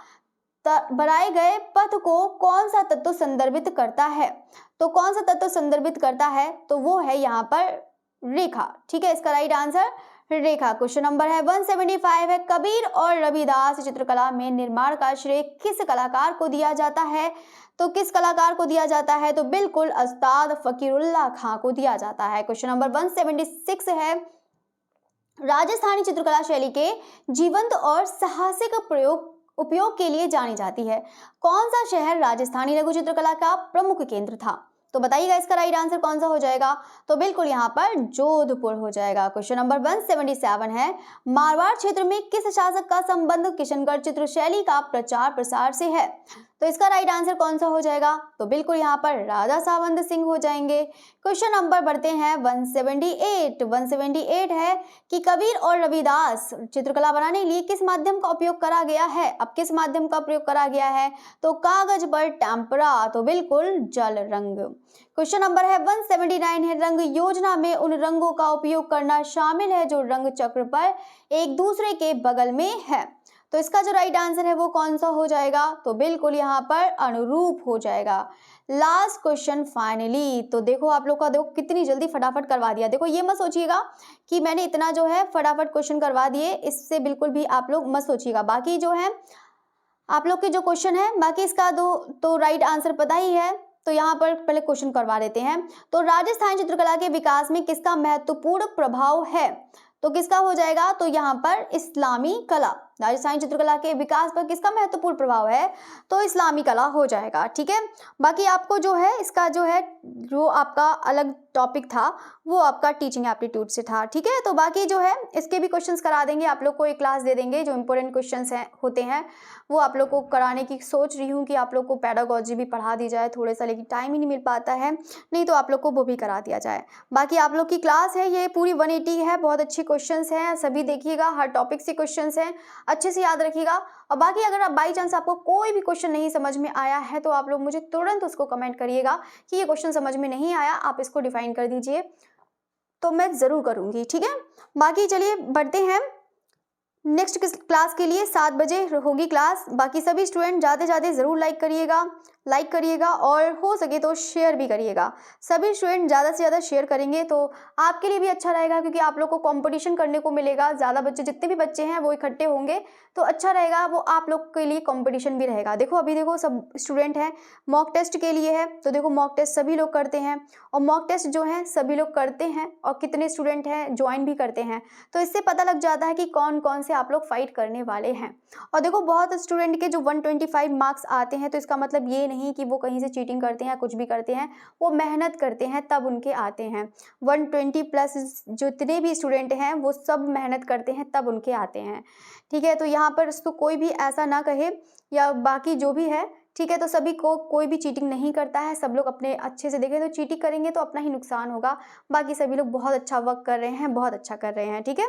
बनाए गए पथ को कौन सा तत्व संदर्भित करता है? तो कौन सा तत्व संदर्भित करता है? तो वो है यहाँ पर रेखा। ठीक है, इसका राइट आंसर रेखा। क्वेश्चन नंबर है 175 है, कबीर और रविदास चित्रकला में निर्माण का श्रेय किस कलाकार को दिया जाता है? तो किस कलाकार को दिया जाता है? तो बिल्कुल उस्ताद फकीरुल्लाह खां को दिया जाता है। क्वेश्चन नंबर 176 है, राजस्थानी चित्रकला शैली के जीवंत और साहसिक उपयोग के लिए जानी जाती है। कौन सा शहर राजस्थानी लघु चित्रकला का प्रमुख केंद्र था? तो बताइएगा इसका राइट आंसर कौन सा हो जाएगा? तो बिल्कुल यहाँ पर जोधपुर हो जाएगा। क्वेश्चन नंबर 177 है, मारवाड़ क्षेत्र में किस शासक का संबंध किशनगढ़ चित्र शैली का प्रचार प्रसार से है? तो इसका राइट आंसर कौन सा हो जाएगा? तो बिल्कुल यहाँ पर राजा सावंत सिंह हो जाएंगे। क्वेश्चन नंबर बढ़ते हैं 178 है कि कबीर और रविदास चित्रकला बनाने के लिए किस माध्यम का उपयोग करा गया है? अब किस माध्यम का प्रयोग करा गया है? तो कागज पर टेम्परा, तो बिल्कुल जल रंग। क्वेश्चन नंबर है 179 है, रंग योजना में उन रंगों का उपयोग करना शामिल है जो रंग चक्र पर एक दूसरे के बगल में है। तो इसका जो राइट आंसर है वो कौन सा हो जाएगा? तो बिल्कुल यहाँ पर अनुरूप हो जाएगा। लास्ट क्वेश्चन फाइनली, तो देखो आप लोग का देखो कितनी जल्दी फटाफट करवा दिया। देखो ये मत सोचिएगा कि मैंने इतना जो है फटाफट क्वेश्चन करवा दिए, इससे बिल्कुल भी आप लोग मत सोचिएगा। बाकी जो है आप लोग के जो क्वेश्चन है बाकी इसका दो तो राइट आंसर पता ही है, तो यहाँ पर पहले क्वेश्चन करवा देते हैं। तो राजस्थान चित्रकला के विकास में किसका महत्वपूर्ण प्रभाव है? तो किसका हो जाएगा? तो यहाँ पर इस्लामी कला। राजस्थानी चित्रकला के विकास पर किसका महत्वपूर्ण प्रभाव है? तो इस्लामी कला हो जाएगा। ठीक है, बाकी आपको जो है इसका जो आपका अलग टॉपिक था वो आपका टीचिंग एप्टीट्यूड से था। ठीक है, तो बाकी जो है इसके भी क्वेश्चंस करा देंगे, आप लोग को एक क्लास दे देंगे। जो इंपॉर्टेंट क्वेश्चंस होते हैं वो आप लोग को कराने की सोच रही हूँ कि आप लोग को पेडागोजी भी पढ़ा दी जाए थोड़े सा, लेकिन टाइम ही नहीं मिल पाता है, नहीं तो आप लोग को वो भी करा दिया जाए। बाकी आप लोग की क्लास है ये पूरी 180 है, बहुत अच्छी क्वेश्चंस हैं, सभी देखिएगा, हर टॉपिक से क्वेश्चंस हैं, अच्छे से याद रखिएगा। और बाकी अगर आप बाई चांस आपको कोई भी क्वेश्चन नहीं समझ में आया है तो आप लोग मुझे तुरंत उसको कमेंट करिएगा कि ये क्वेश्चन समझ में नहीं आया, आप इसको डिफाइन कर दीजिए, तो मैं ज़रूर करूँगी। ठीक है, बाकी चलिए बढ़ते हैं नेक्स्ट क्लास के लिए। 7 बजे होगी क्लास। बाकी सभी स्टूडेंट जाते जाते ज़रूर लाइक करिएगा और हो सके तो शेयर भी करिएगा। सभी स्टूडेंट ज़्यादा से ज़्यादा शेयर करेंगे तो आपके लिए भी अच्छा रहेगा, क्योंकि आप लोग को कंपटीशन करने को मिलेगा। ज़्यादा बच्चे, जितने भी बच्चे हैं वो इकट्ठे होंगे तो अच्छा रहेगा, वो आप लोग के लिए कंपटीशन भी रहेगा। देखो अभी देखो सब स्टूडेंट हैं मॉक टेस्ट के लिए है, तो देखो मॉक टेस्ट सभी लोग करते हैं और मॉक टेस्ट जो है सभी लोग करते हैं और कितने स्टूडेंट हैं ज्वाइन भी करते हैं, तो इससे पता लग जाता है कि कौन कौन से आप लोग फाइट करने वाले हैं। और देखो बहुत स्टूडेंट के जो 125 मार्क्स आते हैं तो इसका मतलब ये नहीं कि वो कहीं से चीटिंग करते हैं, कुछ भी करते हैं, वो मेहनत करते हैं तब उनके आते हैं। 120 प्लस जितने भी स्टूडेंट हैं वो सब मेहनत करते हैं तब उनके आते हैं। ठीक है, तो यहाँ पर इसको कोई भी ऐसा ना कहे या बाकी जो भी है, ठीक है, तो सभी को कोई भी चीटिंग नहीं करता है, सब लोग अपने अच्छे से देखें, तो चीटिंग करेंगे तो अपना ही नुकसान होगा। बाकी सभी लोग बहुत अच्छा वर्क कर रहे हैं, बहुत अच्छा कर रहे हैं। ठीक है,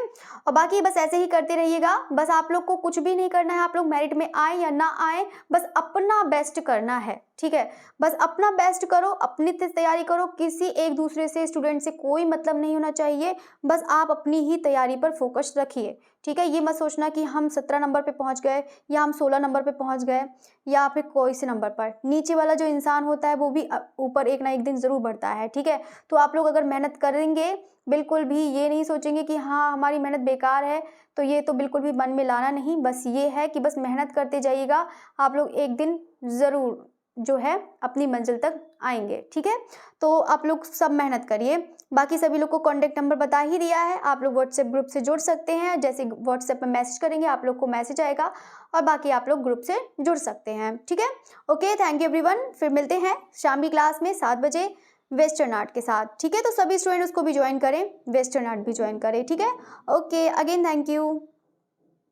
और बाकी बस ऐसे ही करते रहिएगा। बस आप लोग को कुछ भी नहीं करना है, आप लोग मेरिट में आए या ना आए, बस अपना बेस्ट करना है। ठीक है, बस अपना बेस्ट करो, अपनी तैयारी करो, किसी एक दूसरे से स्टूडेंट से कोई मतलब नहीं होना चाहिए, बस आप अपनी ही तैयारी पर फोकस रखिए। ठीक है, ये मत सोचना कि हम 17 नंबर पे पहुंच गए या हम 16 नंबर पे पहुंच गए या फिर कोई से नंबर पर। नीचे वाला जो इंसान होता है वो भी ऊपर एक ना एक दिन ज़रूर बढ़ता है। ठीक है, तो आप लोग अगर मेहनत करेंगे, बिल्कुल भी ये नहीं सोचेंगे कि हाँ हमारी मेहनत बेकार है, तो ये तो बिल्कुल भी मन में लाना नहीं। बस ये है कि बस मेहनत करते जाइएगा, आप लोग एक दिन ज़रूर जो है अपनी मंजिल तक आएंगे। ठीक है, तो आप लोग सब मेहनत करिए। बाकी सभी लोग को कॉन्टैक्ट नंबर बता ही दिया है, आप लोग व्हाट्सएप ग्रुप से जुड़ सकते हैं। जैसे व्हाट्सएप में मैसेज करेंगे आप लोग को मैसेज आएगा और बाकी आप लोग ग्रुप से जुड़ सकते हैं। ठीक है, ओके, थैंक यू एवरीवन। फिर मिलते हैं शाम की क्लास में 7 बजे वेस्टर्न आर्ट के साथ। ठीक है, तो सभी स्टूडेंट उसको भी ज्वाइन करें, वेस्टर्न आर्ट भी ज्वाइन करें। ठीक है, ओके, अगेन थैंक यू।